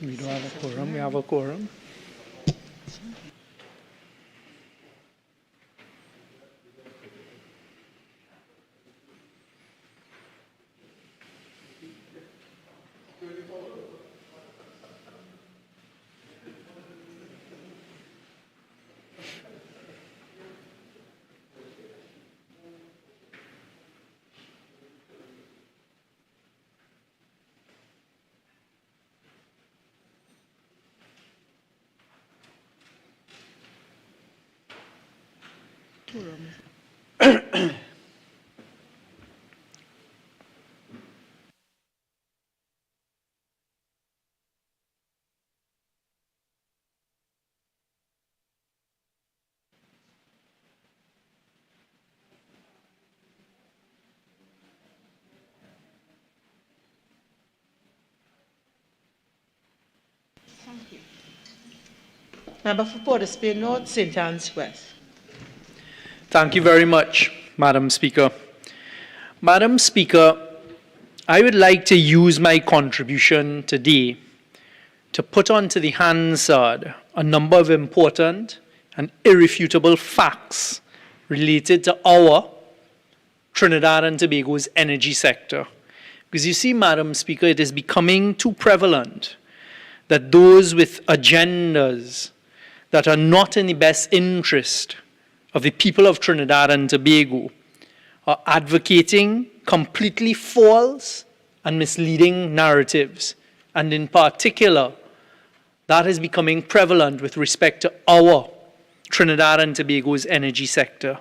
We don't have a quorum. We have a quorum. Thank you. Member for Port of Spain North, St. Anne's West. Thank you very much, Madam Speaker. Madam Speaker, I would like to use my contribution today to put onto the Hansard a number of important and irrefutable facts related to our Trinidad and Tobago's energy sector. Because you see, Madam Speaker, it is becoming too prevalent that those with agendas that are not in the best interest of the people of Trinidad and Tobago are advocating completely false and misleading narratives. And in particular, that is becoming prevalent with respect to our Trinidad and Tobago's energy sector.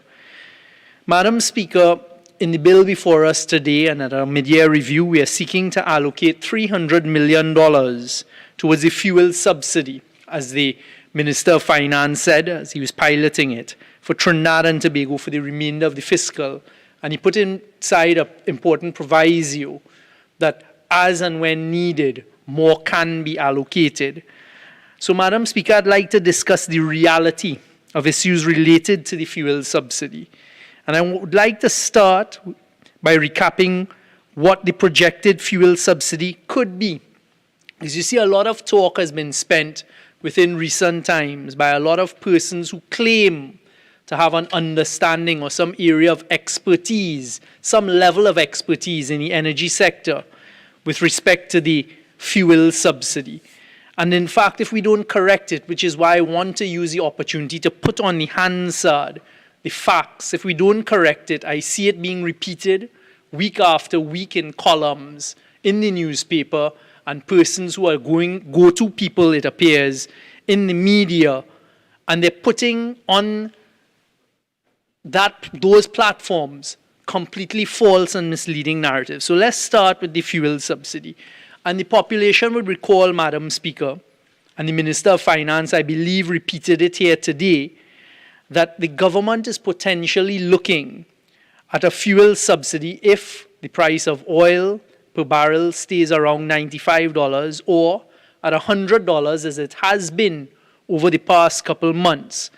Madam Speaker, in the bill before us today and at our mid-year review, we are seeking to allocate $300 million towards the fuel subsidy, as the Minister of Finance said as he was piloting it, for Trinidad and Tobago for the remainder of the fiscal. And he put inside an important proviso that as and when needed, more can be allocated. So, Madam Speaker, I'd like to discuss the reality of issues related to the fuel subsidy. And I would like to start by recapping what the projected fuel subsidy could be. As you see, a lot of talk has been spent within recent times by a lot of persons who claim to have an understanding or some area of expertise, some level of expertise in the energy sector with respect to the fuel subsidy. And in fact, if we don't correct it, which is why I want to use the opportunity to put on the Hansard the facts, if we don't correct it, I see it being repeated week after week in columns in the newspaper, and persons who are go-to people, it appears, in the media, and they're putting on those platforms completely false and misleading narratives. So let's start with the fuel subsidy. And the population would recall, Madam Speaker, and the Minister of Finance, I believe, repeated it here today, that the government is potentially looking at a fuel subsidy if the price of oil per barrel stays around $95 or at $100 as it has been over the past couple months,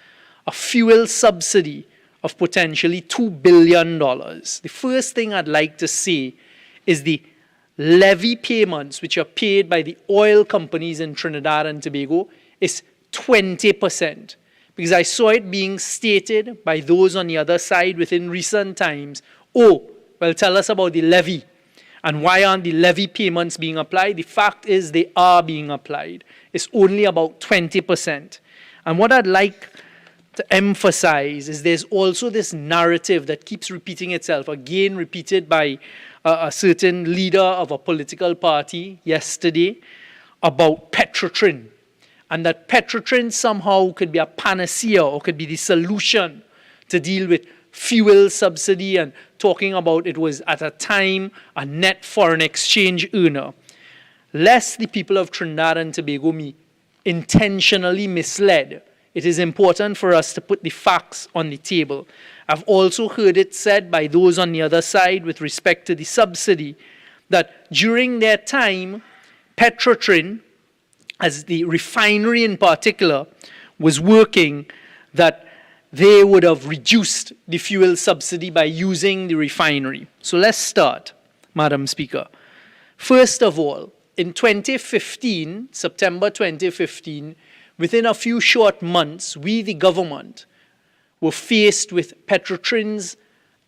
a fuel subsidy of potentially $2 billion. The first thing I'd like to say is the levy payments which are paid by the oil companies in Trinidad and Tobago is 20%. Because I saw it being stated by those on the other side within recent times, oh, well, tell us about the levy. And why aren't the levy payments being applied? The fact is they are being applied. It's only about 20%. And what I'd like to emphasize is there's also this narrative that keeps repeating itself, again repeated by a certain leader of a political party yesterday, about Petrotrin. And that Petrotrin somehow could be a panacea or could be the solution to deal with fuel subsidy, and talking about it was at a time a net foreign exchange earner. Lest the people of Trinidad and Tobago be intentionally misled, it is important for us to put the facts on the table. I've also heard it said by those on the other side with respect to the subsidy that during their time, Petrotrin, as the refinery in particular, was working, that they would have reduced the fuel subsidy by using the refinery. So let's start, Madam Speaker. First of all, in 2015, September 2015, within a few short months, we, the government, were faced with Petrotrin's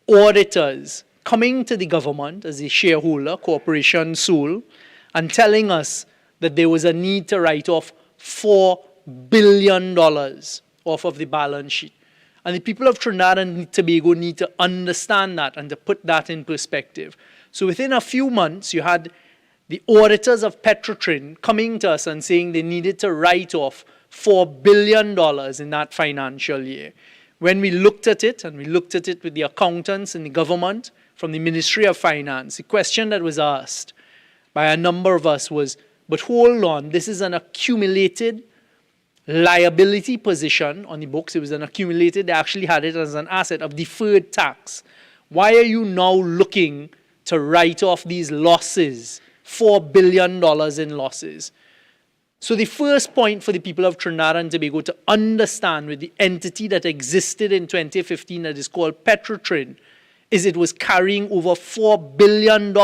auditors coming to the government as a shareholder, corporation sole, and telling us that there was a need to write off $4 billion off of the balance sheet. And the people of Trinidad and Tobago need to understand that and to put that in perspective. So within a few months, you had the auditors of Petrotrin coming to us and saying they needed to write off $4 billion in that financial year. When we looked at it, and we looked at it with the accountants in the government from the Ministry of Finance, the question that was asked by a number of us was, but hold on, this is an accumulated liability position on the books. It was an accumulated, they actually had it as an asset of deferred tax. Why are you now looking to write off these losses, $4 billion in losses? So the first point for the people of Trinidad and Tobago to understand with the entity that existed in 2015 that is called Petrotrin is it was carrying over $4 billion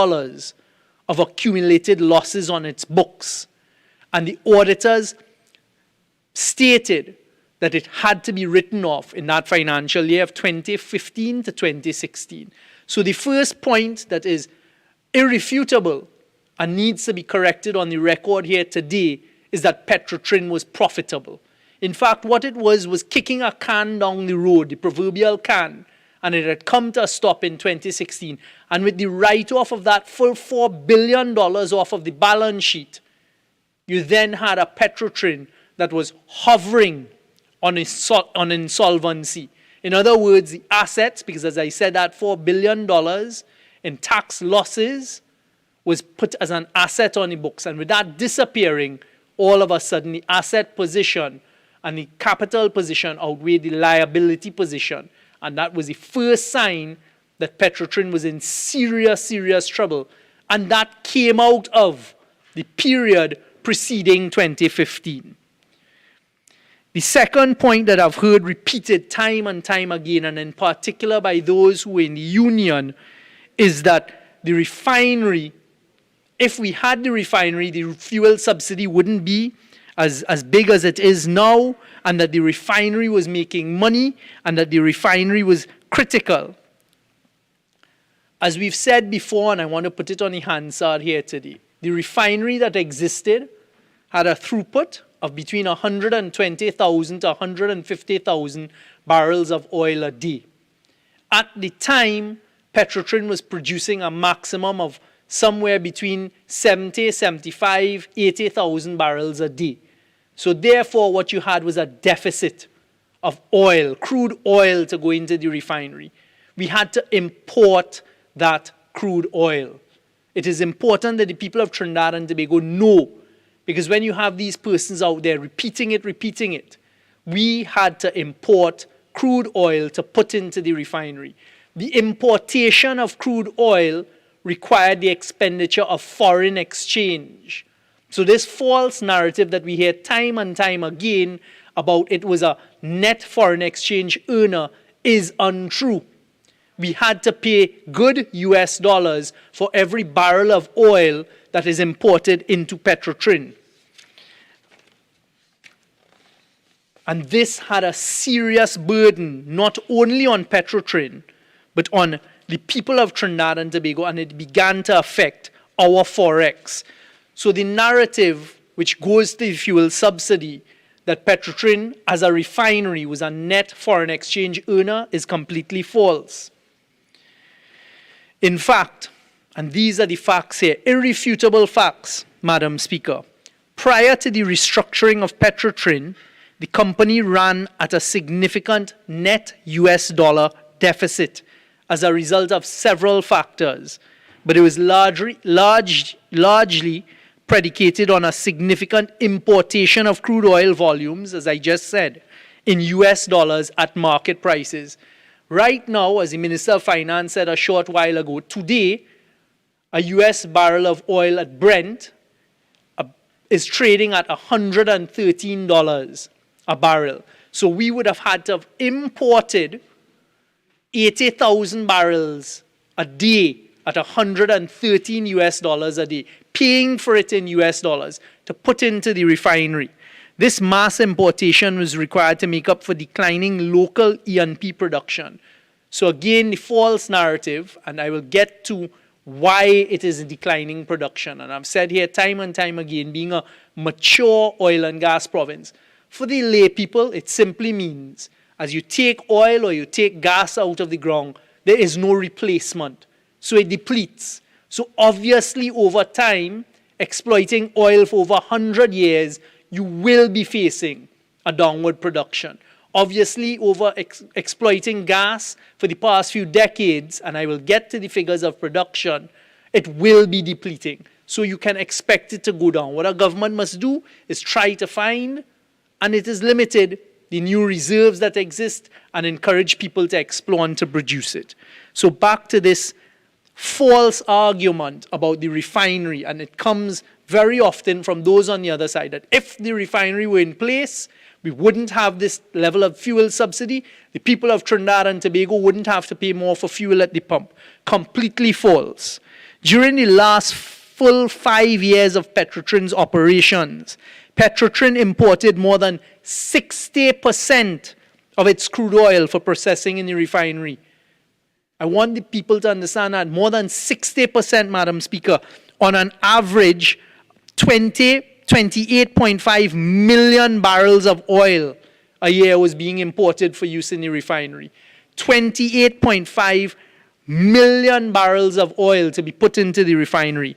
of accumulated losses on its books. And the auditors stated that it had to be written off in that financial year of 2015 to 2016. So the first point that is irrefutable and needs to be corrected on the record here today is that Petrotrin was profitable. In fact, what it was kicking a can down the road, the proverbial can, and it had come to a stop in 2016. And with the write-off of that full $4 billion off of the balance sheet, you then had a Petrotrin that was hovering on insolvency. In other words, the assets, because as I said, that $4 billion in tax losses was put as an asset on the books. And with that disappearing, all of a sudden the asset position and the capital position outweighed the liability position. And that was the first sign that Petrotrin was in serious, serious trouble. And that came out of the period preceding 2015. The second point that I've heard repeated time and time again, and in particular by those who are in the union, is that the refinery, if we had the refinery, the fuel subsidy wouldn't be as big as it is now, and that the refinery was making money, and that the refinery was critical. As we've said before, and I want to put it on the Hansard here today, the refinery that existed had a throughput of between 120,000 to 150,000 barrels of oil a day. At the time, Petrotrin was producing a maximum of somewhere between 70, 75, 80,000 barrels a day. So therefore, what you had was a deficit of oil, crude oil, to go into the refinery. We had to import that crude oil. It is important that the people of Trinidad and Tobago know, because when you have these persons out there repeating it, we had to import crude oil to put into the refinery. The importation of crude oil required the expenditure of foreign exchange. So this false narrative that we hear time and time again about it was a net foreign exchange earner is untrue. We had to pay good US dollars for every barrel of oil that is imported into Petrotrin. And this had a serious burden, not only on Petrotrin, but on the people of Trinidad and Tobago, and it began to affect our forex. So the narrative which goes to the fuel subsidy that Petrotrin as a refinery was a net foreign exchange earner is completely false. In fact, and these are the facts here, irrefutable facts, Madam Speaker, prior to the restructuring of Petrotrin, the company ran at a significant net US dollar deficit as a result of several factors, but it was largely predicated on a significant importation of crude oil volumes, as I just said, in US dollars at market prices. Right now, as the Minister of Finance said a short while ago, today, a US barrel of oil at Brent is trading at $113 a barrel. So we would have had to have imported 80,000 barrels a day at $113 a day, paying for it in US dollars to put into the refinery. This mass importation was required to make up for declining local E&P production. So again, the false narrative, and I will get to why it is a declining production. And I've said here time and time again, being a mature oil and gas province, for the lay people, it simply means as you take oil or you take gas out of the ground, there is no replacement. So it depletes. So obviously over time, exploiting oil for over 100 years, you will be facing a downward production. Obviously, over exploiting gas for the past few decades, and I will get to the figures of production, it will be depleting. So you can expect it to go down. What a government must do is try to find, and it is limited, the new reserves that exist and encourage people to explore and to produce it. So back to this false argument about the refinery, and it comes very often from those on the other side, that if the refinery were in place, we wouldn't have this level of fuel subsidy. The people of Trinidad and Tobago wouldn't have to pay more for fuel at the pump. Completely false. During the last full 5 years of Petrotrin's operations, Petrotrin imported more than 60% of its crude oil for processing in the refinery. I want the people to understand that more than 60%, Madam Speaker, on an average 28.5 million barrels of oil a year was being imported for use in the refinery. 28.5 million barrels of oil to be put into the refinery.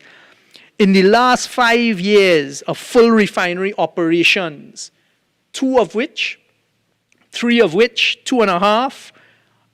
In the last 5 years of full refinery operations, 3 of which, 2.5,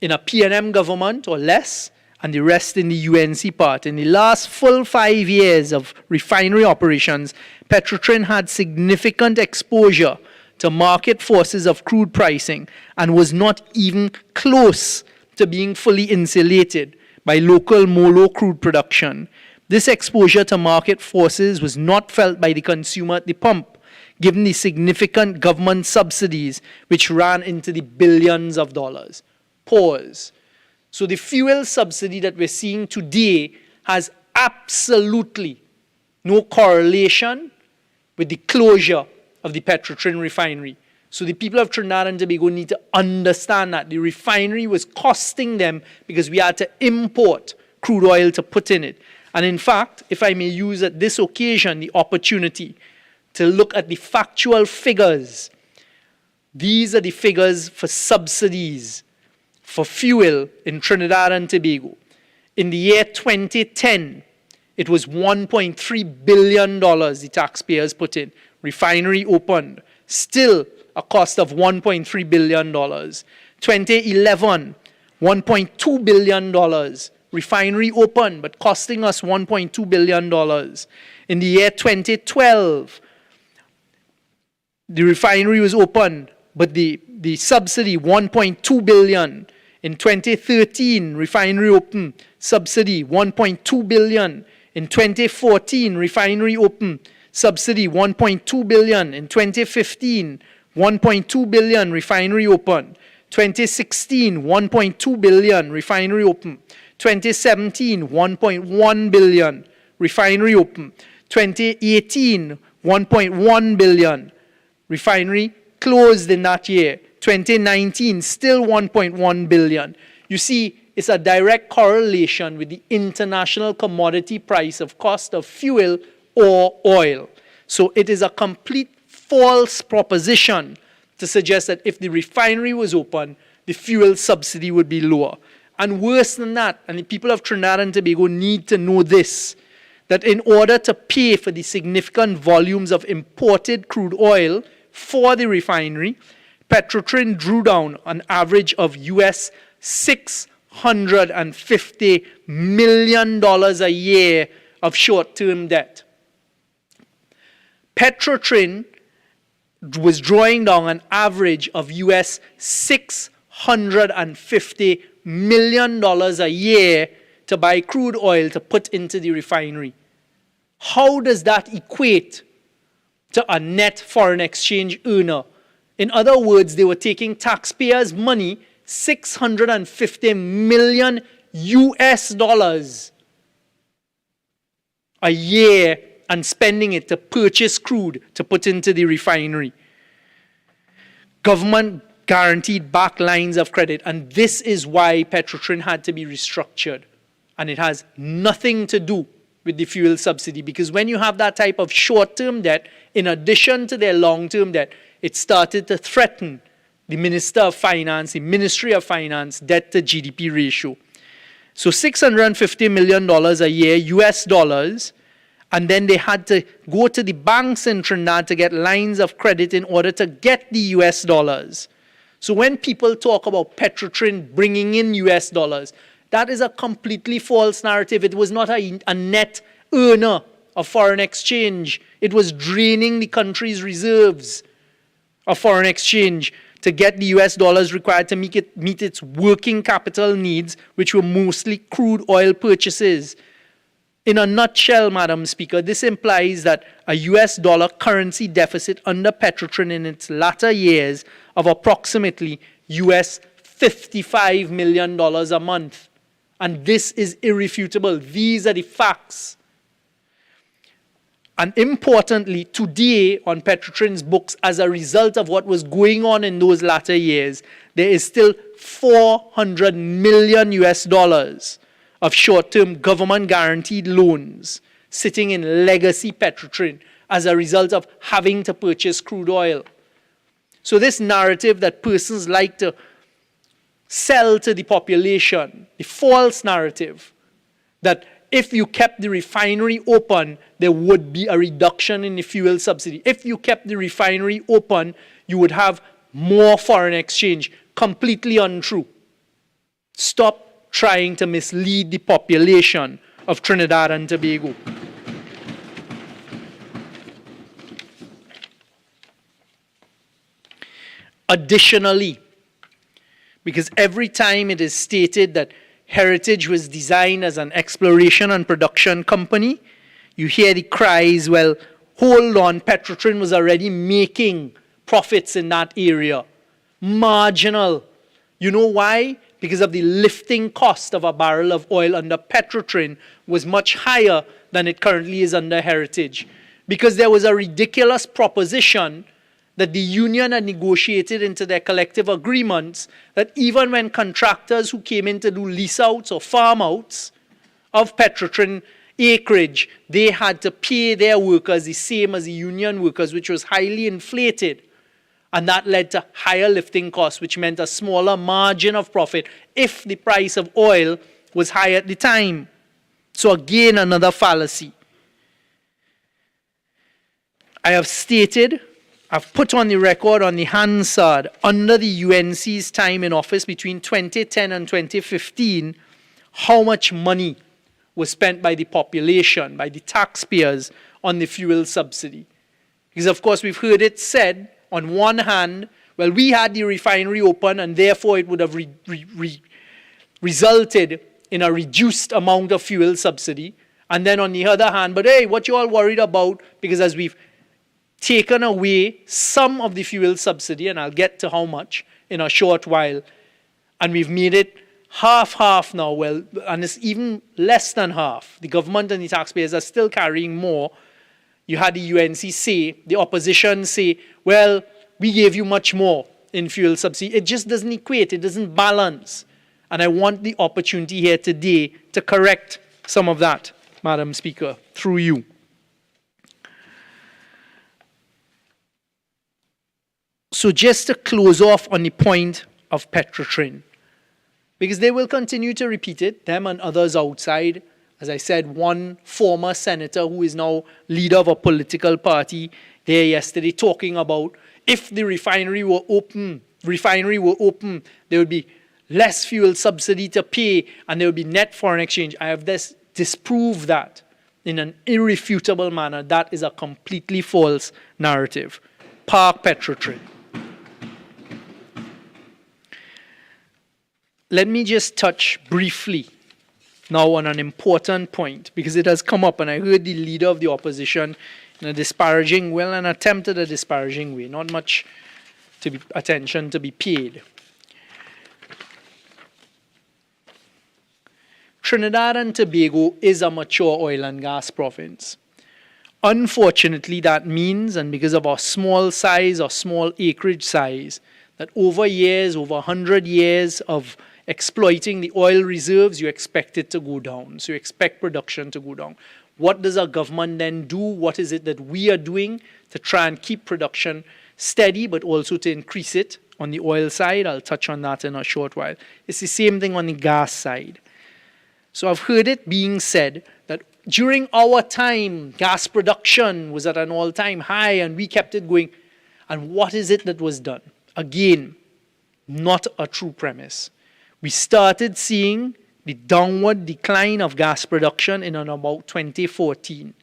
in a P&M government or less, and the rest in the UNC part. In the last full 5 years of refinery operations, Petrotrin had significant exposure to market forces of crude pricing and was not even close to being fully insulated by local MOLO crude production. This exposure to market forces was not felt by the consumer at the pump, given the significant government subsidies which ran into the billions of dollars. Pause. So the fuel subsidy that we're seeing today has absolutely no correlation with the closure of the Petrotrin refinery. So the people of Trinidad and Tobago need to understand that the refinery was costing them because we had to import crude oil to put in it. And in fact, if I may use at this occasion the opportunity to look at the factual figures, these are the figures for subsidies for fuel in Trinidad and Tobago. In the year 2010, it was $1.3 billion the taxpayers put in. Refinery opened, still a cost of $1.3 billion. 2011, $1.2 billion. Refinery opened, but costing us $1.2 billion. In the year 2012, the refinery was opened, but the subsidy, $1.2 billion. In 2013, refinery open, subsidy, $1.2 billion. In 2014, refinery open, subsidy, $1.2 billion. In 2015, $1.2 billion, refinery open. 2016, $1.2 billion, refinery open. 2017, $1.1 billion, refinery open. 2018, $1.1 billion, refinery closed in that year. 2019, still 1.1 billion. You see, it's a direct correlation with the international commodity price of cost of fuel or oil. So it is a complete false proposition to suggest that if the refinery was open, the fuel subsidy would be lower. And worse than that, and the people of Trinidad and Tobago need to know this, that in order to pay for the significant volumes of imported crude oil for the refinery, Petrotrin drew down an average of US $650 million a year of short-term debt. Petrotrin was drawing down an average of US $650 million a year to buy crude oil to put into the refinery. How does that equate to a net foreign exchange earner? In other words, they were taking taxpayers' money, $650 million US dollars, a year and spending it to purchase crude to put into the refinery. Government guaranteed back lines of credit, and this is why Petrotrin had to be restructured. And it has nothing to do with the fuel subsidy, because when you have that type of short-term debt, in addition to their long-term debt, it started to threaten the Minister of Finance, the Ministry of Finance debt to GDP ratio. So $650 million a year, US dollars, and then they had to go to the banks in Trinidad to get lines of credit in order to get the US dollars. So when people talk about Petrotrin bringing in US dollars, that is a completely false narrative. It was not a net earner of foreign exchange. It was draining the country's reserves of foreign exchange to get the US dollars required to meet its working capital needs, which were mostly crude oil purchases. In a nutshell, Madam Speaker, this implies that a US dollar currency deficit under Petrotrin in its latter years of approximately US $55 million a month. And this is irrefutable. These are the facts. And importantly, today on Petrotrin's books, as a result of what was going on in those latter years, there is still $400 million US dollars of short-term government guaranteed loans sitting in legacy Petrotrin as a result of having to purchase crude oil. So this narrative that persons like to sell to the population, the false narrative that if you kept the refinery open, there would be a reduction in the fuel subsidy. If you kept the refinery open, you would have more foreign exchange. Completely untrue. Stop trying to mislead the population of Trinidad and Tobago. Additionally, because every time it is stated that Heritage was designed as an exploration and production company, you hear the cries, well, hold on, Petrotrin was already making profits in that area. Marginal. You know why? Because of the lifting cost of a barrel of oil under Petrotrin was much higher than it currently is under Heritage. Because there was a ridiculous proposition that the union had negotiated into their collective agreements that even when contractors who came in to do lease outs or farm outs of Petrotrin acreage, they had to pay their workers the same as the union workers, which was highly inflated. And that led to higher lifting costs, which meant a smaller margin of profit if the price of oil was high at the time. So again, another fallacy. I have stated, I've put on the record on the Hansard, under the UNC's time in office between 2010 and 2015, how much money was spent by the population, by the taxpayers, on the fuel subsidy. Because of course we've heard it said, on one hand, well, we had the refinery open and therefore it would have resulted in a reduced amount of fuel subsidy. And then on the other hand, but hey, what you all worried about? Because as we've taken away some of the fuel subsidy, and I'll get to how much in a short while, and we've made it half-half now, well, and it's even less than half. The government and the taxpayers are still carrying more. You had the UNC say, the opposition say, well, we gave you much more in fuel subsidy. It just doesn't equate, it doesn't balance. And I want the opportunity here today to correct some of that, Madam Speaker, through you. So just to close off on the point of Petrotrin, because they will continue to repeat it, them and others outside. As I said, one former senator who is now leader of a political party there yesterday talking about if the refinery were open, there would be less fuel subsidy to pay and there would be net foreign exchange. I have disproved that in an irrefutable manner. That is a completely false narrative. Park Petrotrin. Let me just touch briefly now on an important point, because it has come up and I heard the leader of the opposition in a disparaging, well, an attempt at a disparaging way, not much attention to be paid. Trinidad and Tobago is a mature oil and gas province. Unfortunately, that means, and because of our small size or small acreage size, that over years, over 100 years of exploiting the oil reserves, you expect it to go down. So you expect production to go down. What does our government then do? What is it that we are doing to try and keep production steady, but also to increase it on the oil side? I'll touch on that in a short while. It's the same thing on the gas side. So I've heard it being said that during our time, gas production was at an all-time high and we kept it going. And what is it that was done? Again, not a true premise. We started seeing the downward decline of gas production in and about 2014.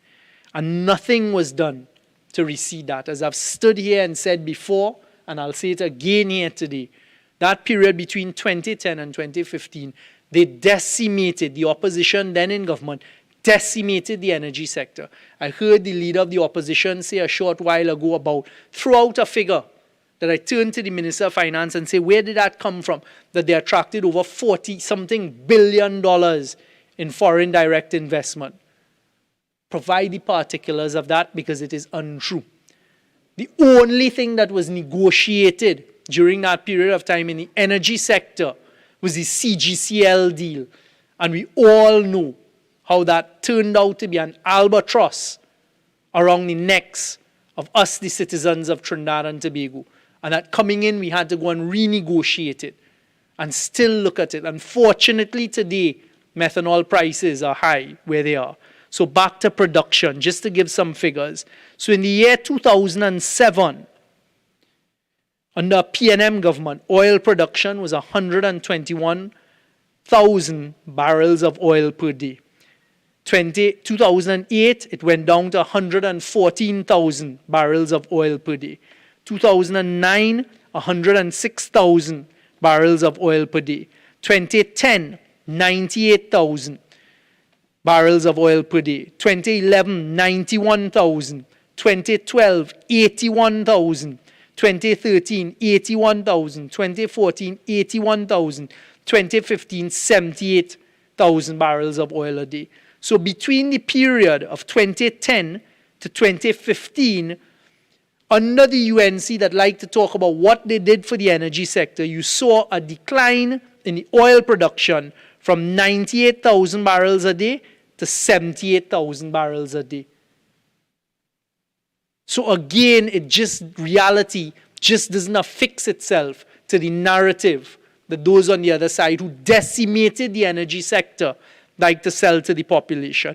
And nothing was done to recede that. As I've stood here and said before, and I'll say it again here today, that period between 2010 and 2015, they decimated, the opposition then in government, decimated the energy sector. I heard the leader of the opposition say a short while ago about, throw out a figure, that I turned to the Minister of Finance and say, where did that come from? That they attracted over $40-something billion in foreign direct investment. Provide the particulars of that because it is untrue. The only thing that was negotiated during that period of time in the energy sector was the CGCL deal. And we all know how that turned out to be an albatross around the necks of us, the citizens of Trinidad and Tobago. And that coming in, we had to go and renegotiate it and still look at it. Unfortunately, today, methanol prices are high where they are. So back to production, just to give some figures. So in the year 2007, under PNM government, oil production was 121,000 barrels of oil per day. 2008, it went down to 114,000 barrels of oil per day. 2009, 106,000 barrels of oil per day. 2010, 98,000 barrels of oil per day. 2011, 91,000. 2012, 81,000. 2013, 81,000. 2014, 81,000. 2015, 78,000 barrels of oil a day. So between the period of 2010 to 2015, under the UNC that like to talk about what they did for the energy sector, you saw a decline in the oil production from 98,000 barrels a day to 78,000 barrels a day. So again, reality just doesn't affix itself to the narrative that those on the other side who decimated the energy sector like to sell to the population.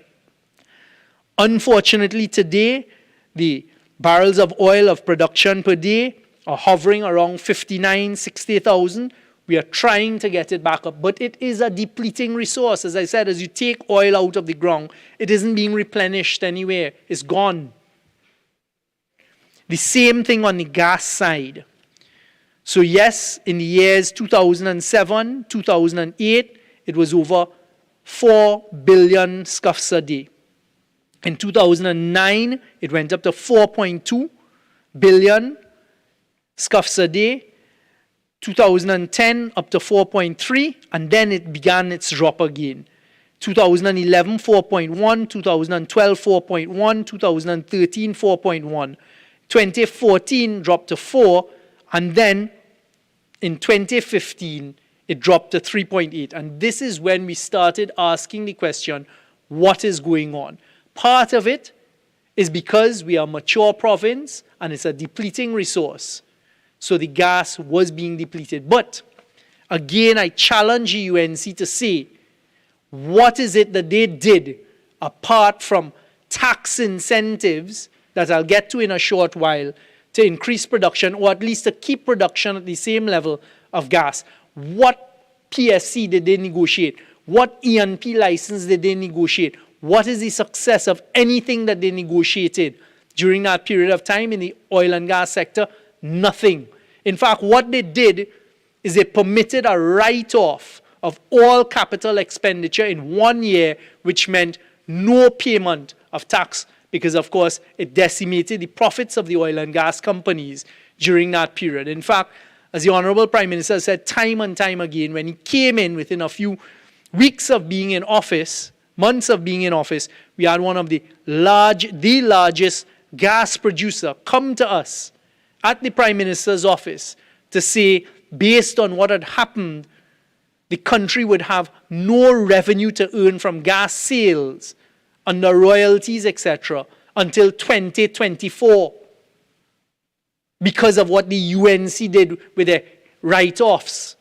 Unfortunately, today, the barrels of oil of production per day are hovering around 59,000, 60,000. We are trying to get it back up, but it is a depleting resource. As I said, as you take oil out of the ground, it isn't being replenished anywhere. It's gone. The same thing on the gas side. So yes, in the years 2007, 2008, it was over 4 billion scuffs a day. In 2009, it went up to 4.2 billion scuffs a day. 2010, up to 4.3, and then it began its drop again. 2011, 4.1, 2012, 4.1, 2013, 4.1. 2014 dropped to 4, and then in 2015, it dropped to 3.8. And this is when we started asking the question, what is going on? Part of it is because we are a mature province and it's a depleting resource. So the gas was being depleted. But again, I challenge the UNC to say, what is it that they did apart from tax incentives that I'll get to in a short while to increase production, or at least to keep production at the same level of gas? What PSC did they negotiate? What E&P license did they negotiate? What is the success of anything that they negotiated during that period of time in the oil and gas sector? Nothing. In fact, what they did is they permitted a write-off of all capital expenditure in 1 year, which meant no payment of tax because, of course, it decimated the profits of the oil and gas companies during that period. In fact, as the Honorable Prime Minister said time and time again, when he came in within a few weeks of being in office, months of being in office, we had one of the largest gas producer come to us at the Prime Minister's office to say, based on what had happened, the country would have no revenue to earn from gas sales under royalties, etc., until 2024 because of what the UNC did with their write-offs.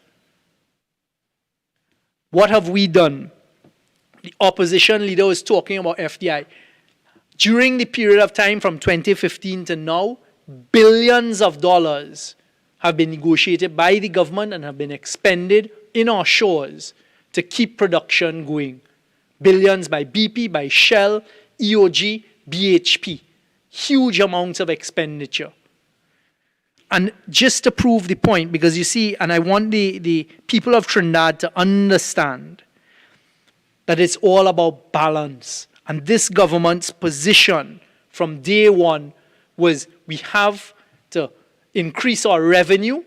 What have we done? The opposition leader was talking about FDI. During the period of time from 2015 to now, billions of dollars have been negotiated by the government and have been expended in our shores to keep production going. Billions by BP, by Shell, EOG, BHP. Huge amounts of expenditure. And just to prove the point, because you see, and I want the people of Trinidad to understand that it's all about balance. And this government's position from day one was we have to increase our revenue,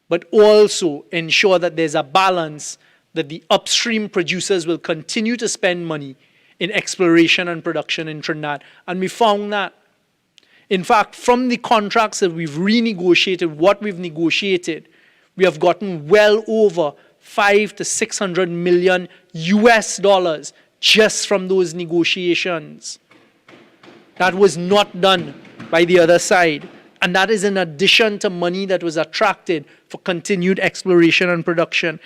but also ensure that there's a balance, that the upstream producers will continue to spend money in exploration and production in Trinidad. And we found that. In fact, from the contracts that we've renegotiated, what we've negotiated, we have gotten well over $500 to $600 million US dollars just from those negotiations. That was not done by the other side. And that is in addition to money that was attracted for continued exploration and production.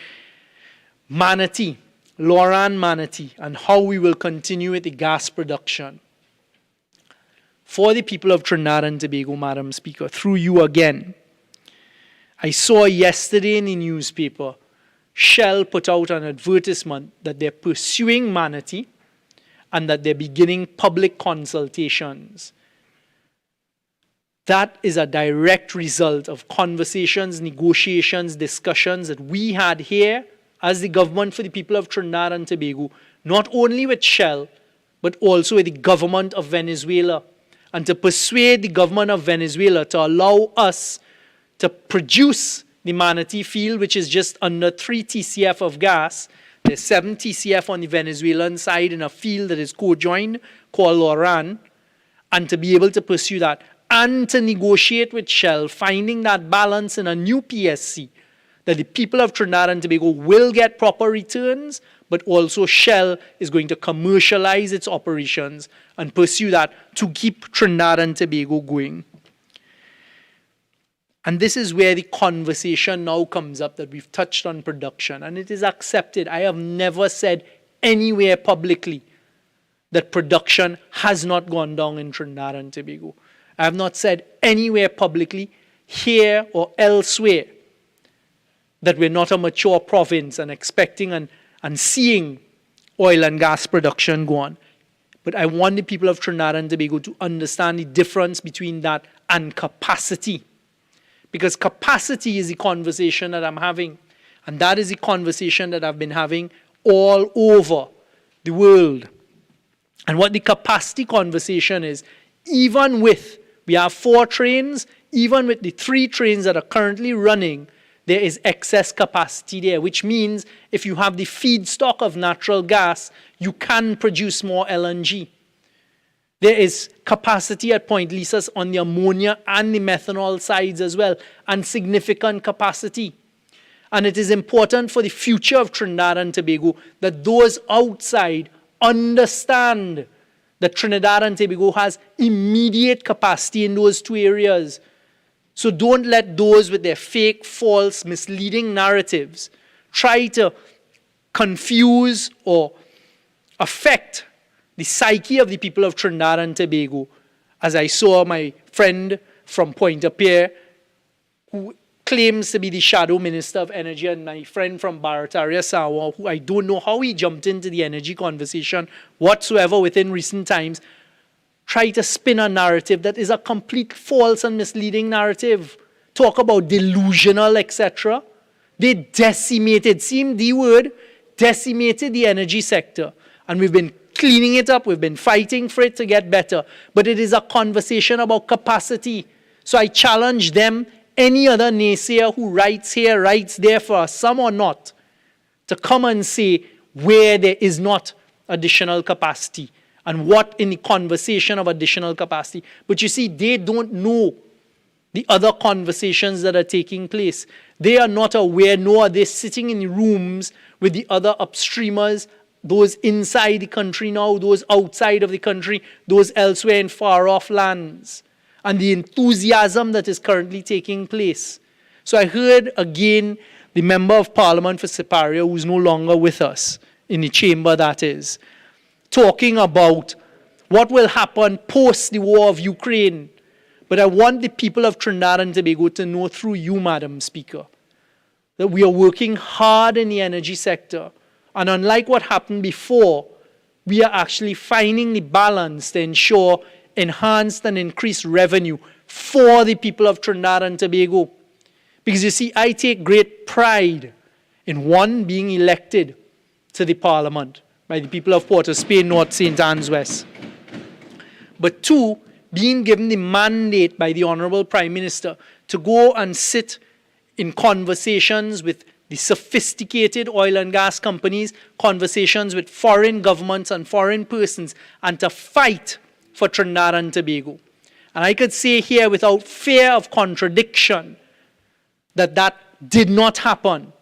Manatee, Loran Manatee, and how we will continue with the gas production. For the people of Trinidad and Tobago, Madam Speaker, through you again, I saw yesterday in the newspaper, Shell put out an advertisement that they're pursuing Manatee and that they're beginning public consultations. That is a direct result of conversations, negotiations, discussions that we had here as the government for the people of Trinidad and Tobago, not only with Shell, but also with the government of Venezuela, and to persuade the government of Venezuela to allow us to produce the Manatee field, which is just under 3 TCF of gas. There's 7 TCF on the Venezuelan side in a field that is co-joined called Loran, and to be able to pursue that and to negotiate with Shell, finding that balance in a new PSC, that the people of Trinidad and Tobago will get proper returns, but also Shell is going to commercialize its operations and pursue that to keep Trinidad and Tobago going. And this is where the conversation now comes up that we've touched on production, and it is accepted. I have never said anywhere publicly that production has not gone down in Trinidad and Tobago. I have not said anywhere publicly, here or elsewhere, that we're not a mature province and expecting and seeing oil and gas production go on. But I want the people of Trinidad and Tobago to understand the difference between that and capacity. Because capacity is the conversation that I'm having. And that is the conversation that I've been having all over the world. And what the capacity conversation is, even with, we have 4 trains, even with the 3 trains that are currently running, there is excess capacity there, which means if you have the feedstock of natural gas, you can produce more LNG. There is capacity at Point Lisas on the ammonia and the methanol sides as well, and significant capacity. And it is important for the future of Trinidad and Tobago that those outside understand that Trinidad and Tobago has immediate capacity in those 2 areas. So don't let those with their fake, false, misleading narratives try to confuse or affect the psyche of the people of Trinidad and Tobago. As I saw my friend from Pointe-à-Pierre, who claims to be the shadow minister of energy, and my friend from Barataria Sawa, who I don't know how he jumped into the energy conversation whatsoever within recent times, try to spin a narrative that is a complete false and misleading narrative. Talk about delusional, etc. They decimated, seemed the word, decimated the energy sector. And we've been cleaning it up, we've been fighting for it to get better. But it is a conversation about capacity. So I challenge them, any other naysayer who writes here, writes there for us, some or not, to come and say, where there is not additional capacity and what in the conversation of additional capacity. But you see, they don't know the other conversations that are taking place. They are not aware, nor are they sitting in rooms with the other upstreamers, those inside the country now, those outside of the country, those elsewhere in far-off lands, and the enthusiasm that is currently taking place. So I heard again the Member of Parliament for Siparia, who is no longer with us, in the chamber that is, talking about what will happen post the war of Ukraine. But I want the people of Trinidad and Tobago to know through you, Madam Speaker, that we are working hard in the energy sector. And unlike what happened before, we are actually finding the balance to ensure enhanced and increased revenue for the people of Trinidad and Tobago. Because you see, I take great pride in one, being elected to the Parliament by the people of Port of Spain, North St. Anne's West. But two, being given the mandate by the Honourable Prime Minister to go and sit in conversations with the sophisticated oil and gas companies, conversations with foreign governments and foreign persons, and to fight for Trinidad and Tobago. And I could say here without fear of contradiction that that did not happen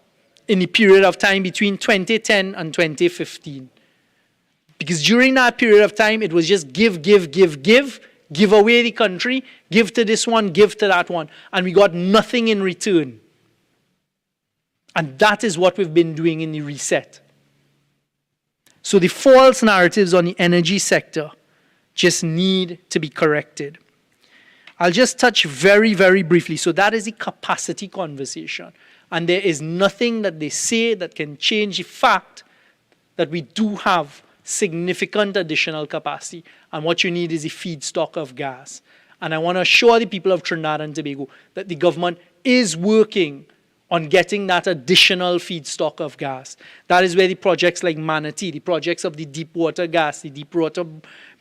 in the period of time between 2010 and 2015. Because during that period of time, it was just give away the country, give to this one, give to that one, and we got nothing in return. And that is what we've been doing in the reset. So the false narratives on the energy sector just need to be corrected. I'll just touch very, very briefly. So that is the capacity conversation. And there is nothing that they say that can change the fact that we do have significant additional capacity. And what you need is a feedstock of gas. And I want to assure the people of Trinidad and Tobago that the government is working on getting that additional feedstock of gas. That is where the projects like Manatee, the projects of the deep water gas, the deep water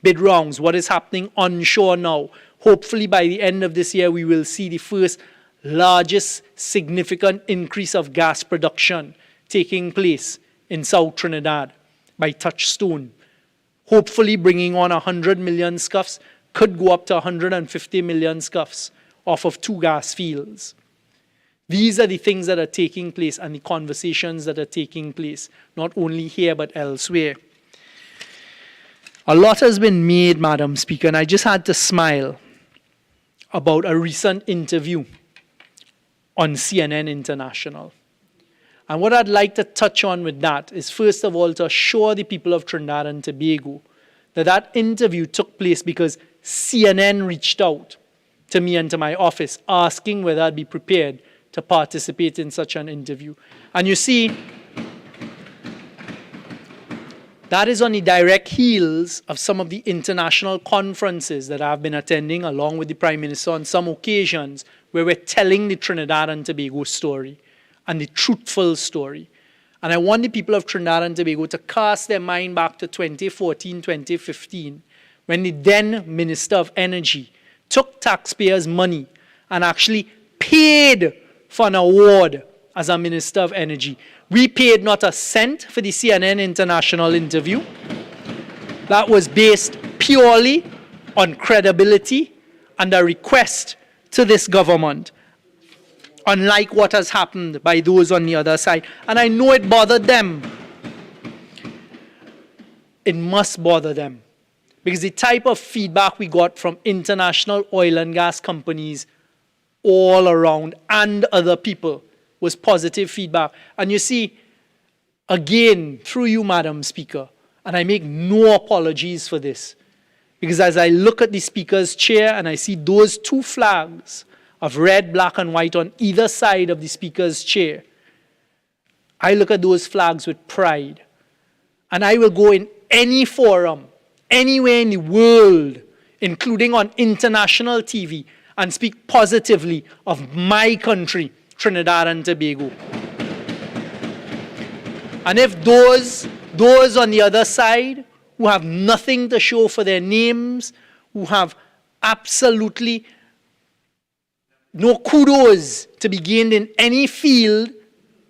bid rounds, what is happening onshore now. Hopefully by the end of this year, we will see the first largest significant increase of gas production taking place in South Trinidad by Touchstone. Hopefully bringing on 100 million scuffs, could go up to 150 million scuffs off of 2 gas fields. These are the things that are taking place and the conversations that are taking place, not only here but elsewhere. A lot has been made, Madam Speaker, and I just had to smile about a recent interview on CNN International. And what I'd like to touch on with that is, first of all, to assure the people of Trinidad and Tobago that that interview took place because CNN reached out to me and to my office asking whether I'd be prepared to participate in such an interview. And you see, that is on the direct heels of some of the international conferences that I've been attending along with the Prime Minister on some occasions where we're telling the Trinidad and Tobago story and the truthful story. And I want the people of Trinidad and Tobago to cast their mind back to 2014, 2015, when the then Minister of Energy took taxpayers' money and actually paid for an award as a Minister of Energy. We paid not a cent for the CNN International interview. That was based purely on credibility and a request to this government, unlike what has happened by those on the other side. And I know it bothered them. It must bother them. Because the type of feedback we got from international oil and gas companies all around and other people was positive feedback. And you see, again, through you, Madam Speaker, and I make no apologies for this, because as I look at the Speaker's chair and I see those 2 flags of red, black, and white on either side of the Speaker's chair, I look at those flags with pride. And I will go in any forum, anywhere in the world, including on international TV, and speak positively of my country, Trinidad and Tobago. And if those on the other side who have nothing to show for their names, who have absolutely no kudos to be gained in any field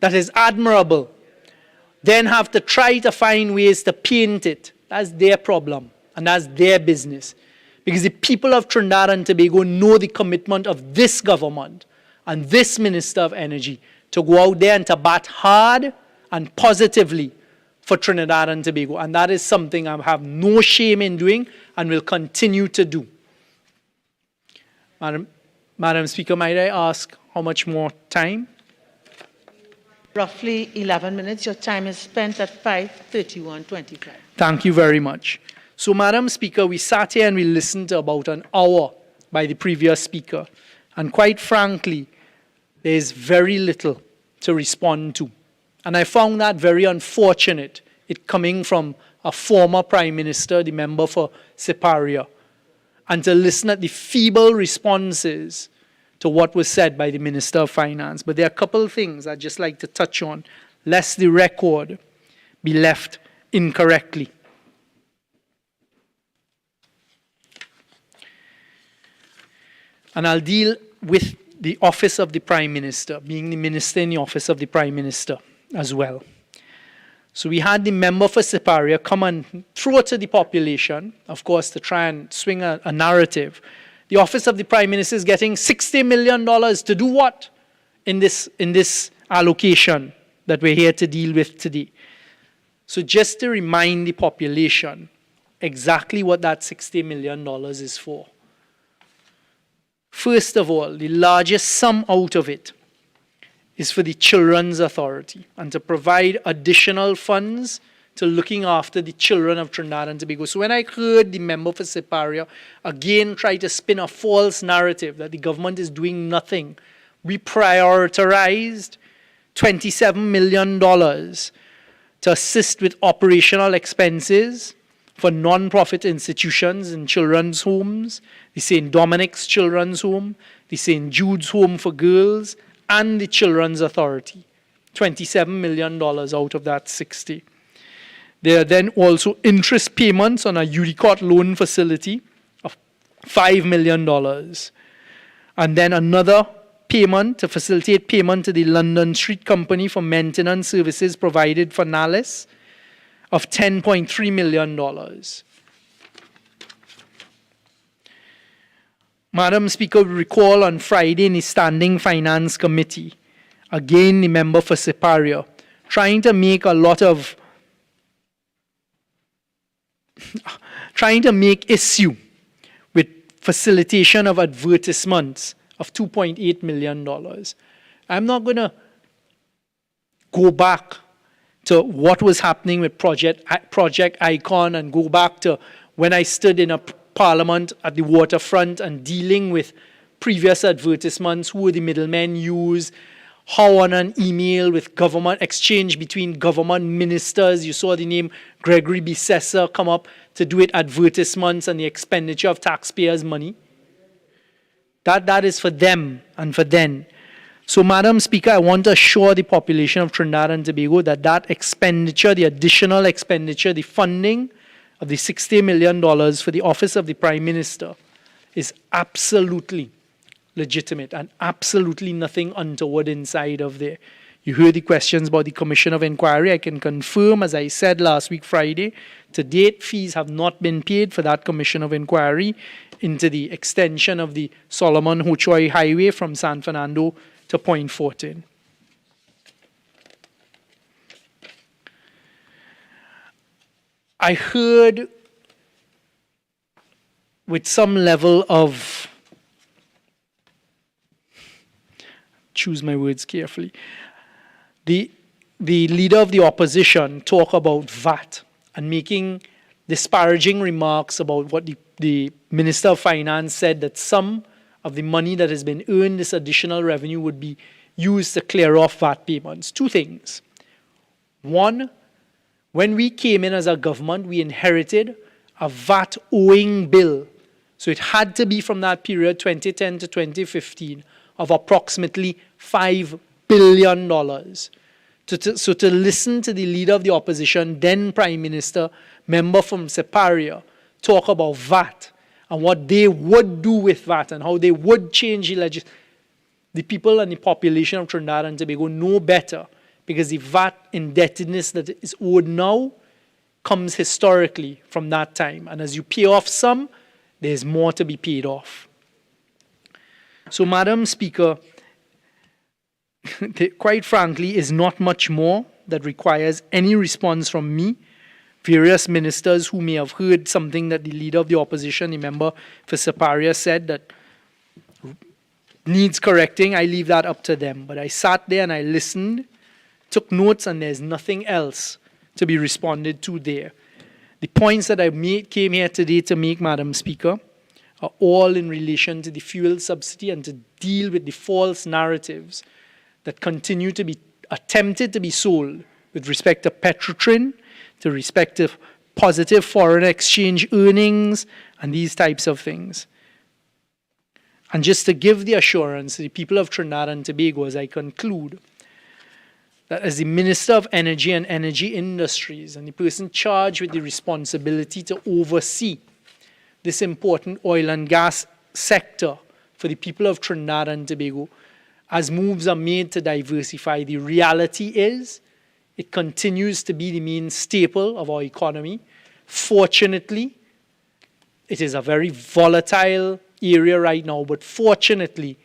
that is admirable, then have to try to find ways to paint it. That's their problem, and that's their business. Because the people of Trinidad and Tobago know the commitment of this government and this Minister of Energy to go out there and to bat hard and positively for Trinidad and Tobago. And that is something I have no shame in doing and will continue to do. Madam Speaker, might I ask how much more time? Roughly 11 minutes. Your time is spent at 5:31:25. Thank you very much. So, Madam Speaker, we sat here and we listened to about an hour by the previous speaker. And quite frankly, there is very little to respond to. And I found that very unfortunate, it coming from a former Prime Minister, the member for Siparia, and to listen at the feeble responses to what was said by the Minister of Finance. But there are a couple of things I'd just like to touch on, lest the record be left incorrectly. And I'll deal with the office of the Prime Minister, being the minister in the office of the Prime Minister as well. So we had the member for Siparia come and throw to the population, of course, to try and swing a narrative. The office of the Prime Minister is getting $60 million to do what in this allocation that we're here to deal with today? So just to remind the population exactly what that $60 million is for. First of all, the largest sum out of it is for the Children's Authority and to provide additional funds to looking after the children of Trinidad and Tobago. So when I heard the member for Siparia again try to spin a false narrative that the government is doing nothing, we prioritized $27 million to assist with operational expenses for non-profit institutions in children's homes, the St. Dominic's Children's Home, the St. Jude's Home for Girls, and the Children's Authority. $27 million out of that 60. There are then also interest payments on a Udicot loan facility of $5 million. And then another payment to facilitate payment to the London Street Company for maintenance services provided for Nalis of $10.3 million. Madam Speaker, we recall on Friday in the Standing Finance Committee, again the member for Siparia, trying to make issue with facilitation of advertisements of $2.8 million. I'm not going to go back to what was happening with Project Icon and go back to when I stood in a parliament at the waterfront and dealing with previous advertisements, who the middlemen use, how on an email with government exchange between government ministers, you saw the name Gregory Bissessa come up to do it advertisements and the expenditure of taxpayers' money. That is for them and for them. So, Madam Speaker, I want to assure the population of Trinidad and Tobago that that expenditure, the additional expenditure, the funding of the $60 million for the office of the Prime Minister is absolutely legitimate and absolutely nothing untoward inside of there. You heard the questions about the Commission of Inquiry. I can confirm, as I said last week Friday, to date fees have not been paid for that Commission of Inquiry into the extension of the Solomon Hochoy Highway from San Fernando to Point 14. I heard with some level of, choose my words carefully, the leader of the opposition talk about VAT and making disparaging remarks about what the Minister of Finance said, that some of the money that has been earned, this additional revenue, would be used to clear off VAT payments. Two things. One, when we came in as a government, we inherited a VAT owing bill. So it had to be from that period, 2010 to 2015, of approximately $5 billion. So to listen to the leader of the opposition, then Prime Minister, member from Siparia, talk about VAT and what they would do with VAT and how they would change the legislation. The people and the population of Trinidad and Tobago know better, because the VAT indebtedness that is owed now comes historically from that time. And as you pay off some, there's more to be paid off. So, Madam Speaker, quite frankly, is not much more that requires any response from me. Various ministers who may have heard something that the leader of the opposition, the member for Siparia, said that needs correcting, I leave that up to them. But I sat there and I listened, took notes, and there's nothing else to be responded to there. The points that I came here today to make, Madam Speaker, are all in relation to the fuel subsidy and to deal with the false narratives that continue to be attempted to be sold with respect to Petrotrin, to respect to positive foreign exchange earnings, and these types of things. And just to give the assurance to the people of Trinidad and Tobago as I conclude, that as the Minister of Energy and Energy Industries and the person charged with the responsibility to oversee this important oil and gas sector for the people of Trinidad and Tobago, as moves are made to diversify, the reality is it continues to be the main staple of our economy. Fortunately, it is a very volatile area right now, but fortunately,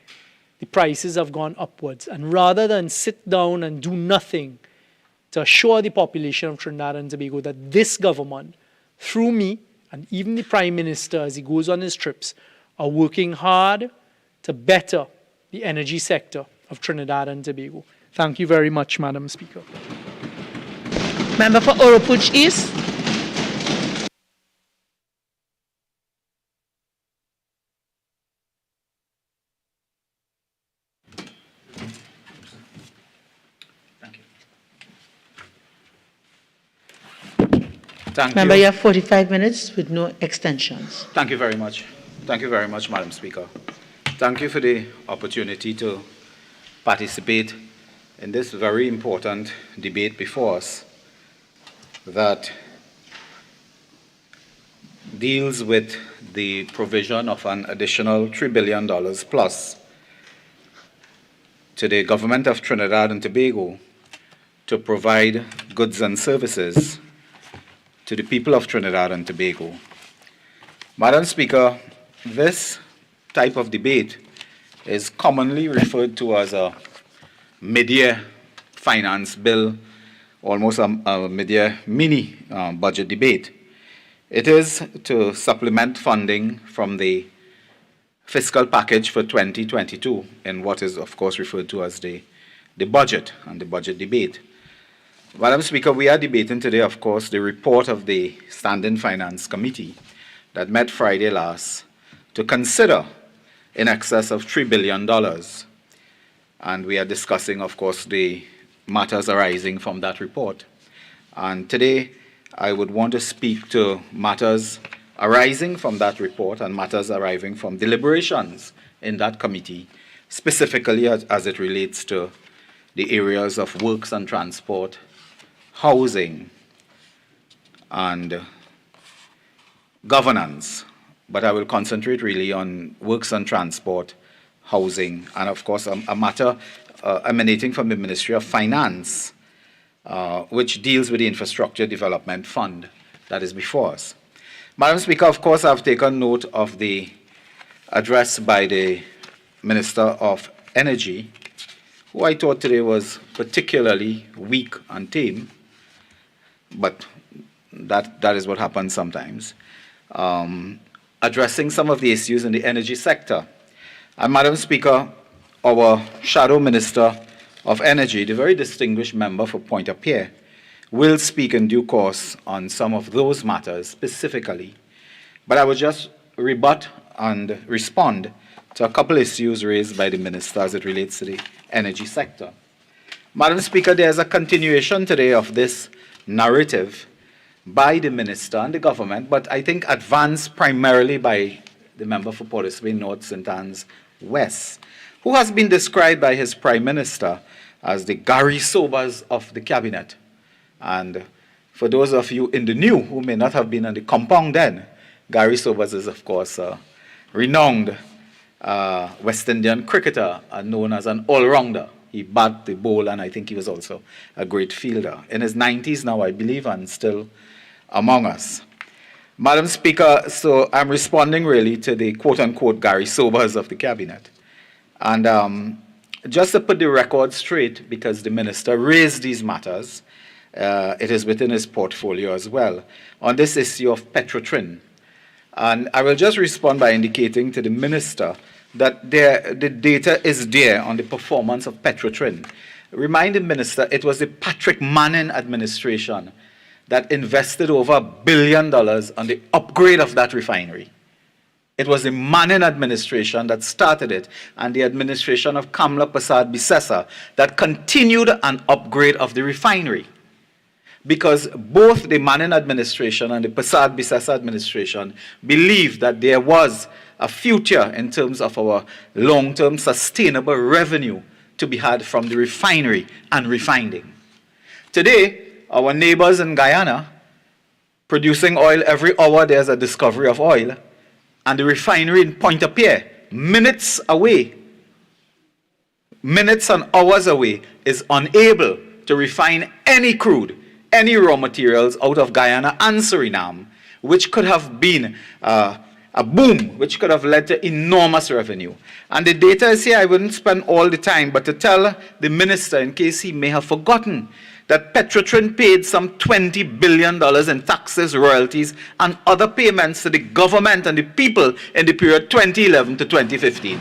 the prices have gone upwards. And rather than sit down and do nothing to assure the population of Trinidad and Tobago that this government, through me, and even the Prime Minister as he goes on his trips, are working hard to better the energy sector of Trinidad and Tobago. Thank you very much, Madam Speaker. Member for Oropouche East. Thank Member, you. you have 45 minutes with no extensions. Thank you very much. Thank you very much, Madam Speaker. Thank you for the opportunity to participate in this very important debate before us that deals with the provision of an additional $3 billion plus to the government of Trinidad and Tobago to provide goods and services to the people of Trinidad and Tobago. Madam Speaker, this type of debate is commonly referred to as a mid-year finance bill, almost a mid-year mini budget debate. It is to supplement funding from the fiscal package for 2022 in what is, of course, referred to as the budget and the budget debate. Madam Speaker, we are debating today, of course, the report of the Standing Finance Committee that met Friday last to consider in excess of $3 billion. And we are discussing, of course, the matters arising from that report. And today, I would want to speak to matters arising from that report and matters arising from deliberations in that committee, specifically as it relates to the areas of works and transport, housing, and governance. But I will concentrate really on works and transport, housing, and of course a matter emanating from the Ministry of Finance, which deals with the Infrastructure Development Fund that is before us. Madam Speaker, of course, I've taken note of the address by the Minister of Energy, who I thought today was particularly weak and tame, but that is what happens sometimes, addressing some of the issues in the energy sector. And Madam Speaker, our Shadow Minister of Energy, the very distinguished member for Pointe-à-Pierre, will speak in due course on some of those matters specifically. But I will just rebut and respond to a couple issues raised by the Minister as it relates to the energy sector. Madam Speaker, there is a continuation today of this narrative by the Minister and the government, but I think advanced primarily by the member for Port Moresby North St. Anne's West, who has been described by his Prime Minister as the Gary Sobers of the Cabinet. And for those of you in the new who may not have been on the compound then, Gary Sobers is, of course, a renowned West Indian cricketer and known as an all-rounder. He bat the ball, and I think he was also a great fielder. In his 90s now, I believe, and still among us. Madam Speaker, so I'm responding really to the quote-unquote Gary Sobers of the Cabinet. And just to put the record straight, because the Minister raised these matters, it is within his portfolio as well, on this issue of Petrotrin. And I will just respond by indicating to the Minister that the data is there on the performance of Petrotrin. Remind the Minister, it was the Patrick Manning administration that invested over $1 billion on the upgrade of that refinery. It was the Manning administration that started it, and the administration of Kamla Prasad Bisesa that continued an upgrade of the refinery. Because both the Manning administration and the Prasad Bisesa administration believed that there was a future in terms of our long-term sustainable revenue to be had from the refinery and refining. Today, our neighbors in Guyana, producing oil every hour there's a discovery of oil, and the refinery in Pointe-à-Pierre, minutes away, minutes and hours away, is unable to refine any crude, any raw materials out of Guyana and Suriname, which could have been a boom, which could have led to enormous revenue. And the data is here. I wouldn't spend all the time, but to tell the Minister, in case he may have forgotten, that Petrotrin paid some $20 billion in taxes, royalties, and other payments to the government and the people in the period 2011 to 2015.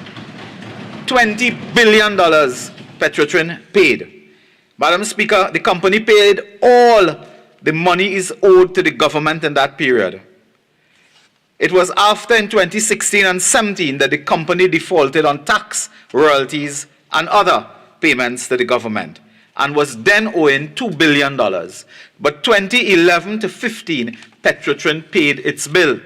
$20 billion Petrotrin paid. Madam Speaker, the company paid all the money is owed to the government in that period. It was after in 2016 and 17 that the company defaulted on tax, royalties, and other payments to the government, and was then owing $2 billion. But 2011 to 15, Petrotrin paid its bill.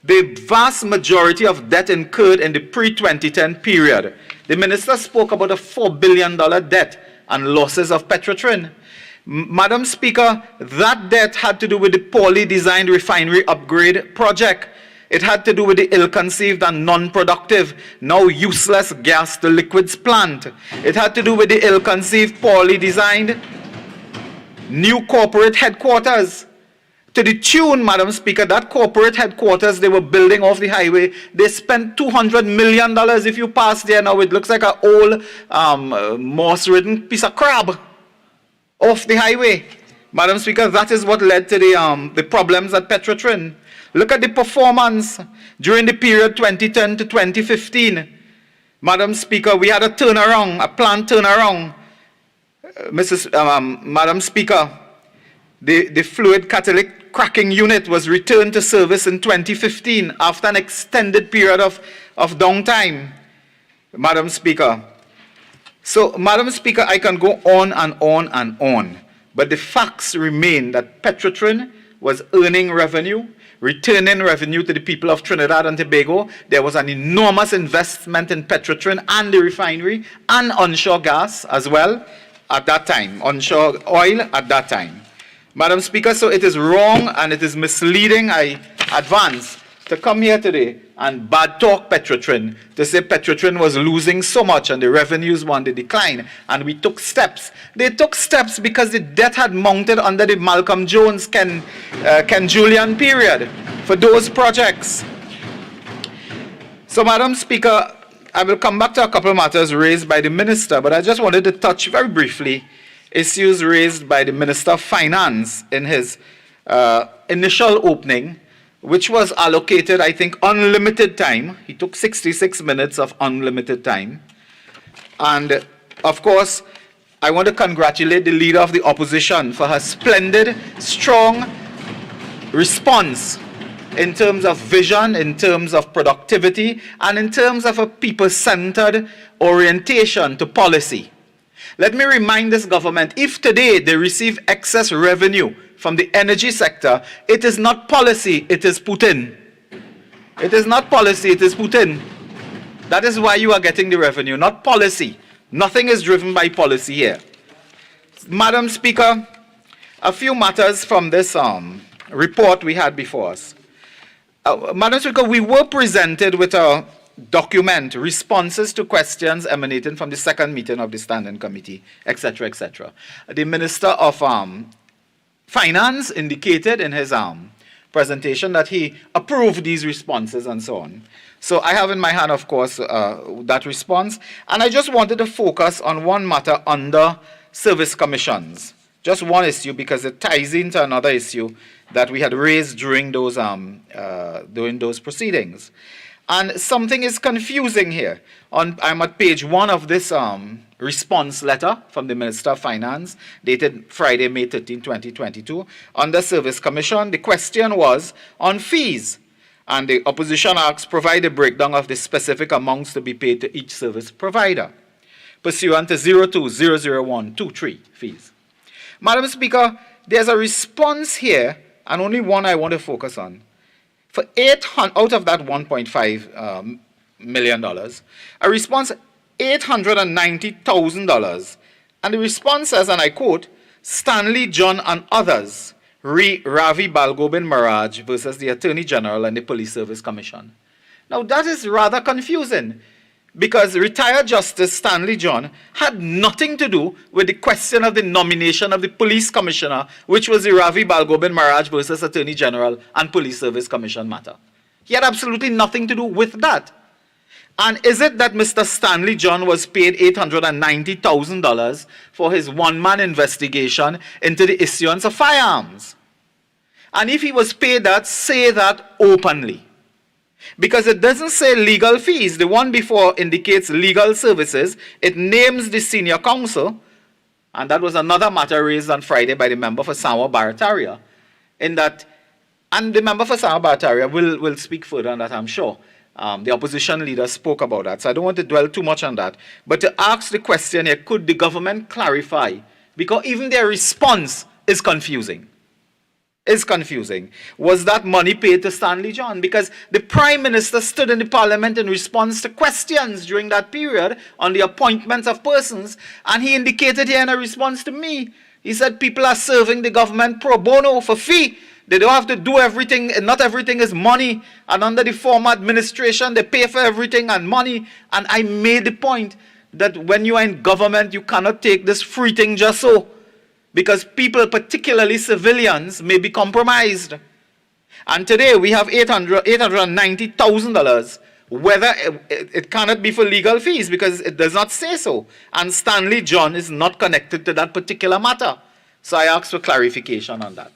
The vast majority of debt incurred in the pre-2010 period, the Minister spoke about a $4 billion debt and losses of Petrotrin. Madam Speaker, that debt had to do with the poorly designed refinery upgrade project. It had to do with the ill-conceived and non-productive, now useless gas-to-liquids plant. It had to do with the ill-conceived, poorly designed new corporate headquarters. To the tune, Madam Speaker, that corporate headquarters they were building off the highway, they spent $200 million. If you pass there now, it looks like an old moss-ridden piece of crab off the highway. Madam Speaker, that is what led to the problems at Petrotrin. Look at the performance during the period 2010 to 2015. Madam Speaker, we had a turnaround, a planned turnaround. Madam Speaker, the fluid catalytic cracking unit was returned to service in 2015 after an extended period of downtime. Madam Speaker. So, Madam Speaker, I can go on and on and on, but the facts remain that Petrotrin was earning revenue, returning revenue to the people of Trinidad and Tobago. There was an enormous investment in Petrotrin and the refinery and onshore gas as well at that time, onshore oil at that time. Madam Speaker, so it is wrong and it is misleading, I advance, to come here today and bad talk Petrotrin, to say Petrotrin was losing so much and the revenues were on the decline, and we took steps. They took steps because the debt had mounted under the Malcolm Jones, Ken Julian period for those projects. So, Madam Speaker, I will come back to a couple of matters raised by the Minister, but I just wanted to touch very briefly issues raised by the Minister of Finance in his initial opening, which was allocated, I think, unlimited time. He took 66 minutes of unlimited time. And, of course, I want to congratulate the Leader of the Opposition for her splendid, strong response in terms of vision, in terms of productivity, and in terms of a people-centered orientation to policy. Let me remind this government, if today they receive excess revenue from the energy sector, it is not policy, it is Putin. It is not policy, it is Putin. That is why you are getting the revenue, not policy. Nothing is driven by policy here. Madam Speaker, a few matters from this report we had before us. Madam Speaker, we were presented with a document responses to questions emanating from the second meeting of the Standing Committee, etc., etc. The Minister of Finance indicated in his presentation that he approved these responses and so on. So I have in my hand, of course, that response. And I just wanted to focus on one matter under service commissions. Just one issue because it ties into another issue that we had raised during those proceedings. And something is confusing here. I'm at page 1 of this response letter from the Minister of Finance, dated Friday, May 13, 2022. Under Service Commission, the question was on fees. And the opposition asked, provide a breakdown of the specific amounts to be paid to each service provider, pursuant to 02-00123 fees. Madam Speaker, there's a response here, and only one I want to focus on. For out of that $1.5 million, a response $890,000. And the response says, and I quote, Stanley, John, and others, Ravi Balgobin Maraj versus the Attorney General and the Police Service Commission. Now that is rather confusing because retired Justice Stanley John had nothing to do with the question of the nomination of the Police Commissioner, which was the Ravi Balgobin Maraj versus Attorney General and Police Service Commission matter. He had absolutely nothing to do with that. And is it that Mr. Stanley John was paid $890,000 for his one-man investigation into the issuance of firearms? And if he was paid that, say that openly. Because it doesn't say legal fees. The one before indicates legal services. It names the senior counsel. And that was another matter raised on Friday by the member for Sawa Barataria. In that, and the member for Sawa Barataria will speak further on that, I'm sure. The opposition leader spoke about that, so I don't want to dwell too much on that. But to ask the question here, could the government clarify? Because even their response is confusing. Was that money paid to Stanley John? Because the Prime Minister stood in the Parliament in response to questions during that period on the appointments of persons, and he indicated here in a response to me, he said people are serving the government pro bono for fee. They don't have to do everything, and not everything is money. And under the former administration, they pay for everything and money. And I made the point that when you are in government, you cannot take this free thing just so. Because people, particularly civilians, may be compromised. And today we have $890,000, whether it cannot be for legal fees because it does not say so. And Stanley John is not connected to that particular matter. So I ask for clarification on that.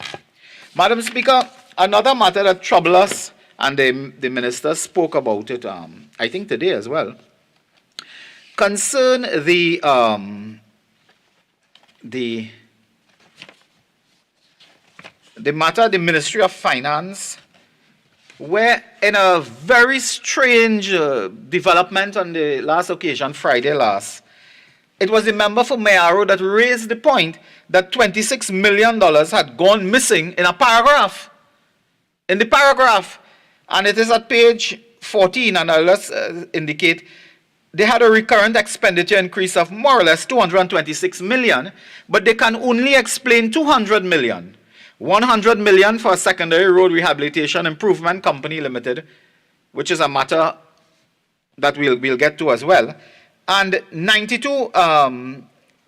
Madam Speaker, another matter that troubles us, and the minister spoke about it, I think today as well, concern the matter, the Ministry of Finance, where in a very strange development on the last occasion, Friday last, it was the member for Mayaro that raised the point that $26 million had gone missing in a paragraph. In the paragraph, and it is at page 14, and I'll just indicate, they had a recurrent expenditure increase of more or less 226 million, but they can only explain 200 million. 100 million for a secondary road rehabilitation improvement company limited, which is a matter that we'll get to as well, and $92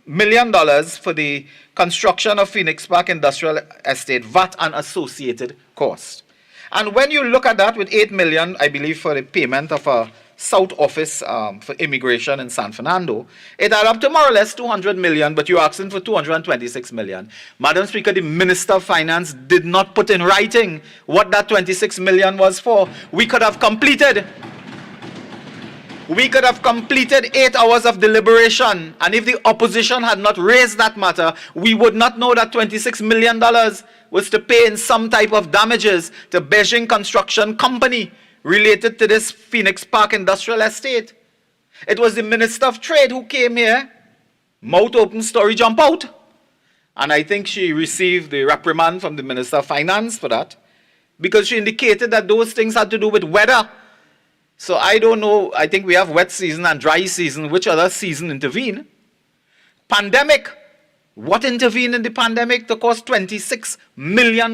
million for the construction of Phoenix Park Industrial Estate, VAT and associated costs. And when you look at that with 8 million, I believe, for the payment of a South Office for immigration in San Fernando, it added up to more or less 200 million, but you're asking for 226 million. Madam Speaker, the Minister of Finance did not put in writing what that 26 million was for. We could have completed 8 hours of deliberation, and if the opposition had not raised that matter, we would not know that $26 million was to pay in some type of damages to Beijing Construction Company related to this Phoenix Park Industrial Estate. It was the Minister of Trade who came here, mouth open, story jump out. And I think she received the reprimand from the Minister of Finance for that, because she indicated that those things had to do with weather. So I don't know, I think we have wet season and dry season. Which other season intervene? Pandemic. What intervened in the pandemic to cost $26 million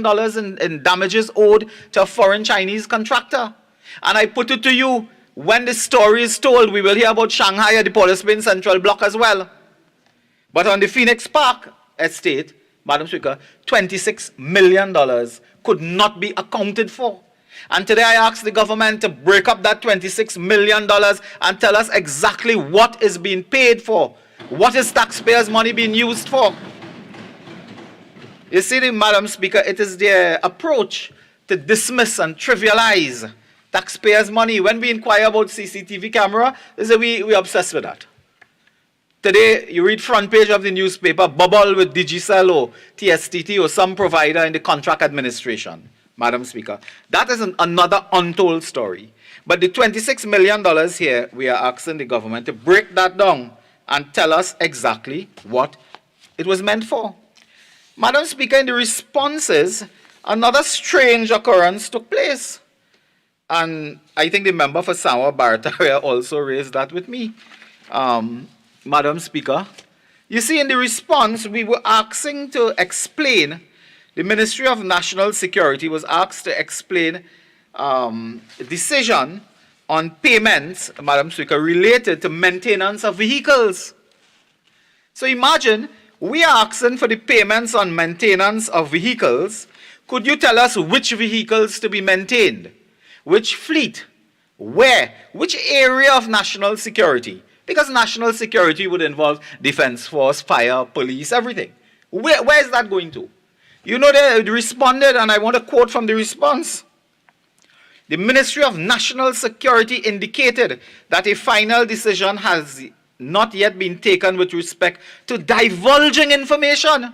in damages owed to a foreign Chinese contractor? And I put it to you, when the story is told, we will hear about Shanghai at the Police Bay Central Block as well. But on the Phoenix Park estate, Madam Speaker, $26 million could not be accounted for. And today I ask the government to break up that $26 million and tell us exactly what is being paid for. What is taxpayers' money being used for? You see, Madam Speaker, it is their approach to dismiss and trivialize taxpayers' money. When we inquire about CCTV camera, they say we're obsessed with that. Today, you read front page of the newspaper, bubble with Digicel or TSTT or some provider in the contract administration, Madam Speaker. That is another untold story. But the $26 million here, we are asking the government to break that down and tell us exactly what it was meant for. Madam Speaker, in the responses, another strange occurrence took place. And I think the member for Sawa Barataria also raised that with me. Madam Speaker, you see, in the response, we were asking to explain, the Ministry of National Security was asked to explain a decision on payments, Madam Speaker, related to maintenance of vehicles. So imagine, we are asking for the payments on maintenance of vehicles. Could you tell us which vehicles to be maintained? Which fleet? Where? Which area of national security? Because national security would involve defense force, fire, police, everything. Where is that going to? You know, they responded, and I want to quote from the response. The Ministry of National Security indicated that a final decision has not yet been taken with respect to divulging information.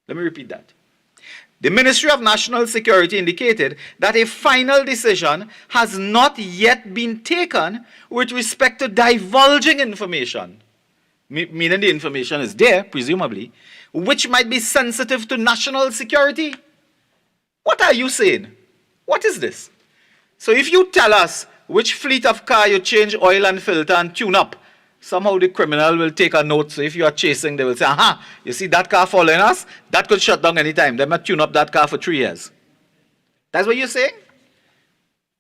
Let me repeat that. The Ministry of National Security indicated that a final decision has not yet been taken with respect to divulging information, meaning the information is there, presumably, which might be sensitive to national security. What are you saying? What is this? So if you tell us which fleet of car you change oil and filter and tune up, somehow the criminal will take a note. So if you are chasing, they will say, aha, you see that car following us? That could shut down anytime. They might tune up that car for 3 years. That's what you're saying?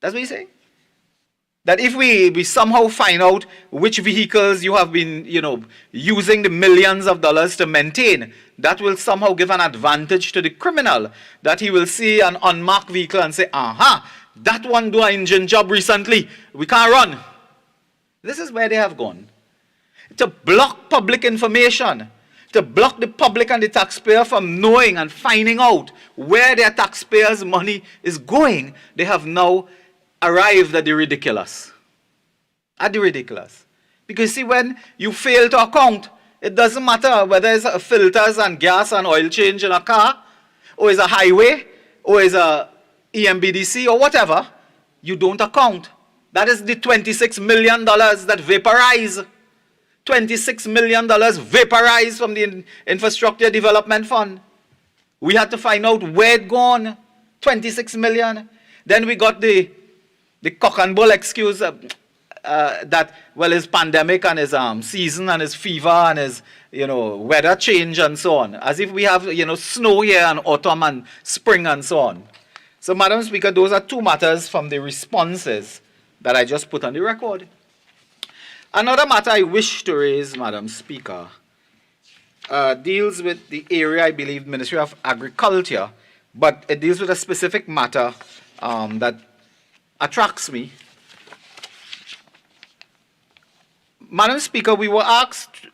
That's what you're saying? That if we somehow find out which vehicles you have been, using the millions of dollars to maintain, that will somehow give an advantage to the criminal. That he will see an unmarked vehicle and say, aha, that one do an engine job recently. We can't run. This is where they have gone. To block public information, to block the public and the taxpayer from knowing and finding out where their taxpayers' money is going, they have now arrived at the ridiculous. At the ridiculous. Because see, when you fail to account, it doesn't matter whether it's filters and gas and oil change in a car, or it's a highway, or it's a EMBDC, or whatever, you don't account. That is the $26 million that vaporize. $26 million vaporized from the Infrastructure Development Fund. We had to find out where it gone. 26 million. Then we got the cock and bull excuse that, well, his pandemic and his season and his fever and his, weather change and so on. As if we have, snow here and autumn and spring and so on. So, Madam Speaker, those are two matters from the responses that I just put on the record. Another matter I wish to raise, Madam Speaker, deals with the area, I believe, Ministry of Agriculture, but it deals with a specific matter that attracts me. Madam Speaker, we were asked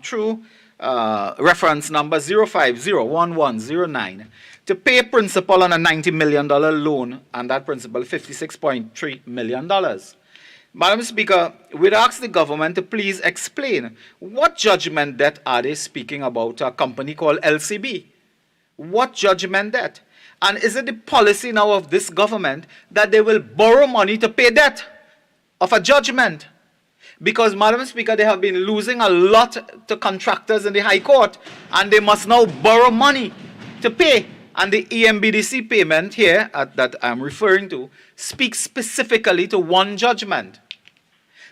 through reference number 0501109 to pay principal on a $90 million loan, and that principal $56.3 million. Madam Speaker, we'd ask the government to please explain what judgment debt are they speaking about, a company called LCB? What judgment debt? And is it the policy now of this government that they will borrow money to pay debt of a judgment? Because, Madam Speaker, they have been losing a lot to contractors in the High Court, and they must now borrow money to pay. And the EMBDC payment here that I'm referring to speaks specifically to one judgment.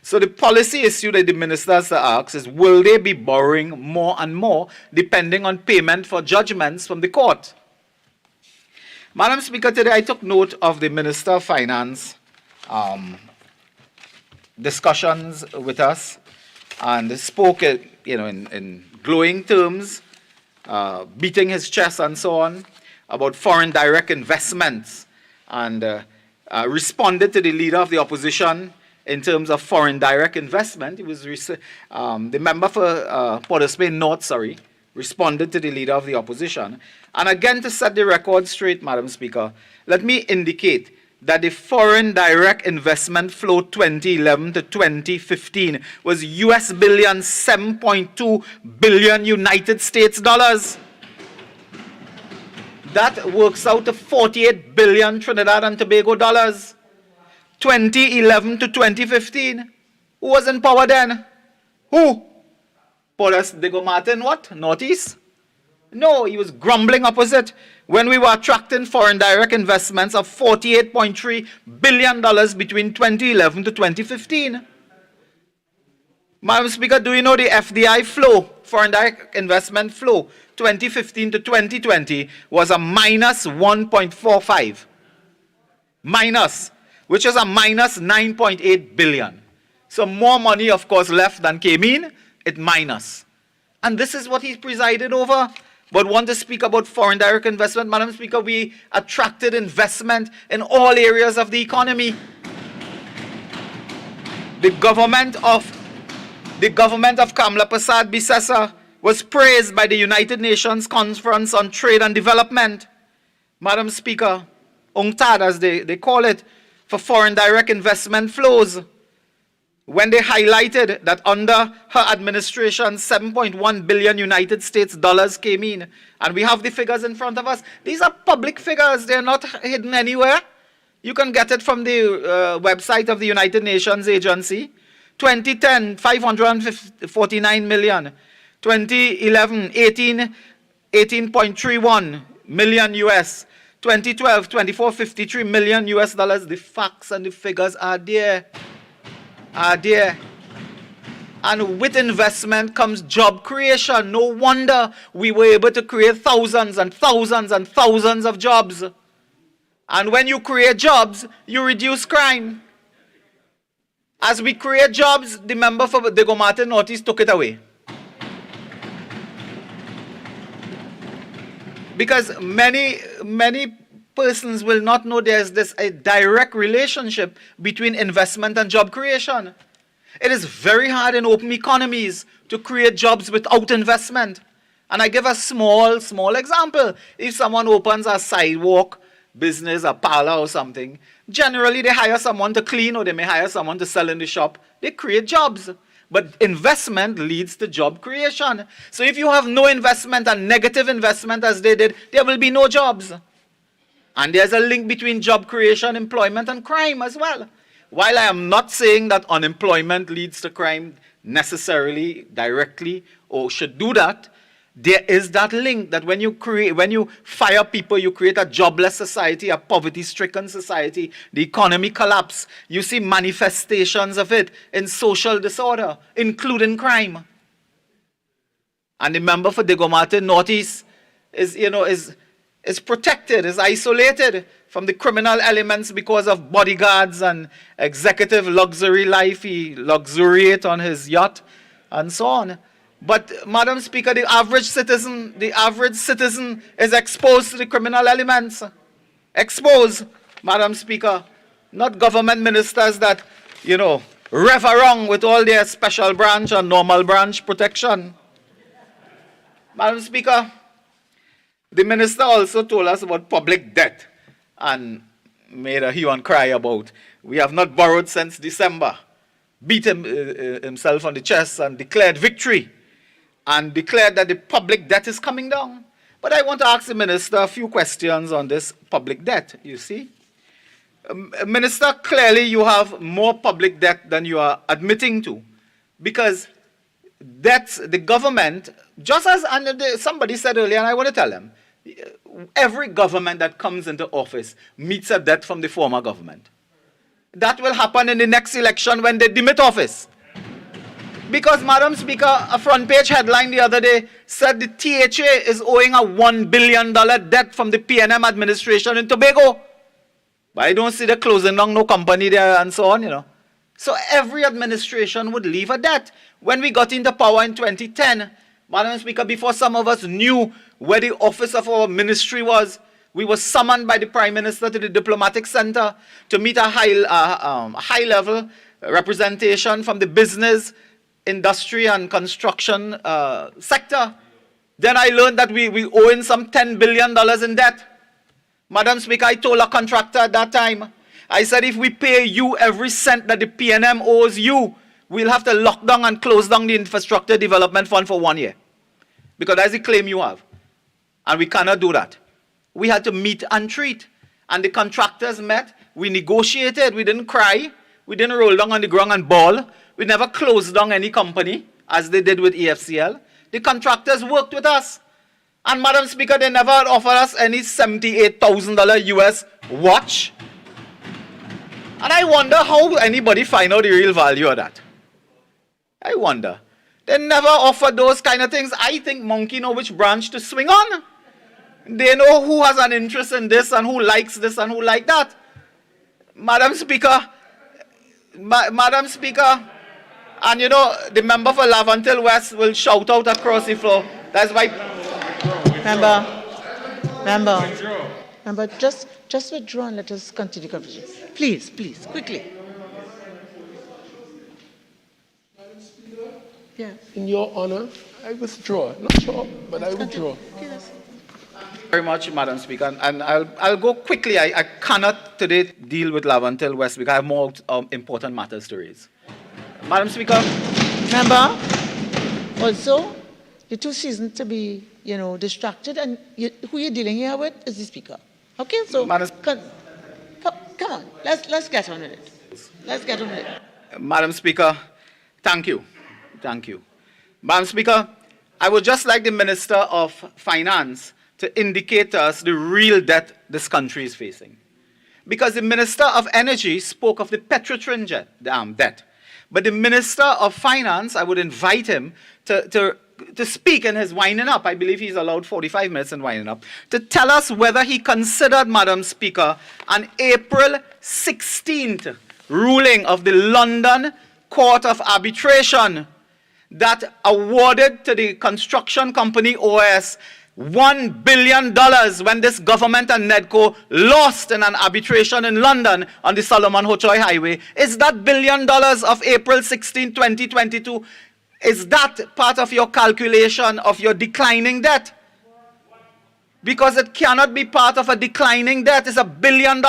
So the policy issue that the ministers ask is, will they be borrowing more and more depending on payment for judgments from the court? Madam Speaker, today I took note of the Minister of Finance discussions with us and spoke, in glowing terms, beating his chest and so on, about foreign direct investments, and responded to the leader of the opposition in terms of foreign direct investment. He was the member for Port of Spain North, responded to the leader of the opposition. And again, to set the record straight, Madam Speaker, let me indicate that the foreign direct investment flow 2011 to 2015 was US billion 7.2 billion United States dollars. That works out to 48 billion Trinidad and Tobago dollars. 2011 to 2015. Who was in power then? Who? Paulus Diego Martin, what? Northeast? No, he was grumbling opposite when we were attracting foreign direct investments of $48.3 billion between 2011 to 2015. Madam Speaker, do you know the FDI flow, foreign direct investment flow, 2015 to 2020 was a minus 1.45. Minus, which is a minus 9.8 billion. So more money, of course, left than came in, it minus. And this is what he presided over. But want to speak about foreign direct investment, Madam Speaker, we attracted investment in all areas of the economy. The government of Kamla Prasad Bisesa was praised by the United Nations Conference on Trade and Development, Madam Speaker, UNCTAD as they call it, for foreign direct investment flows, when they highlighted that under her administration, 7.1 billion United States dollars came in. And we have the figures in front of us. These are public figures. They're not hidden anywhere. You can get it from the website of the United Nations Agency. 2010, 549 million. 2011, 18.31 million US. 2012, 24.53 million US dollars. The facts and the figures are there. And with investment comes job creation. No wonder we were able to create thousands and thousands and thousands of jobs. And when you create jobs, you reduce crime. As we create jobs, the member for Diego Martin Northeast took it away. Because many persons will not know there's a direct relationship between investment and job creation. It is very hard in open economies to create jobs without investment. And I give a small example. If someone opens a sidewalk business, a parlor or something, generally they hire someone to clean or they may hire someone to sell in the shop. They create jobs. But investment leads to job creation. So if you have no investment and negative investment as they did, there will be no jobs. And there's a link between job creation, employment, and crime as well. While I am not saying that unemployment leads to crime necessarily, directly, or should do that, there is that link that when you fire people, you create a jobless society, a poverty-stricken society, the economy collapse. You see manifestations of it in social disorder, including crime. And the member for Diego Martin Northeast is protected, is isolated from the criminal elements because of bodyguards and executive luxury life. He luxuriates on his yacht and so on. But, Madam Speaker, the average citizen is exposed to the criminal elements. Exposed, Madam Speaker. Not government ministers that, rev around with all their special branch and normal branch protection. Madam Speaker, the minister also told us about public debt and made a hue and cry about we have not borrowed since December. Beat himself on the chest and declared victory and declared that the public debt is coming down. But I want to ask the minister a few questions on this public debt, you see. Minister, clearly you have more public debt than you are admitting to, because that's the government, just as somebody said earlier, and I want to tell them, every government that comes into office meets a debt from the former government. That will happen in the next election when they demit office. Because, Madam Speaker, a front page headline the other day said the THA is owing a $1 billion debt from the PNM administration in Tobago. But I don't see the closing down no company there and so on, So every administration would leave a debt. When we got into power in 2010, Madam Speaker, before some of us knew where the office of our ministry was, we were summoned by the Prime Minister to the Diplomatic Center to meet a high-level representation from the business, industry, and construction sector. Then I learned that we owing some $10 billion in debt. Madam Speaker, I told a contractor at that time, I said, if we pay you every cent that the PNM owes you, we'll have to lock down and close down the Infrastructure Development Fund for 1 year. Because that's the claim you have. And we cannot do that. We had to meet and treat. And the contractors met. We negotiated. We didn't cry. We didn't roll down on the ground and bawl. We never closed down any company, as they did with EFCL. The contractors worked with us. And Madam Speaker, they never offered us any $78,000 US watch. And I wonder how anybody find out the real value of that. I wonder. They never offered those kind of things. I think monkey know which branch to swing on. They know who has an interest in this and who likes this and who like that. Madam Speaker, Madam Speaker, and you know, the member for Lavantil West will shout out across the floor. That's why... Member, just withdraw and let us continue the conversation. Please, quickly. Yeah. In your honor, I withdraw. Not sure, but I withdraw. Okay, very much, Madam Speaker, and I'll go quickly. I cannot today deal with Lavantil West because I have more important matters to raise. Madam Speaker. Member, also, you're too seasoned to be, distracted, and who you're dealing here with is the Speaker. Okay, so come on, let's get on with it. Let's get on with it. Madam Speaker, thank you. Madam Speaker, I would just like the Minister of Finance to indicate to us the real debt this country is facing. Because the Minister of Energy spoke of the Petrotrin debt. But the Minister of Finance, I would invite him to speak in his winding up. I believe he's allowed 45 minutes in winding up, to tell us whether he considered, Madam Speaker, an April 16th ruling of the London Court of Arbitration that awarded to the construction company OS $1 billion when this government and NEDCO lost in an arbitration in London on the Solomon Hochoy Highway. Is that $1 billion of April 16, 2022, is that part of your calculation of your declining debt? Because it cannot be part of a declining debt. It's $1 billion.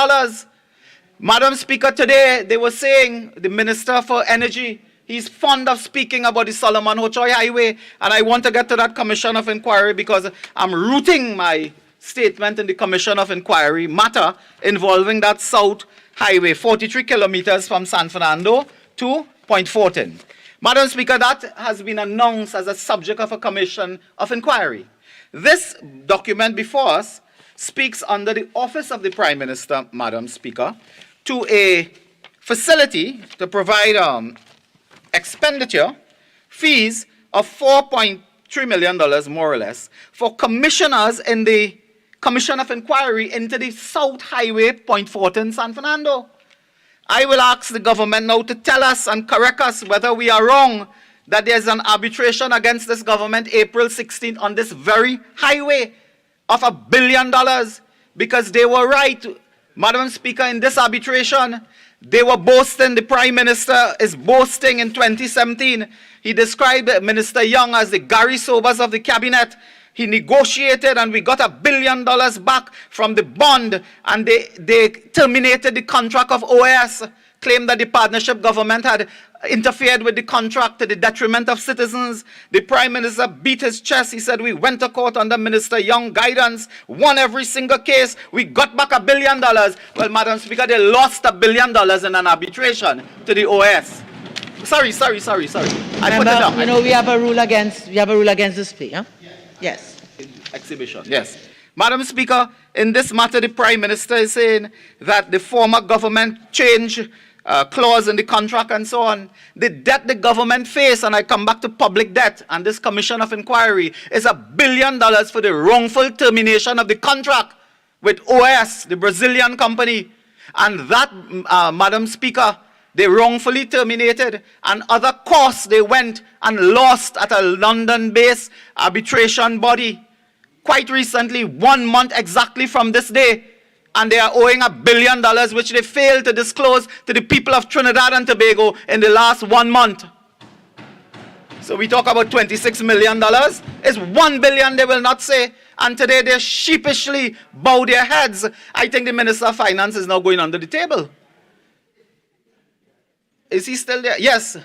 Madam Speaker, today they were saying, the Minister for Energy, he's fond of speaking about the Solomon Hochoy Highway, and I want to get to that Commission of Inquiry because I'm rooting my statement in the Commission of Inquiry matter involving that South Highway, 43 kilometers from San Fernando to Point Fortin. Madam Speaker, that has been announced as a subject of a Commission of Inquiry. This document before us speaks under the Office of the Prime Minister, Madam Speaker, to a facility to provide expenditure fees of $4.3 million, more or less, for commissioners in the Commission of Inquiry into the South Highway, Point Fortin, San Fernando. I will ask the government now to tell us and correct us whether we are wrong that there's an arbitration against this government April 16th on this very highway of $1 billion, because they were right, Madam Speaker, in this arbitration. They were boasting, the Prime Minister is boasting in 2017. He described Minister Young as the Gary Sobers of the cabinet. He negotiated and we got $1 billion back from the bond, and they terminated the contract of OAS, claimed that the partnership government had interfered with the contract to the detriment of citizens. The Prime Minister beat his chest. He said, we went to court under Minister Young guidance, won every single case. We got back $1 billion. Well, Madam Speaker, they lost $1 billion in an arbitration to the OS. Sorry. I put it down. We have a rule against display, huh? Yes. Exhibition, yes. Madam Speaker, in this matter, the Prime Minister is saying that the former government changed clause in the contract and so on. The debt the government faced, and I come back to public debt, and this Commission of Inquiry, is $1 billion for the wrongful termination of the contract with OS, the Brazilian company. And that, Madam Speaker, they wrongfully terminated, and other costs they went and lost at a London-based arbitration body. Quite recently, 1 month exactly from this day, and they are owing $1 billion, which they failed to disclose to the people of Trinidad and Tobago in the last 1 month. So we talk about $26 million. It's $1 billion they will not say. And today they sheepishly bow their heads. I think the Minister of Finance is now going under the table. Is he still there? Yes.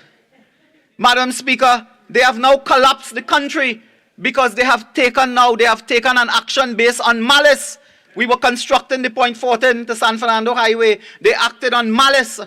Madam Speaker, they have now collapsed the country because they have taken an action based on malice. We were constructing the Point 14 to San Fernando Highway. They acted on malice.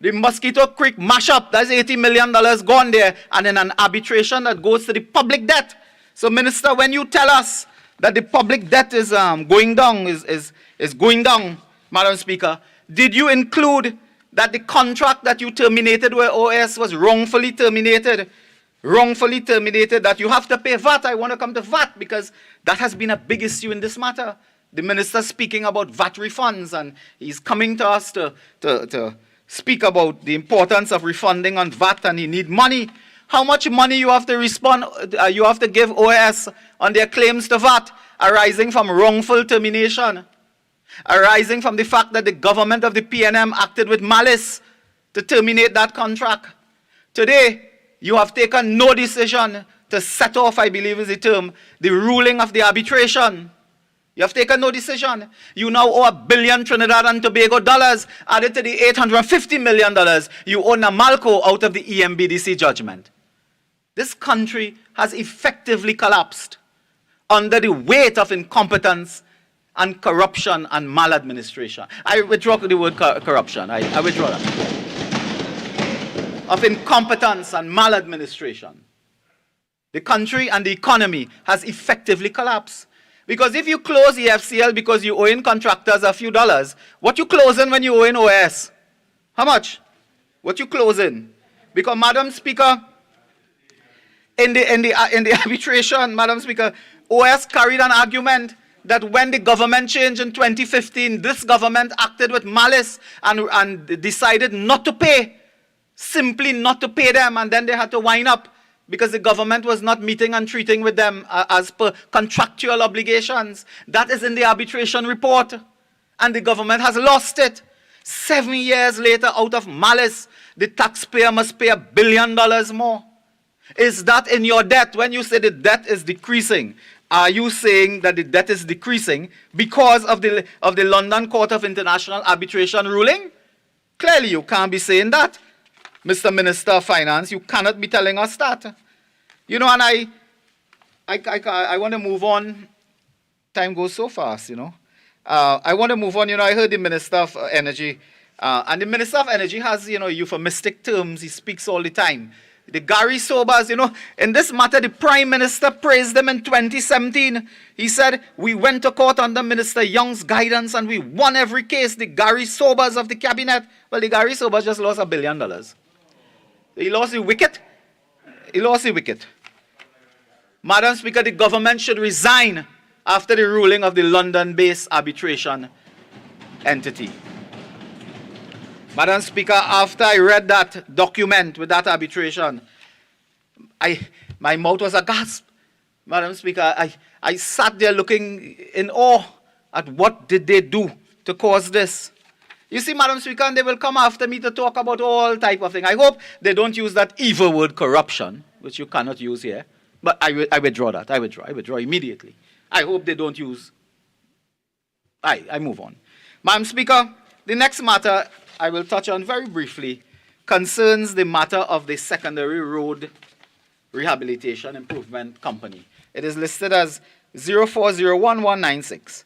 The Mosquito Creek mashup, that's $80 million gone there, and in an arbitration that goes to the public debt. So, Minister, when you tell us that the public debt is going down, Madam Speaker, did you include that the contract that you terminated with OS was wrongfully terminated? Wrongfully terminated, that you have to pay VAT. I want to come to VAT because that has been a big issue in this matter. The Minister speaking about VAT refunds, and he's coming to us to speak about the importance of refunding on VAT, and he need money. How much money you have to you have to give OS on their claims to VAT arising from wrongful termination, arising from the fact that the government of the PNM acted with malice to terminate that contract. Today, you have taken no decision to set off, I believe is the term, the ruling of the arbitration. You have taken no decision. You now owe $1 billion Trinidad and Tobago dollars added to the $850 million you owe Namalco out of the EMBDC judgment. This country has effectively collapsed under the weight of incompetence and corruption and maladministration. I withdraw the word corruption. I withdraw that. Of incompetence and maladministration. The country and the economy has effectively collapsed. Because if you close EFCL because you owe in contractors a few dollars, what you close in when you owe in OS? How much? What you close in? Because, Madam Speaker, in the arbitration, Madam Speaker, OS carried an argument that when the government changed in 2015, this government acted with malice and decided not to pay, simply not to pay them, and then they had to wind up because the government was not meeting and treating with them as per contractual obligations. That is in the arbitration report, and the government has lost it. 7 years later, out of malice, the taxpayer must pay $1 billion more. Is that in your debt? When you say the debt is decreasing, are you saying that the debt is decreasing because of the London Court of International Arbitration ruling? Clearly, you can't be saying that. Mr. Minister of Finance, you cannot be telling us that. You know, and I want to move on. Time goes so fast, you know. I want to move on. You know, I heard the Minister of Energy, and the Minister of Energy has, you know, euphemistic terms. He speaks all the time. The Gary Sobers, you know, in this matter, the Prime Minister praised them in 2017. He said, we went to court under Minister Young's guidance and we won every case. The Gary Sobers of the cabinet. Well, the Gary Sobers just lost $1 billion. He lost the wicket. He lost the wicket. Madam Speaker, the government should resign after the ruling of the London-based arbitration entity. Madam Speaker, after I read that document with that arbitration, my mouth was aghast. Madam Speaker, I sat there looking in awe at what did they do to cause this. You see, Madam Speaker, and they will come after me to talk about all type of things. I hope they don't use that evil word corruption, which you cannot use here. But I withdraw that. I withdraw immediately. I hope they don't use. I move on. Madam Speaker, the next matter I will touch on very briefly concerns the matter of the Secondary Road Rehabilitation Improvement Company. It is listed as 04011196,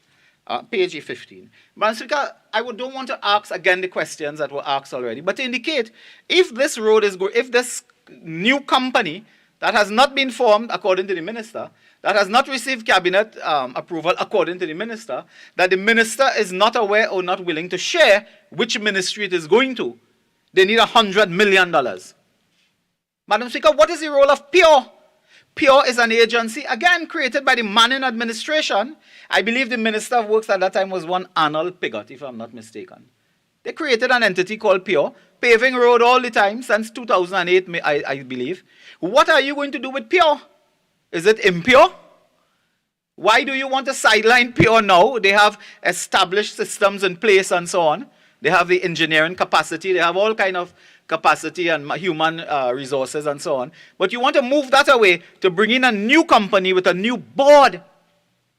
page 15. Madam Speaker, I don't want to ask again the questions that were asked already, but to indicate if this road is if this new company that has not been formed according to the minister, that has not received cabinet approval according to the minister, that the minister is not aware or not willing to share which ministry it is going to. They need $100 million. Madam Speaker, what is the role of PURE? PURE is an agency, again, created by the man in administration. I believe the Minister of Works at that time was one Arnold Pigott, if I'm not mistaken. They created an entity called PURE paving road all the time since 2008, I believe. What are you going to do with Pure? Is it impure? Why do you want to sideline Pure now? They have established systems in place and so on. They have the engineering capacity. They have all kind of capacity and human resources and so on. But you want to move that away to bring in a new company with a new board,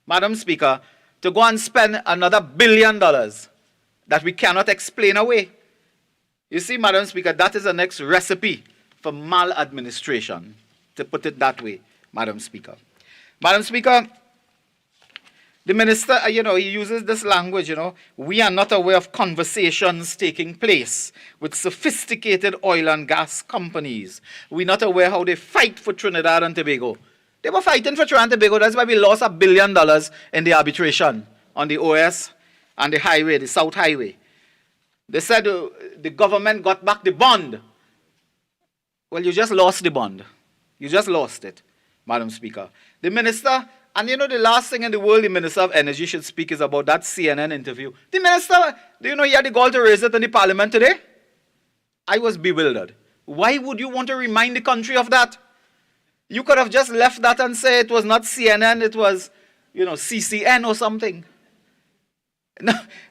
Madam Speaker, to go and spend another $1 billion that we cannot explain away. You see, Madam Speaker, that is the next recipe for maladministration, to put it that way, Madam Speaker. Madam Speaker, the minister, he uses this language, we are not aware of conversations taking place with sophisticated oil and gas companies. We're not aware how they fight for Trinidad and Tobago. They were fighting for Trinidad and Tobago. That's why we lost $1 billion in the arbitration on the OS and the highway, the South Highway. They said the government got back the bond. Well, you just lost the bond. You just lost it, Madam Speaker. The minister, and the last thing in the world the Minister of Energy should speak is about that CNN interview. The minister, do you know he had the gall to raise it in the Parliament today? I was bewildered. Why would you want to remind the country of that? You could have just left that and say it was not CNN, it was, CCN or something.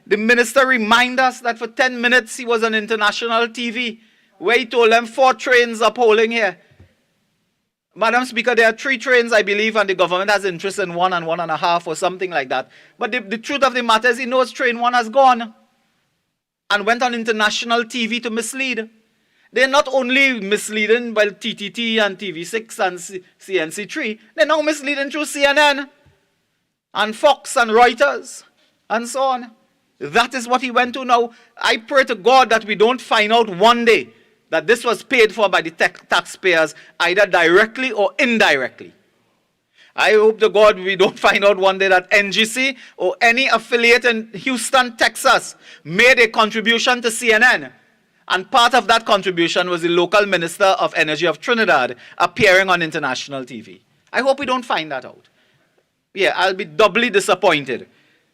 The minister reminded us that for 10 minutes he was on international TV where he told them 4 trains upholding here. Madam Speaker, there are 3 trains, I believe, and the government has interest in 1 and 1.5 or something like that. But the truth of the matter is he knows train 1 has gone and went on international TV to mislead. They're not only misleading by TTT and TV6 and CNC3, they're now misleading through CNN and Fox and Reuters and so on. That is what he went to now. I pray to God that we don't find out one day that this was paid for by the taxpayers, either directly or indirectly. I hope to God we don't find out one day that NGC or any affiliate in Houston, Texas made a contribution to CNN. And part of that contribution was the local Minister of Energy of Trinidad appearing on international TV. I hope we don't find that out. Yeah, I'll be doubly disappointed,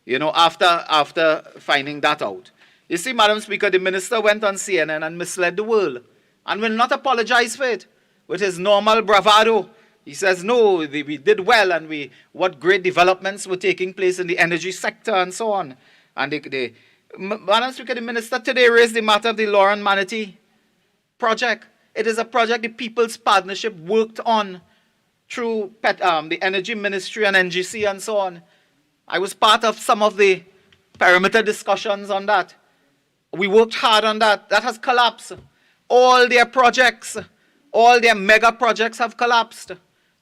after finding that out. You see, Madam Speaker, the minister went on CNN and misled the world and will not apologize for it with his normal bravado. He says, no, we did well and what great developments were taking place in the energy sector and so on. And Madam Speaker, the minister today raised the matter of the Lauren Manatee project. It is a project the People's Partnership worked on through the Energy Ministry and NGC and so on. I was part of some of the perimeter discussions on that. We worked hard on that. That has collapsed. All their projects, all their mega projects have collapsed.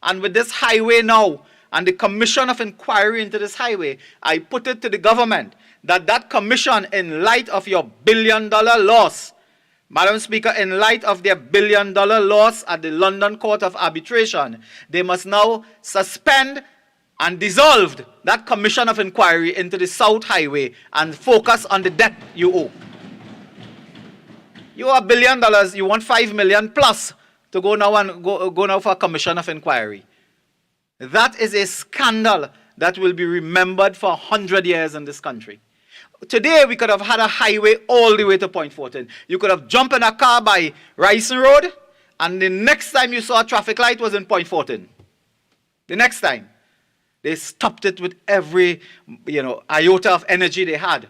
And with this highway now, and the commission of inquiry into this highway, I put it to the government that commission, in light of your $1 billion loss, Madam Speaker, in light of their $1 billion loss at the London Court of Arbitration, they must now suspend and dissolve that commission of inquiry into the South Highway and focus on the debt you owe. You owe $1 billion, you want $5 million plus to go now for a commission of inquiry. That is a scandal that will be remembered for 100 years in this country. Today, we could have had a highway all the way to Point 14. You could have jumped in a car by Ryson Road, and the next time you saw a traffic light was in Point 14. The next time. They stopped it with every, iota of energy they had.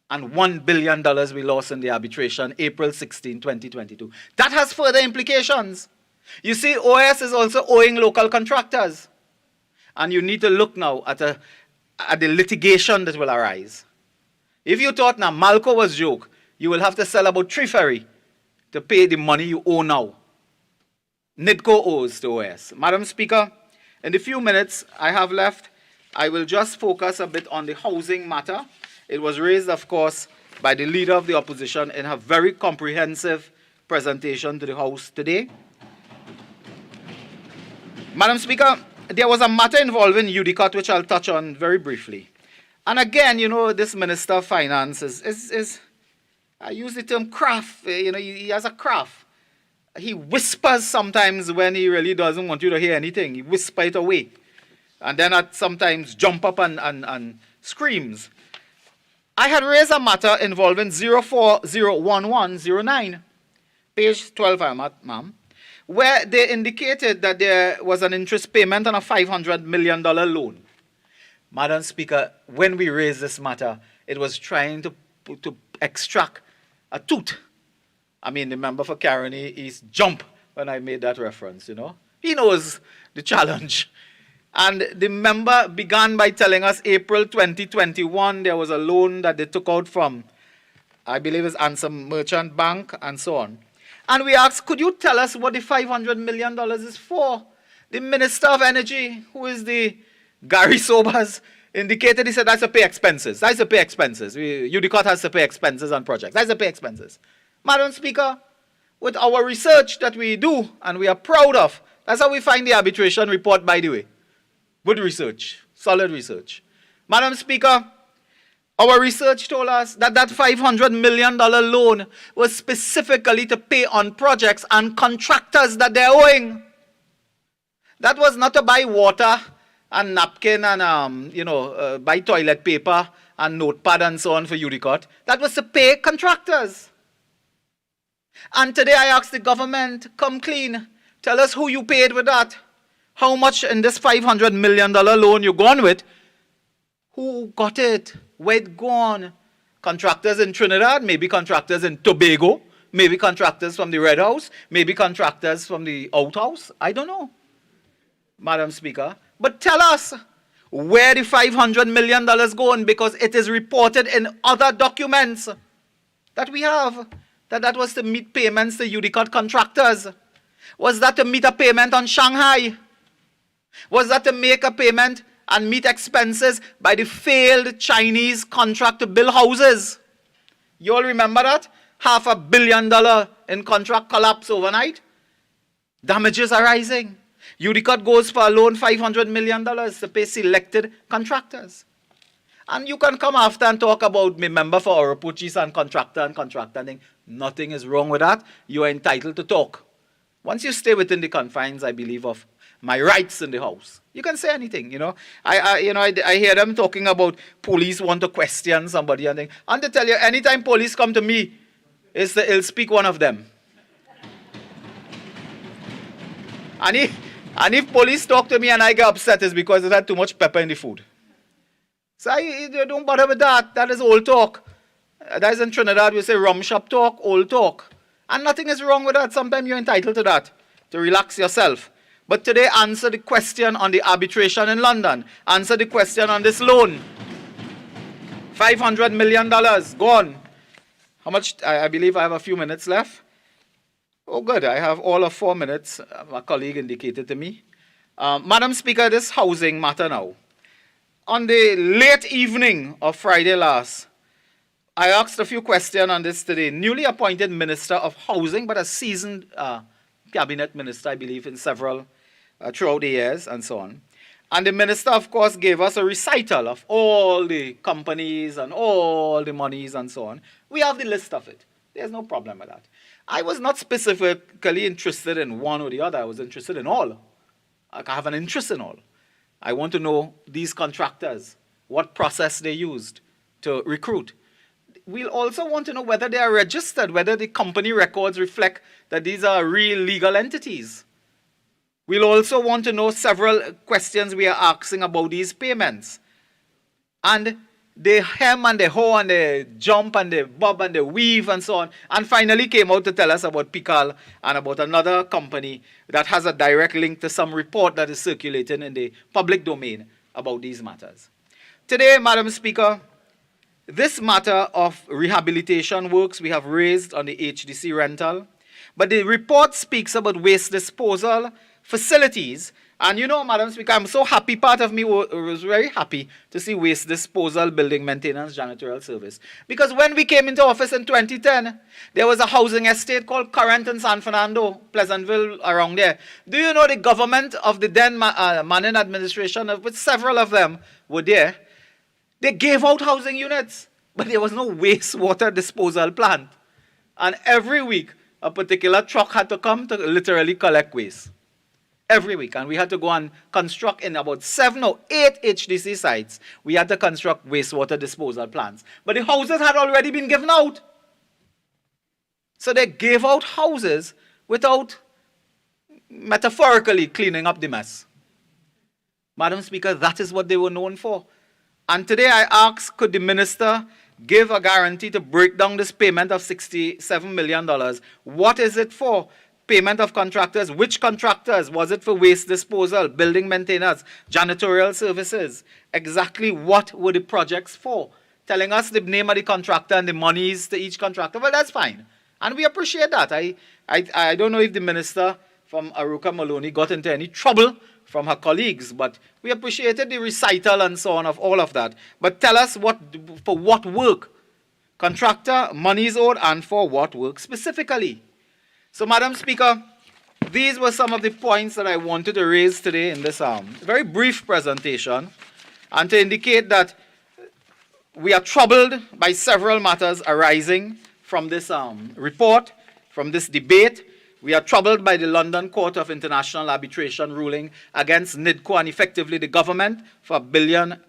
And $1 billion we lost in the arbitration, April 16, 2022. That has further implications. You see, OS is also owing local contractors. And you need to look now at the litigation that will arise. If you thought now Malco was a joke, you will have to sell about 3 ferry to pay the money you owe now. NIDCO owes to OS. Madam Speaker, in the few minutes I have left, I will just focus a bit on the housing matter. It was raised, of course, by the Leader of the Opposition in her very comprehensive presentation to the House today. Madam Speaker, there was a matter involving UDICOT which I'll touch on very briefly. And again, this Minister of Finance is I use the term craft. He has a craft. He whispers sometimes when he really doesn't want you to hear anything. He whispers it away. And then sometimes jump up and screams. I had raised a matter involving 04/01109, page 12, ma'am, where they indicated that there was an interest payment on a $500 million loan. Madam Speaker, when we raised this matter, it was trying to extract a tooth. I mean, the member for Caroni, he's jumped when I made that reference, you know. He knows the challenge. And the member began by telling us April 2021, there was a loan that they took out from, I believe it's Answer Merchant Bank and so on. And we asked, could you tell us what the $500 million is for? The Minister of Energy, who is the Gary Sobers, indicated, he said, that's to pay expenses. That's to pay expenses. UDCOT has to pay expenses on projects. That's to pay expenses. Madam Speaker, with our research that we do, and we are proud of, that's how we find the arbitration report, by the way. Good research, solid research. Madam Speaker, our research told us that that $500 million loan was specifically to pay on projects and contractors that they're owing. That was not to buy water and napkin and, buy toilet paper and notepad and so on for UDCOT. That was to pay contractors. And today I ask the government, come clean. Tell us who you paid with that. How much in this $500 million loan you gone with? Who got it? Where it gone? Contractors in Trinidad, maybe contractors in Tobago, maybe contractors from the Red House, maybe contractors from the Outhouse. I don't know, Madam Speaker. But tell us where the $500 million going, because it is reported in other documents that we have that was to meet payments to UDCOT contractors. Was that to meet a payment on Shanghai? Was that to make a payment and meet expenses by the failed Chinese contract to build houses? You all remember that? $500 million in contract collapse overnight. Damages are rising. UDCOT goes for a loan $500 million to pay selected contractors. And you can come after and talk about me member for Oropuchis and contractor. Nothing is wrong with that. You are entitled to talk. Once you stay within the confines, I believe, of my rights in the house, you can say anything, you know. I hear them talking about police want to question somebody and things. And to tell you, anytime police come to me, it's the ill speak one of them. And if police talk to me and I get upset, it's because it had too much pepper in the food. So don't bother with that. That is old talk. That is in Trinidad, we say rum shop talk, old talk. And nothing is wrong with that. Sometimes you're entitled to that, to relax yourself. But today, answer the question on the arbitration in London. Answer the question on this loan. $500 million, gone. How much? I believe I have a few minutes left. Oh, good. I have all of 4 minutes. My colleague indicated to me. Madam Speaker, this housing matter now. On the late evening of Friday last, I asked a few questions on this today. Newly appointed Minister of Housing, but a seasoned cabinet minister, I believe, in several throughout the years and so on. And the minister, of course, gave us a recital of all the companies and all the monies and so on. We have the list of it. There's no problem with that. I was not specifically interested in one or the other. I was interested in all. I have an interest in all. I want to know these contractors, what process they used to recruit. We'll also want to know whether they are registered, whether the company records reflect that these are real legal entities. We'll also want to know several questions we are asking about these payments. And they hem and they hoe and they jump and they bob and they weave and so on. And finally came out to tell us about Fiscal and about another company that has a direct link to some report that is circulating in the public domain about these matters. Today, Madam Speaker, this matter of rehabilitation works we have raised on the HDC rental, but the report speaks about waste disposal facilities. And you know, Madam Speaker, I'm so happy, part of me was very happy to see waste disposal, building maintenance, janitorial service. Because when we came into office in 2010, there was a housing estate called Current in San Fernando, Pleasantville, around there. Do you know the government of the then Manning administration, of which several of them were there, they gave out housing units, but there was no wastewater disposal plant. And every week, a particular truck had to come to literally collect waste. every week. And we had to go and construct in about 7 or 8 HDC sites. We had to construct wastewater disposal plants. But the houses had already been given out. So they gave out houses without metaphorically cleaning up the mess. Madam Speaker, that is what they were known for. And today I ask, could the minister give a guarantee to break down this payment of $67 million? What is it for? Payment of contractors. Which contractors? Was it for waste disposal, building maintenance, janitorial services? Exactly what were the projects for? Telling us the name of the contractor and the monies to each contractor. Well, that's fine. And we appreciate that. I don't know if the minister from Aruka Maloney got into any trouble from her colleagues, but we appreciated the recital and so on of all of that. But tell us for what work? Contractor, monies owed, and for what work specifically? So, Madam Speaker, these were some of the points that I wanted to raise today in this very brief presentation, and to indicate that we are troubled by several matters arising from this report, from this debate. We are troubled by the London Court of International Arbitration ruling against NIDCO and effectively the government for $1 billion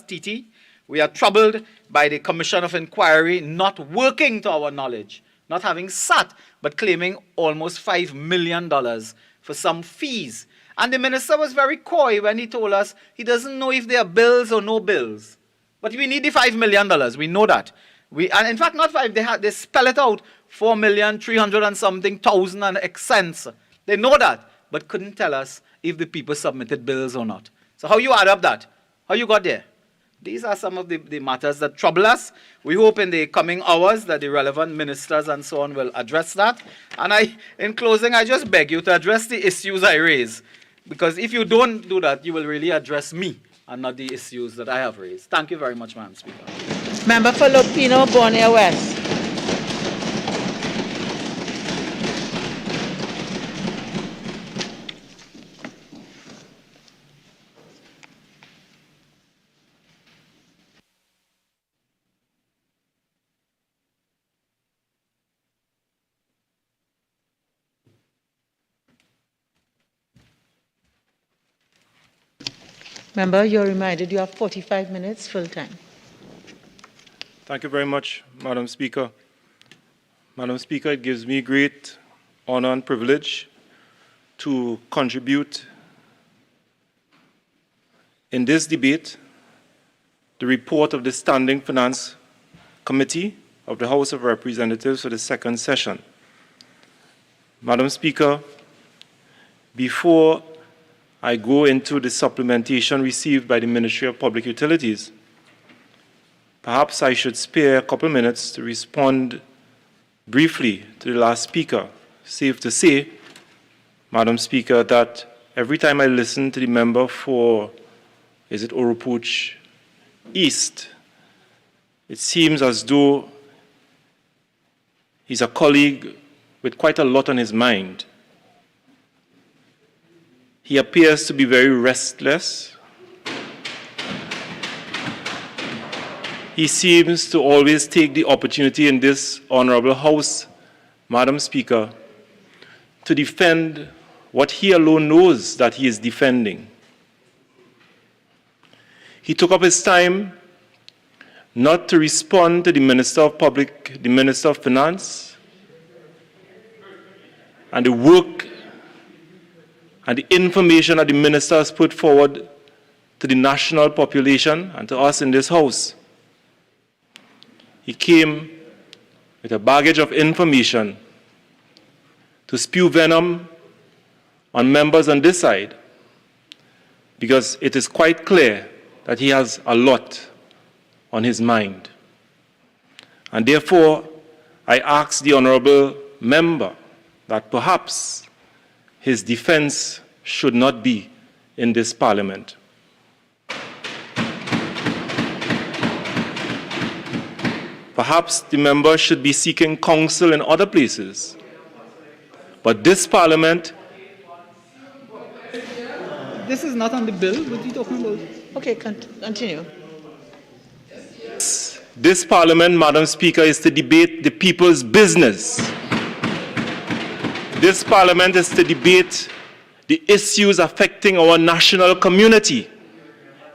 TT. We are troubled by the Commission of Inquiry not working to our knowledge, not having sat, but claiming almost $5 million for some fees. And the minister was very coy when he told us he doesn't know if there are bills or no bills. But we need the $5 million. We know that. And in fact, not five. They spell it out. 4,300,000 and something thousand and X cents. They know that, but couldn't tell us if the people submitted bills or not. So how you add up that? How you got there? These are some of the matters that trouble us. We hope in the coming hours that the relevant ministers and so on will address that. And in closing, I just beg you to address the issues I raise. Because if you don't do that, you will really address me and not the issues that I have raised. Thank you very much, Madam Speaker. Member for Lupino, Borneo West. Member, you're reminded you have 45 minutes full time. Thank you very much, Madam Speaker. Madam Speaker, it gives me great honor and privilege to contribute in this debate the report of the Standing Finance Committee of the House of Representatives for the second session. Madam Speaker, before I go into the supplementation received by the Ministry of Public Utilities, perhaps I should spare a couple minutes to respond briefly to the last speaker. Safe to say, Madam Speaker, that every time I listen to the member for, Oropouche East, it seems as though he's a colleague with quite a lot on his mind. He appears to be very restless. He seems to always take the opportunity in this honorable House, Madam Speaker, to defend what he alone knows that he is defending. He took up his time not to respond to the Minister of Finance, and the work and the information that the minister has put forward to the national population and to us in this House. He came with a baggage of information to spew venom on members on this side, because it is quite clear that he has a lot on his mind. And therefore, I ask the honorable member that perhaps his defense should not be in this parliament. Perhaps the member should be seeking counsel in other places. But this parliament... This is not on the bill. What are you talking about? Okay, continue. This parliament, Madam Speaker, is to debate the people's business. This parliament is to debate the issues affecting our national community.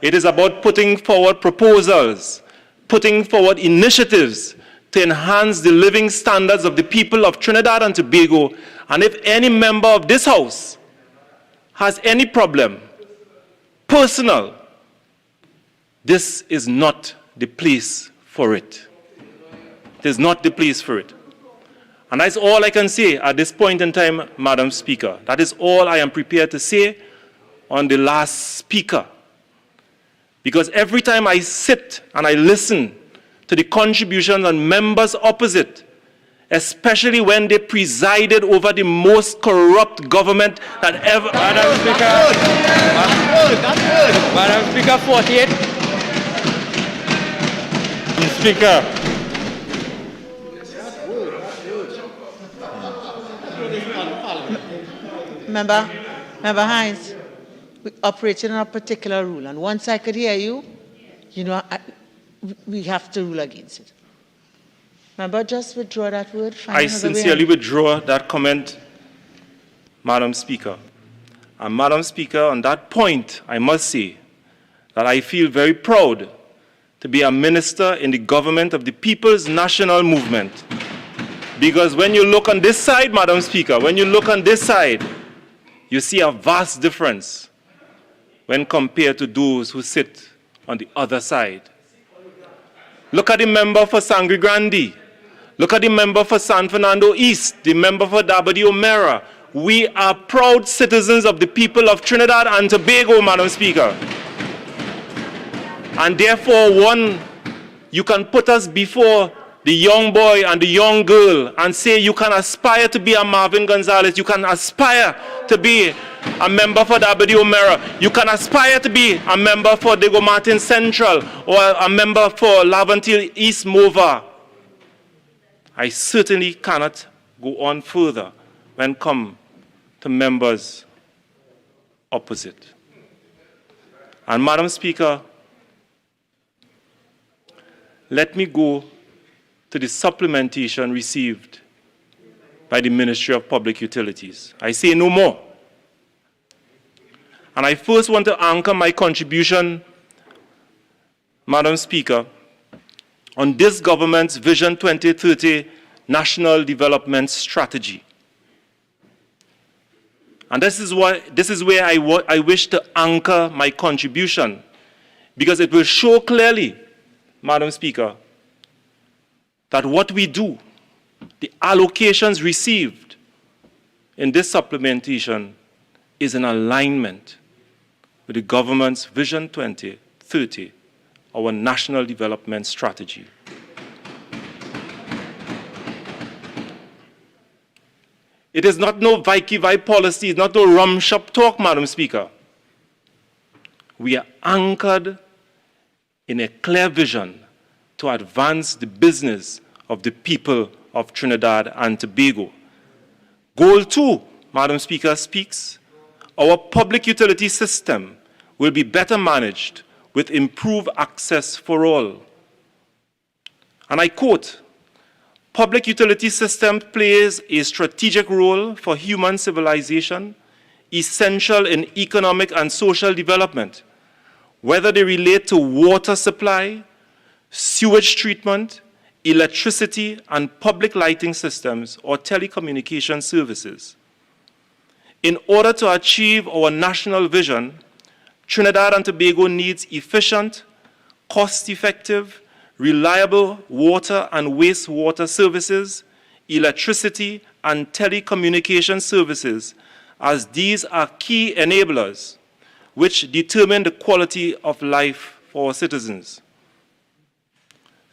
It is about putting forward proposals, putting forward initiatives to enhance the living standards of the people of Trinidad and Tobago. And if any member of this House has any problem, personal, this is not the place for it. It is not the place for it. And that's all I can say at this point in time, Madam Speaker. That is all I am prepared to say on the last speaker. Because every time I sit and I listen to the contributions on members opposite, especially when they presided over the most corrupt government that ever... Madam Speaker, 48. Speaker. Member Hines, we operated on a particular rule, and once I could hear you, we have to rule against it. Member, just withdraw that word. I sincerely withdraw that comment, Madam Speaker. And Madam Speaker, on that point, I must say that I feel very proud to be a minister in the government of the People's National Movement. Because when you look on this side, Madam Speaker, when you look on this side, you see a vast difference when compared to those who sit on the other side. Look at the member for Sangre Grande. Look at the member for San Fernando East, the member for Dabadi O'Meara. We are proud citizens of the people of Trinidad and Tobago, Madam Speaker. And therefore, you can put us before the young boy and the young girl and say you can aspire to be a Marvin Gonzalez, you can aspire to be a member for Dabadi O'Meara, you can aspire to be a member for Diego Martin Central or a member for Laventille East Mova. I certainly cannot go on further when it comes to members opposite. And Madam Speaker, let me go to the supplementation received by the Ministry of Public Utilities. I say no more. And I first want to anchor my contribution, Madam Speaker, on this government's Vision 2030 National Development Strategy. And this is where I wish to anchor my contribution, because it will show clearly, Madam Speaker, that what we do, the allocations received in this supplementation is in alignment with the government's Vision 2030, our National Development Strategy. It is not no Vicky-Vi policy, it's not no rum shop talk, Madam Speaker. We are anchored in a clear vision to advance the business of the people of Trinidad and Tobago. Goal 2, Madam Speaker, speaks, our public utility system will be better managed with improved access for all. And I quote, public utility system plays a strategic role for human civilization, essential in economic and social development, whether they relate to water supply, sewage treatment, electricity and public lighting systems, or telecommunication services. In order to achieve our national vision, Trinidad and Tobago needs efficient, cost-effective, reliable water and wastewater services, electricity and telecommunication services, as these are key enablers which determine the quality of life for our citizens.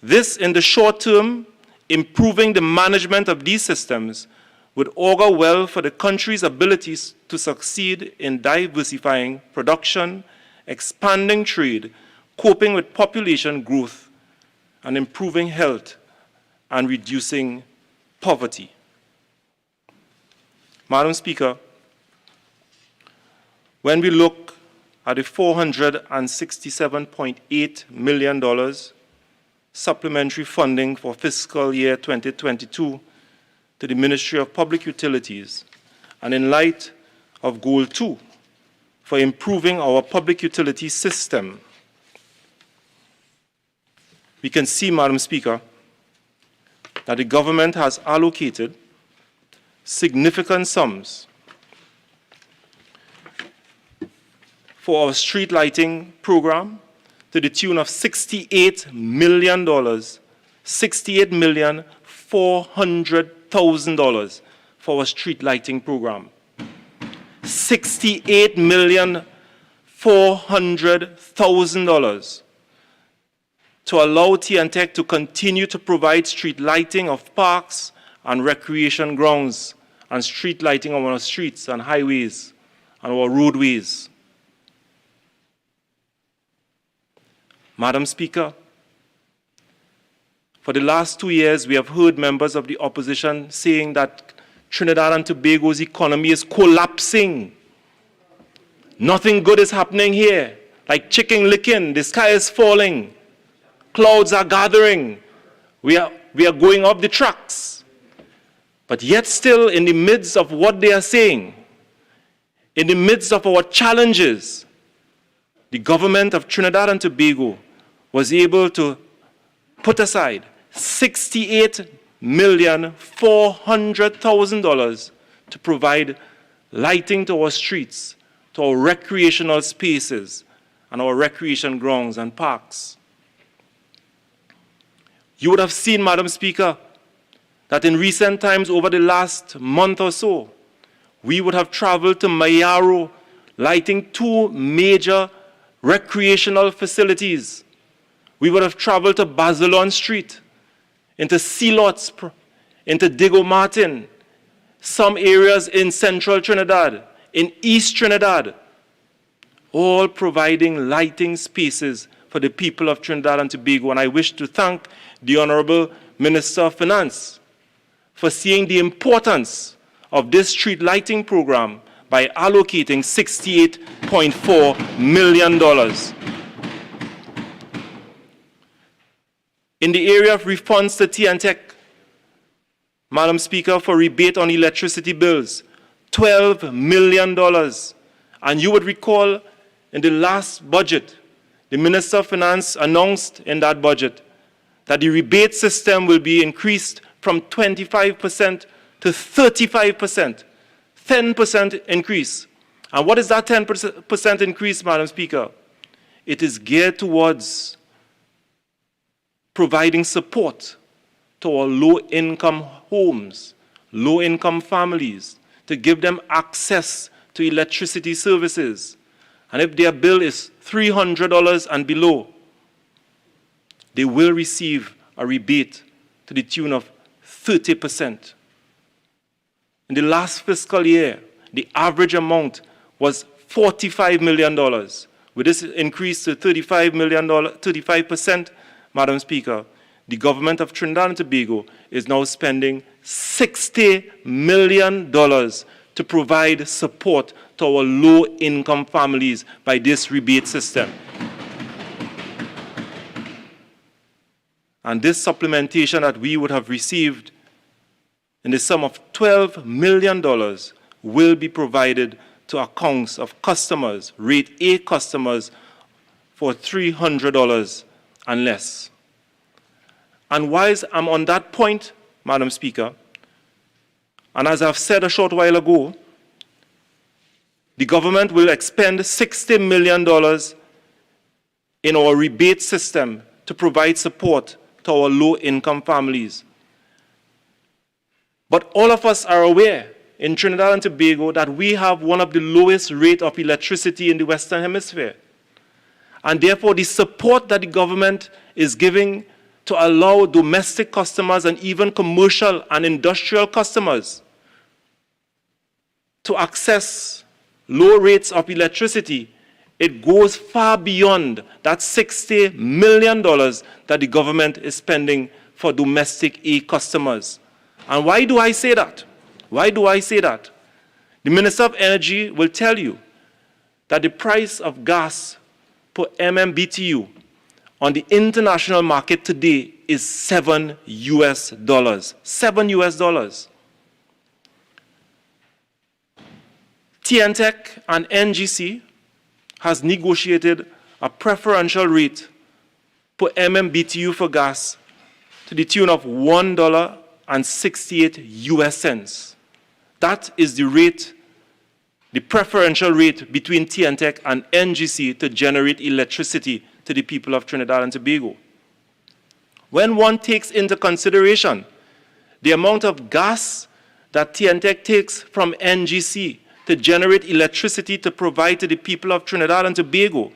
This, in the short term, improving the management of these systems would augur well for the country's abilities to succeed in diversifying production, expanding trade, coping with population growth, and improving health and reducing poverty. Madam Speaker, when we look at the $467.8 million supplementary funding for fiscal year 2022 to the Ministry of Public Utilities, and in light of Goal 2 for improving our public utility system, we can see, Madam Speaker, that the government has allocated significant sums for our street lighting program to the tune of $68 million, $68,400,000 for our street lighting program. $68,400,000 to allow TNTech to continue to provide street lighting of parks and recreation grounds and street lighting on our streets and highways and our roadways. Madam Speaker, for the last 2 years, we have heard members of the opposition saying that Trinidad and Tobago's economy is collapsing. Nothing good is happening here. Like chicken licking, the sky is falling. Clouds are gathering. We are going up the tracks. But yet still, in the midst of what they are saying, in the midst of our challenges, the government of Trinidad and Tobago was able to put aside $68,400,000 to provide lighting to our streets, to our recreational spaces, and our recreation grounds and parks. You would have seen, Madam Speaker, that in recent times, over the last month or so, we would have traveled to Mayaro, lighting 2 major recreational facilities. We would have traveled to Bazelon Street, into Sealots, into Diego Martin, some areas in central Trinidad, in East Trinidad, all providing lighting spaces for the people of Trinidad and Tobago. And I wish to thank the Honorable Minister of Finance for seeing the importance of this street lighting program by allocating $68.4 million. In the area of refunds to TNTech, Madam Speaker, for rebate on electricity bills, $12 million. And you would recall in the last budget, the Minister of Finance announced in that budget that the rebate system will be increased from 25% to 35%, 10% increase. And what is that 10% increase, Madam Speaker? It is geared towards providing support to our low-income homes, low-income families, to give them access to electricity services. And if their bill is $300 and below, they will receive a rebate to the tune of 30%. In the last fiscal year, the average amount was $45 million. With this increase to $35%, Madam Speaker, the government of Trinidad and Tobago is now spending $60 million to provide support to our low-income families by this rebate system. And this supplementation that we would have received in the sum of $12 million will be provided to accounts of customers, rate A customers, for $300 and less. And whilst I'm on that point, Madam Speaker, and as I've said a short while ago, the government will expend $60 million in our rebate system to provide support to our low-income families. But all of us are aware in Trinidad and Tobago that we have one of the lowest rates of electricity in the Western Hemisphere. And therefore, the support that the government is giving to allow domestic customers and even commercial and industrial customers to access low rates of electricity, it goes far beyond that $60 million that the government is spending for domestic A customers. And why do I say that? Why do I say that? The Minister of Energy will tell you that the price of gas per MMBTU on the international market today is $7 US. $7 US. TNTEC and NGC has negotiated a preferential rate per MMBTU for gas to the tune of $1.68 US cents. That is the rate, the preferential rate between TNTEC and NGC to generate electricity to the people of Trinidad and Tobago. When one takes into consideration the amount of gas that TNTEC takes from NGC to generate electricity to provide to the people of Trinidad and Tobago,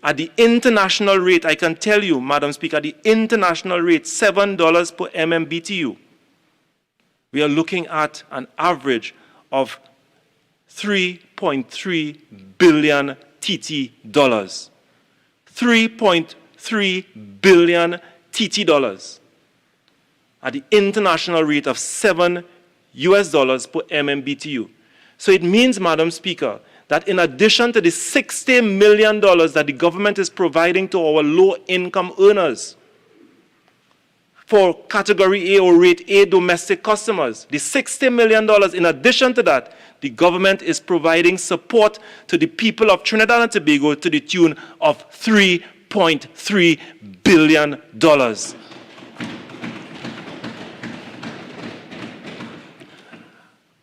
at the international rate, I can tell you, Madam Speaker, the international rate, $7 per MMBTU, we are looking at an average of 3.3 billion TT dollars. 3.3 billion TT dollars at the international rate of $7 per MMBTU. So it means, Madam Speaker, that in addition to the $60 million that the government is providing to our low-income earners for Category A or Rate A domestic customers, the $60 million, in addition to that, the government is providing support to the people of Trinidad and Tobago to the tune of $3.3 billion.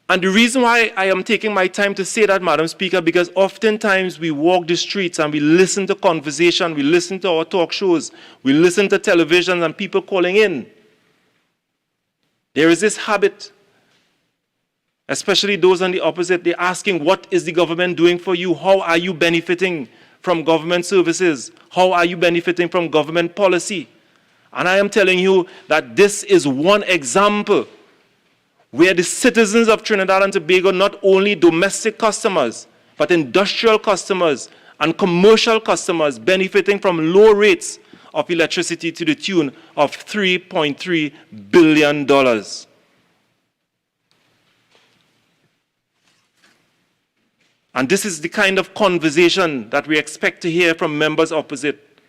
And the reason why I am taking my time to say that, Madam Speaker, because oftentimes we walk the streets and we listen to conversation, we listen to our talk shows, we listen to television and people calling in. There is this habit, especially those on the opposite, they're asking, what is the government doing for you? How are you benefiting from government services? How are you benefiting from government policy? And I am telling you that this is one example where the citizens of Trinidad and Tobago, not only domestic customers, but industrial customers and commercial customers benefiting from low rates of electricity to the tune of $3.3 billion. And this is the kind of conversation that we expect to hear from members opposite,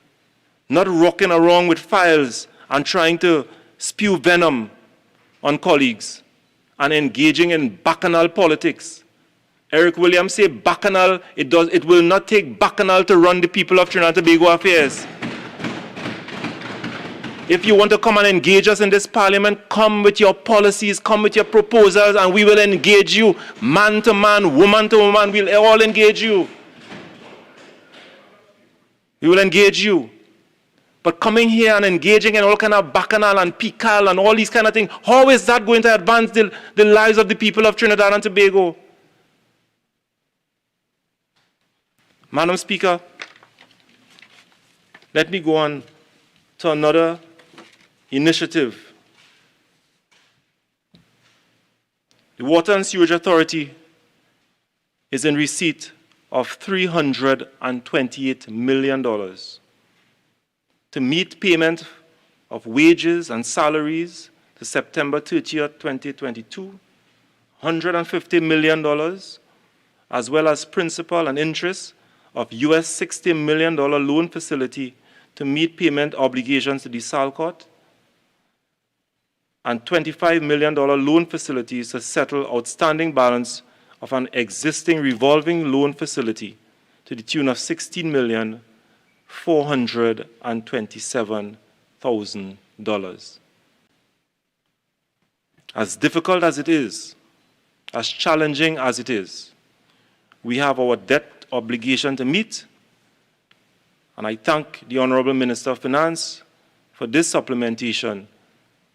not rocking around with files and trying to spew venom on colleagues and engaging in bacchanal politics. Eric Williams said bacchanal, it will not take bacchanal to run the people of Trinidad and Tobago affairs. If you want to come and engage us in this parliament, come with your policies, come with your proposals, and we will engage you man to man, woman to woman, we'll all engage you. We will engage you. But coming here and engaging in all kind of bacchanal and pical and all these kind of things, how is that going to advance the lives of the people of Trinidad and Tobago? Madam Speaker, let me go on to another initiative. The Water and Sewage Authority is in receipt of $328 million to meet payment of wages and salaries to September 30th, 2022, $150 million, as well as principal and interest of US $60 million loan facility to meet payment obligations to the Salcott, and $25 million loan facilities to settle outstanding balance of an existing revolving loan facility to the tune of $16,427,000. As difficult as it is, as challenging as it is, we have our debt obligation to meet, and I thank the Honorable Minister of Finance for this supplementation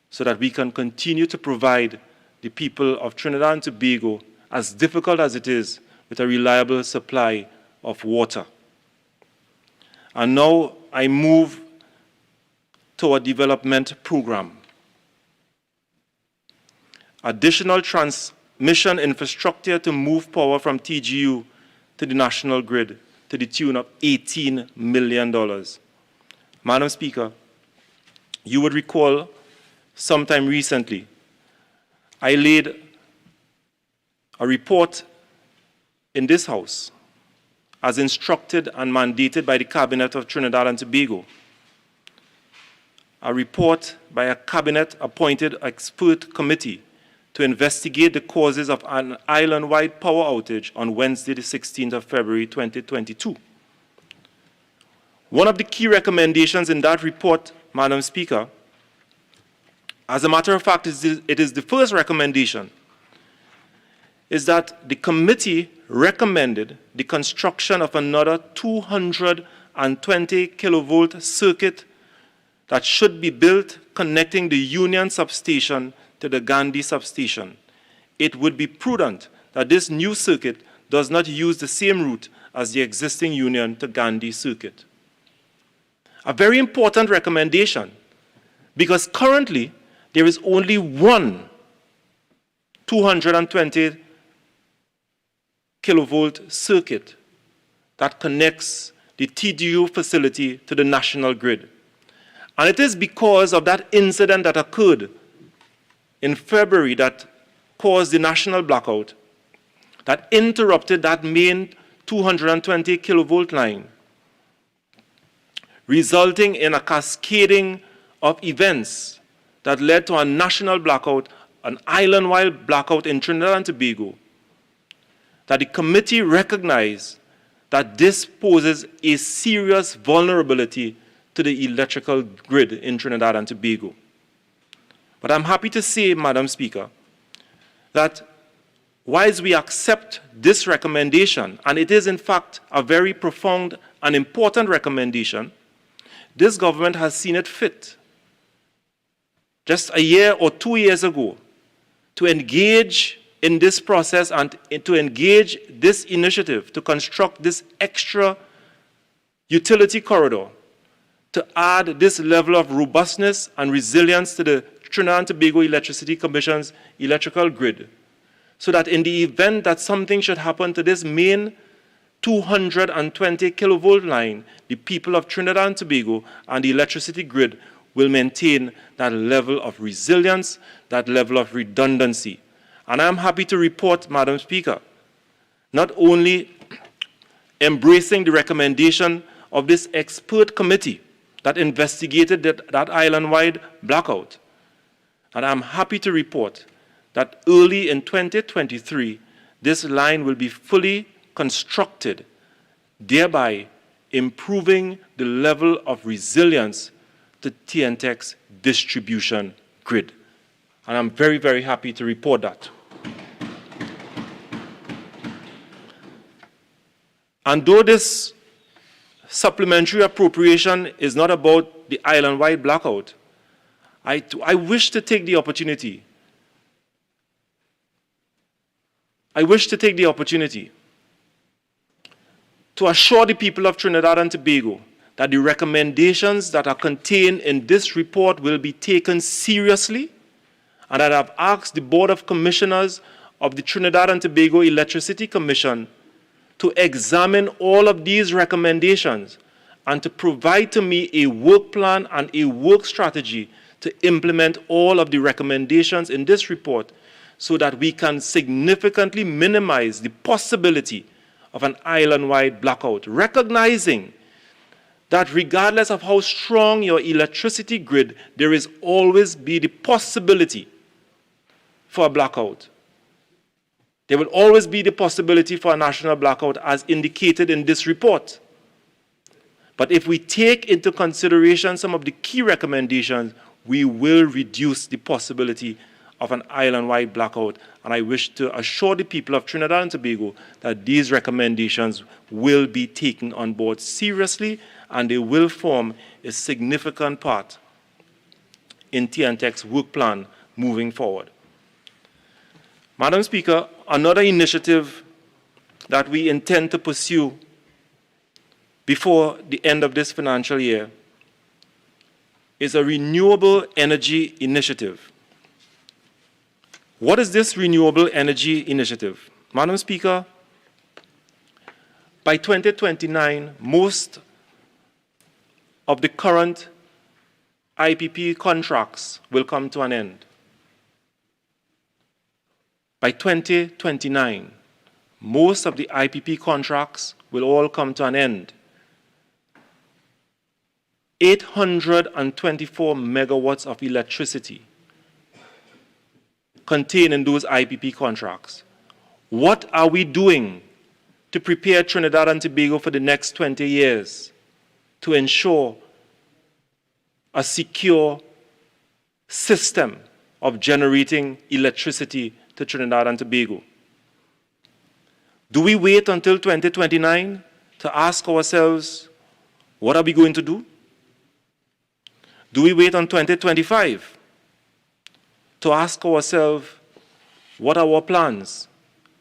so that we can continue to provide the people of Trinidad and Tobago, as difficult as it is, with a reliable supply of water. And now I move to a development program. Additional transmission infrastructure to move power from TGU to the national grid to the tune of $18 million. Madam Speaker, you would recall sometime recently, I laid a report in this House as instructed and mandated by the Cabinet of Trinidad and Tobago. A report by a Cabinet-appointed expert committee to investigate the causes of an island-wide power outage on Wednesday, the 16th of February, 2022. One of the key recommendations in that report, Madam Speaker, as a matter of fact, it is the first recommendation, is that the committee recommended the construction of another 220 kilovolt circuit that should be built connecting the Union substation to the Gandhi substation. It would be prudent that this new circuit does not use the same route as the existing Union to Gandhi circuit. A very important recommendation, because currently there is only one 220 kilovolt circuit that connects the TDU facility to the national grid. And it is because of that incident that occurred in February that caused the national blackout, that interrupted that main 220 kilovolt line, resulting in a cascading of events that led to a national blackout, an island-wide blackout in Trinidad and Tobago, that the committee recognized that this poses a serious vulnerability to the electrical grid in Trinidad and Tobago. But I'm happy to say, Madam Speaker, that whilst we accept this recommendation, and it is in fact a very profound and important recommendation, this government has seen it fit, just a year or 2 years ago, to engage in this process and to engage this initiative to construct this extra utility corridor to add this level of robustness and resilience to the Trinidad and Tobago Electricity Commission's electrical grid, so that in the event that something should happen to this main 220 kilovolt line, the people of Trinidad and Tobago and the electricity grid will maintain that level of resilience, that level of redundancy. And I'm happy to report, Madam Speaker, not only embracing the recommendation of this expert committee that investigated that island-wide blackout, and I'm happy to report that early in 2023, this line will be fully constructed, thereby improving the level of resilience to TNTEC's distribution grid. And I'm very, very happy to report that. And though this supplementary appropriation is not about the island-wide blackout, I wish to take the opportunity. To assure the people of Trinidad and Tobago that the recommendations that are contained in this report will be taken seriously, and that I've asked the Board of Commissioners of the Trinidad and Tobago Electricity Commission to examine all of these recommendations and to provide to me a work plan and a work strategy to implement all of the recommendations in this report so that we can significantly minimize the possibility of an island-wide blackout, recognizing that regardless of how strong your electricity grid, there is always be the possibility for a blackout. There will always be the possibility for a national blackout as indicated in this report. But if we take into consideration some of the key recommendations, we will reduce the possibility of an island-wide blackout. And I wish to assure the people of Trinidad and Tobago that these recommendations will be taken on board seriously, and they will form a significant part in TNTEC's work plan moving forward. Madam Speaker, another initiative that we intend to pursue before the end of this financial year is a renewable energy initiative. What is this renewable energy initiative? Madam Speaker, by 2029, most of the current IPP contracts will come to an end. By 2029, most of the IPP contracts will all come to an end. 824 megawatts of electricity contained in those IPP contracts. What are we doing to prepare Trinidad and Tobago for the next 20 years to ensure a secure system of generating electricity to Trinidad and Tobago? Do we wait until 2029 to ask ourselves, what are we going to do? Do we wait on 2025 to ask ourselves, what are our plans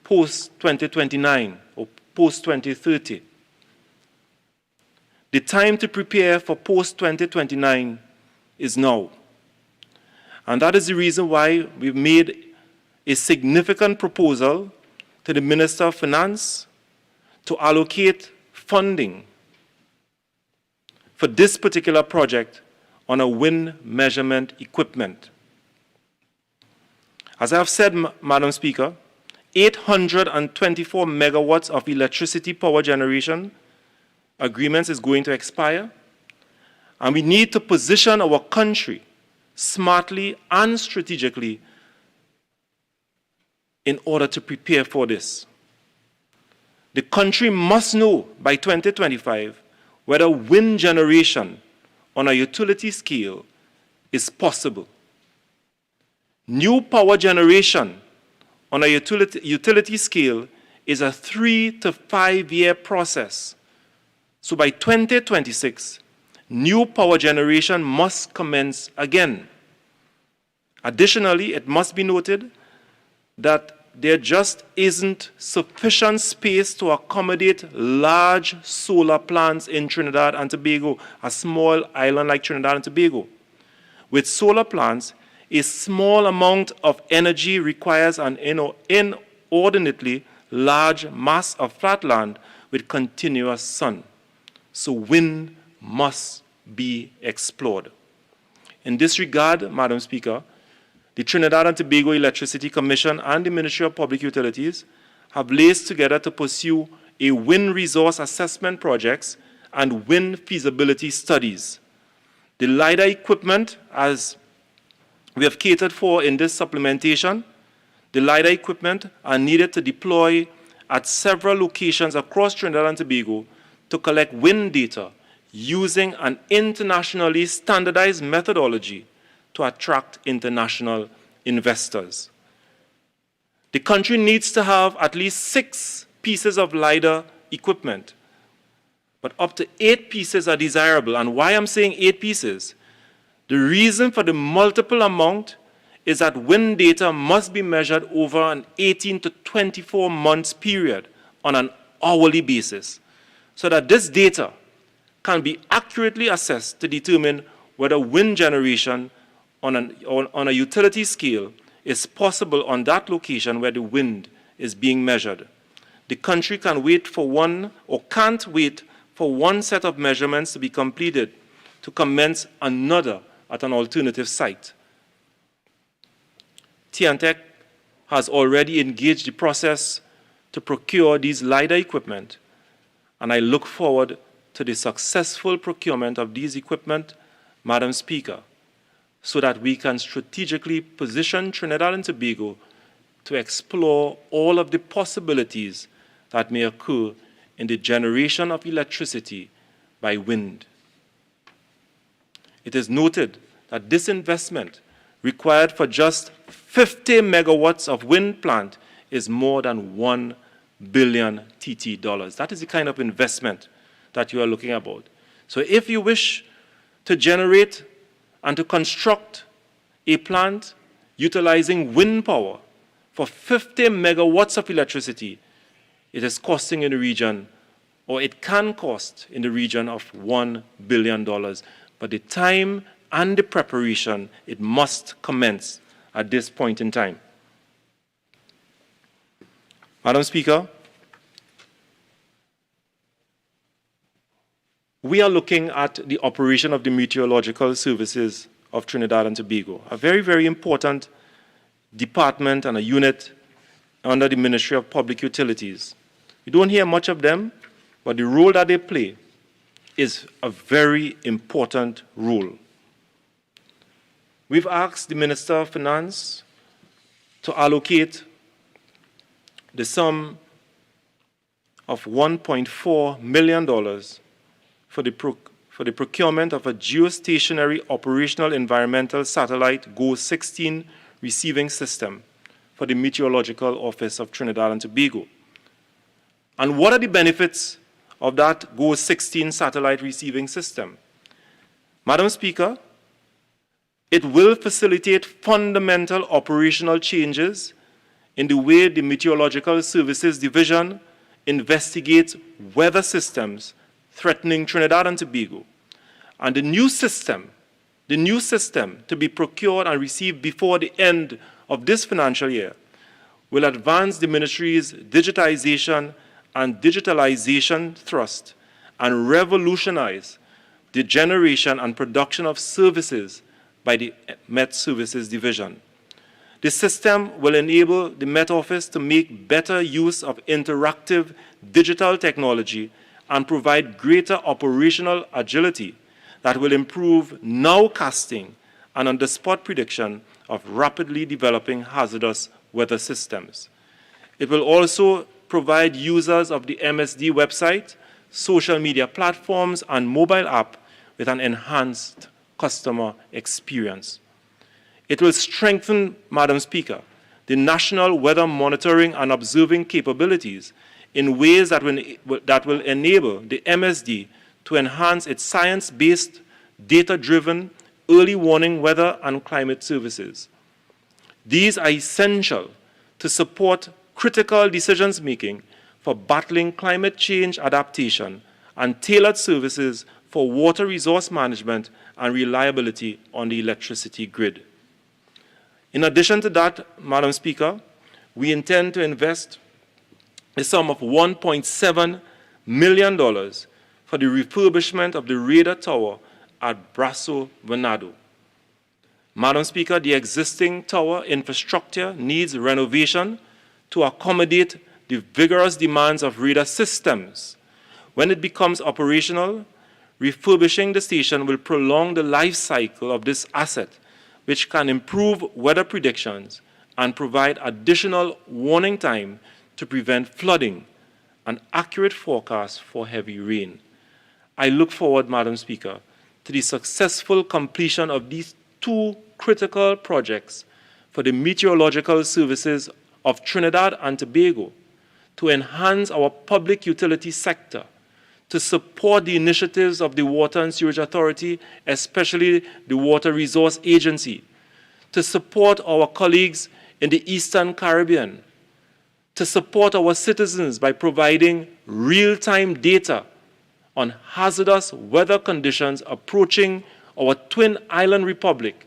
post-2029 or post-2030? The time to prepare for post-2029 is now. And that is the reason why we've made a significant proposal to the Minister of Finance to allocate funding for this particular project on a wind measurement equipment. As I have said, Madam Speaker, 824 megawatts of electricity power generation agreements is going to expire, and we need to position our country smartly and strategically in order to prepare for this. The country must know by 2025 whether wind generation on a utility scale is possible. New power generation on a utility scale is a 3 to 5 year process. So by 2026, new power generation must commence again. Additionally, it must be noted that there just isn't sufficient space to accommodate large solar plants in Trinidad and Tobago, a small island like Trinidad and Tobago. With solar plants, a small amount of energy requires an inordinately large mass of flat land with continuous sun. So wind must be explored. In this regard, Madam Speaker, the Trinidad and Tobago Electricity Commission and the Ministry of Public Utilities have laced together to pursue a wind resource assessment projects and wind feasibility studies. The LiDAR equipment, as we have catered for in this supplementation, the LiDAR equipment are needed to deploy at several locations across Trinidad and Tobago to collect wind data using an internationally standardized methodology to attract international investors. The country needs to have at least 6 pieces of LiDAR equipment, but up to 8 pieces are desirable. And why I'm saying 8 pieces? The reason for the multiple amount is that wind data must be measured over an 18 to 24 months period on an hourly basis, so that this data can be accurately assessed to determine whether wind generation on a utility scale is possible on that location where the wind is being measured. The country can wait for one, or can't wait for one set of measurements to be completed to commence another at an alternative site. TNTEC has already engaged the process to procure these LiDAR equipment, and I look forward to the successful procurement of these equipment, Madam Speaker, so that we can strategically position Trinidad and Tobago to explore all of the possibilities that may occur in the generation of electricity by wind. It is noted that this investment required for just 50 megawatts of wind plant is more than 1 billion TT dollars. That is the kind of investment that you are looking about. So if you wish to generate and to construct a plant utilizing wind power for 50 megawatts of electricity, it is costing in the region, or it can cost in the region of $1 billion. But the time and the preparation, it must commence at this point in time. Madam Speaker, we are looking at the operation of the Meteorological Services of Trinidad and Tobago, a very, very important department and a unit under the Ministry of Public Utilities. You don't hear much of them, but the role that they play is a very important role. We've asked the Minister of Finance to allocate the sum of $1.4 million for the procurement of a geostationary operational environmental satellite GO-16 receiving system for the Meteorological Office of Trinidad and Tobago. And what are the benefits of that GO-16 satellite receiving system? Madam Speaker, it will facilitate fundamental operational changes in the way the Meteorological Services Division investigates weather systems threatening Trinidad and Tobago. And the new system to be procured and received before the end of this financial year will advance the ministry's digitization and digitalization thrust and revolutionize the generation and production of services by the Met Services Division. The system will enable the Met Office to make better use of interactive digital technology and provide greater operational agility that will improve nowcasting and on-the-spot prediction of rapidly developing hazardous weather systems. It will also provide users of the MSD website, social media platforms, and mobile app with an enhanced customer experience. It will strengthen, Madam Speaker, the national weather monitoring and observing capabilities in ways that will enable the MSD to enhance its science-based, data-driven, early warning weather and climate services. These are essential to support critical decisions-making for battling climate change adaptation and tailored services for water resource management and reliability on the electricity grid. In addition to that, Madam Speaker, we intend to invest a sum of $1.7 million for the refurbishment of the radar tower at Brasso Venado. Madam Speaker, the existing tower infrastructure needs renovation to accommodate the vigorous demands of radar systems. When it becomes operational, refurbishing the station will prolong the life cycle of this asset, which can improve weather predictions and provide additional warning time to prevent flooding and accurate forecasts for heavy rain. I look forward, Madam Speaker, to the successful completion of these two critical projects for the meteorological services of Trinidad and Tobago to enhance our public utility sector, to support the initiatives of the Water and Sewerage Authority, especially the Water Resource Agency, to support our colleagues in the Eastern Caribbean, to support our citizens by providing real-time data on hazardous weather conditions approaching our twin island republic,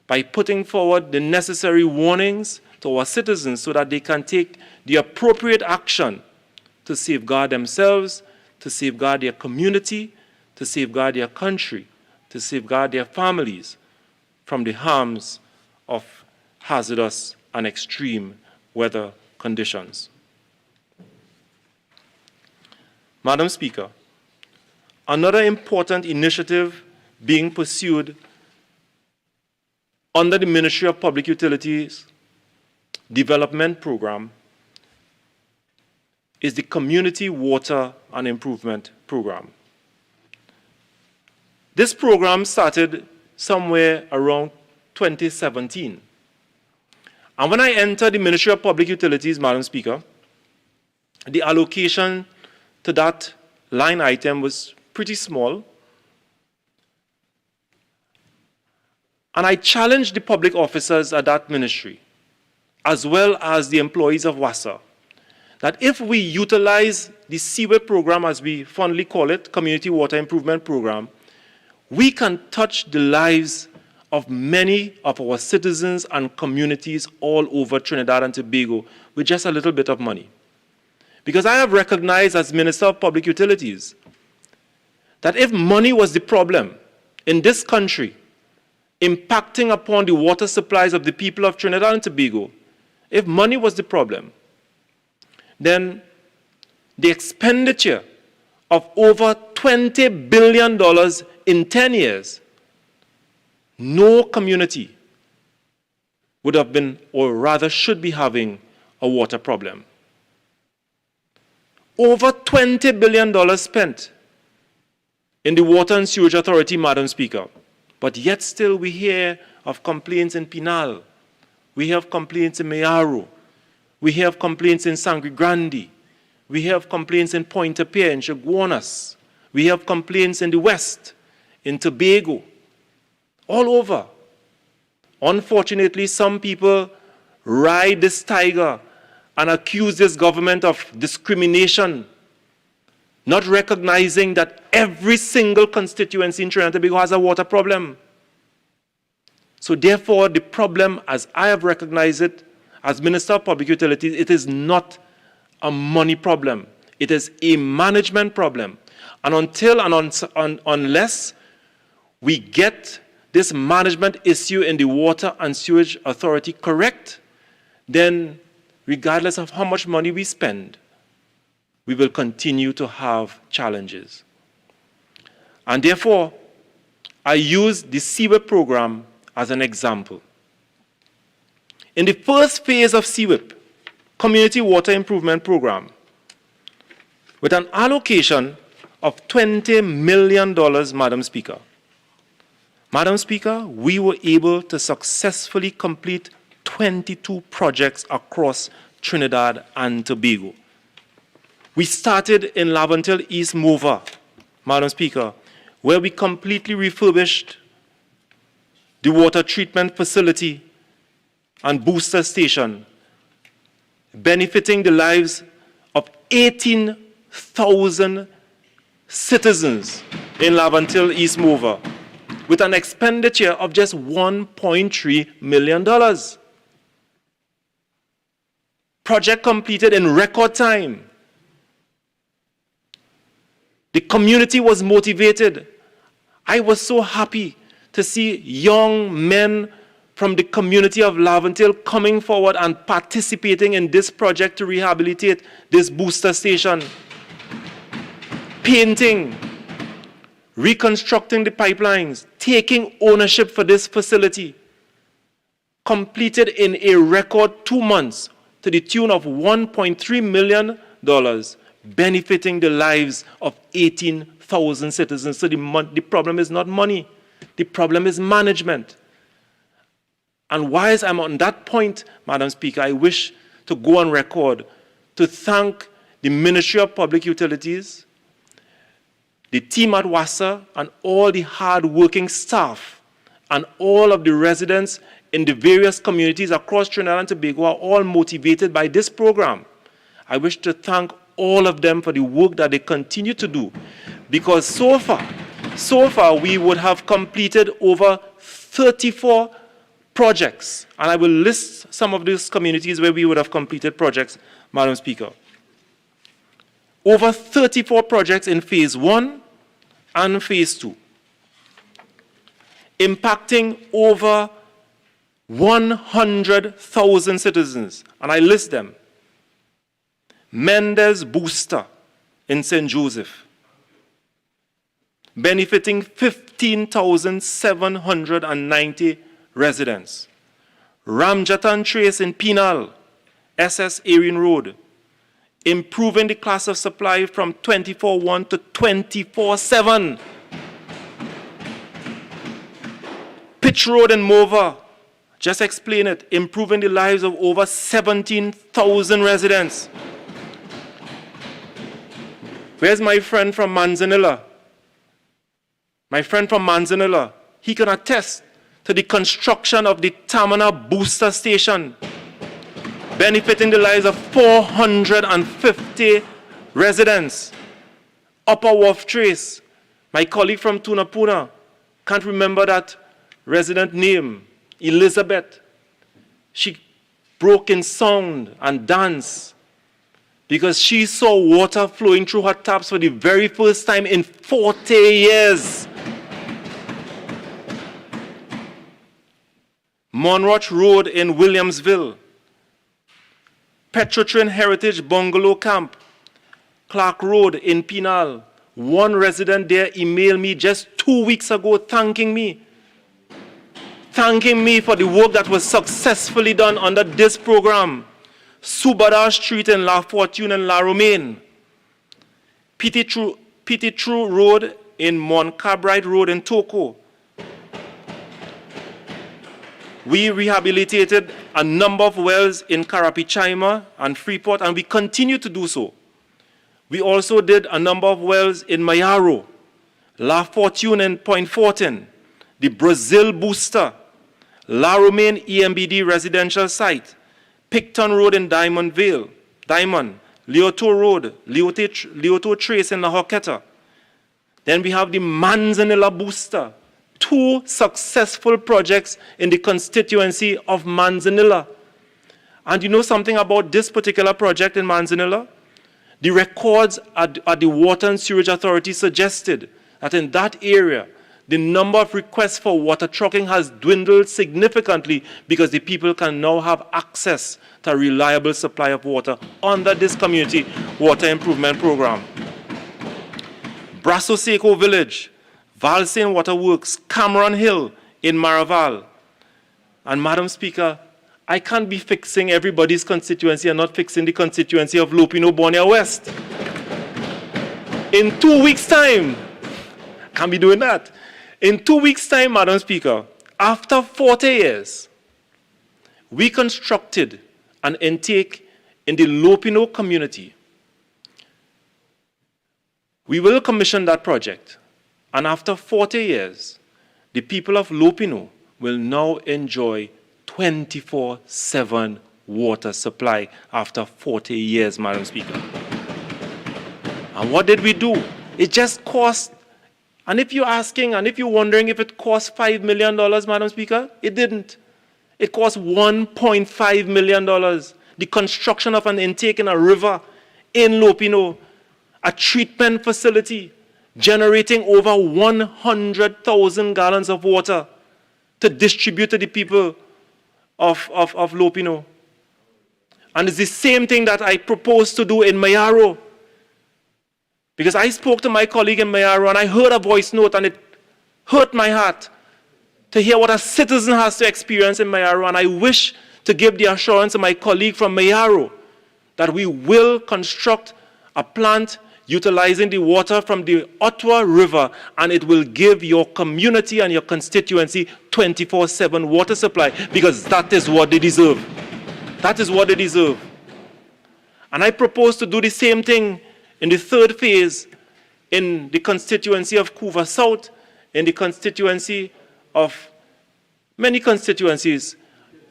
by putting forward the necessary warnings to our citizens so that they can take the appropriate action to safeguard themselves, to safeguard their community, to safeguard their country, to safeguard their families from the harms of hazardous and extreme weather conditions. Madam Speaker, another important initiative being pursued under the Ministry of Public Utilities Development Program is the Community Water and Improvement Program. This program started somewhere around 2017. And when I entered the Ministry of Public Utilities, Madam Speaker, the allocation to that line item was pretty small. And I challenged the public officers at that ministry, as well as the employees of WASA, that if we utilize the CWIP program, as we fondly call it, Community Water Improvement Program, we can touch the lives of many of our citizens and communities all over Trinidad and Tobago with just a little bit of money. Because I have recognized as Minister of Public Utilities that if money was the problem in this country, impacting upon the water supplies of the people of Trinidad and Tobago, if money was the problem, then the expenditure of over $20 billion in 10 years, no community would have been, or rather should be having, a water problem. Over $20 billion spent in the Water and Sewage Authority, Madam Speaker. But yet still we hear of complaints in Pinal. We have complaints in Mayaro. We have complaints in Sangre Grande. We have complaints in Pointe-a-Pierre, in Chaguanas. We have complaints in the West, in Tobago, all over. Unfortunately, some people ride this tiger and accuse this government of discrimination, not recognizing that every single constituency in Trinidad and Tobago has a water problem. So therefore, the problem, as I have recognized it, as Minister of Public Utilities, it is not a money problem. It is a management problem. And unless we get this management issue in the Water and Sewage Authority correct, then regardless of how much money we spend, we will continue to have challenges. And therefore, I use the CWIP program as an example. In the first phase of CWIP, Community Water Improvement Program, with an allocation of $20 million, Madam Speaker. Madam Speaker, we were able to successfully complete 22 projects across Trinidad and Tobago. We started in Laventille East Mova, Madam Speaker, where we completely refurbished the water treatment facility and booster station, benefiting the lives of 18,000 citizens in Laventille East Mova, with an expenditure of just $1.3 million. Project completed in record time. The community was motivated. I was so happy to see young men from the community of Laventille coming forward and participating in this project to rehabilitate this booster station. Painting, reconstructing the pipelines, taking ownership for this facility. Completed in a record 2 months to the tune of $1.3 million, benefiting the lives of 18,000 citizens. So the problem is not money. The problem is management. And whilst I'm on that point, Madam Speaker, I wish to go on record to thank the Ministry of Public Utilities, the team at WASA, and all the hard-working staff, and all of the residents in the various communities across Trinidad and Tobago are all motivated by this program. I wish to thank all of them for the work that they continue to do, because so far we would have completed over 34 projects, and I will list some of these communities where we would have completed projects, Madam Speaker. Over 34 projects in Phase 1 and Phase 2, impacting over 100,000 citizens, and I list them. Mendes Booster in St. Joseph, benefiting 15,790 residents. Ramjatan Trace in Pinal, SS Erin Road, improving the class of supply from 24/1 to 24/7. Pitch Road in Mova, just explain it, improving the lives of over 17,000 residents. Where's my friend from Manzanilla? My friend from Manzanilla, he can attest to the construction of the Tamana Booster Station, benefiting the lives of 450 residents. Upper Wharf Trace, my colleague from Tunapuna, can't remember that resident name, Elizabeth. She broke in sound and dance because she saw water flowing through her taps for the very first time in 40 years. Monroch Road in Williamsville, Petrotrin Heritage Bungalow Camp, Clark Road in Pinal. One resident there emailed me just 2 weeks ago thanking me thanking me for the work that was successfully done under this program. Subadar Street in La Fortune and La Romaine. Petrotrin Road in Montcabrite Road in Toko. We rehabilitated a number of wells in Karapichaima and Freeport, and we continue to do so. We also did a number of wells in Mayaro, La Fortune and Point Fortin, the Brazil Booster, La Romaine EMBD residential site, Picton Road in Diamond, Leoto Road, Leoto Trace in La Hoqueta. Then we have the Manzanilla Booster, 2 successful projects in the constituency of Manzanilla. And you know something about this particular project in Manzanilla? The records at the Water and Sewerage Authority suggested that in that area, the number of requests for water trucking has dwindled significantly because the people can now have access to a reliable supply of water under this community water improvement program. Brasso Seco Village, Valsain Waterworks, Cameron Hill in Maraval. And Madam Speaker, I can't be fixing everybody's constituency and not fixing the constituency of Lupino Borneo West. In 2 weeks' time, can't be doing that. In 2 weeks' time, Madam Speaker, after 40 years, we constructed an intake in the Lupino community. We will commission that project, and after 40 years, the people of Lupino will now enjoy 24/7 water supply after 40 years, Madam Speaker. And what did we do? It just cost, and if you're asking, and if you're wondering if it cost $5 million, Madam Speaker, it didn't. It cost $1.5 million. The construction of an intake in a river in Lupino, a treatment facility generating over 100,000 gallons of water to distribute to the people of Lupino. And it's the same thing that I propose to do in Mayaro. Because I spoke to my colleague in Mayaro and I heard a voice note and it hurt my heart to hear what a citizen has to experience in Mayaro. And I wish to give the assurance to my colleague from Mayaro that we will construct a plant utilizing the water from the Ottawa River, and it will give your community and your constituency 24/7 water supply, because that is what they deserve. That is what they deserve. And I propose to do the same thing in the 3rd phase in the constituency of Couva South, in the constituency of many constituencies,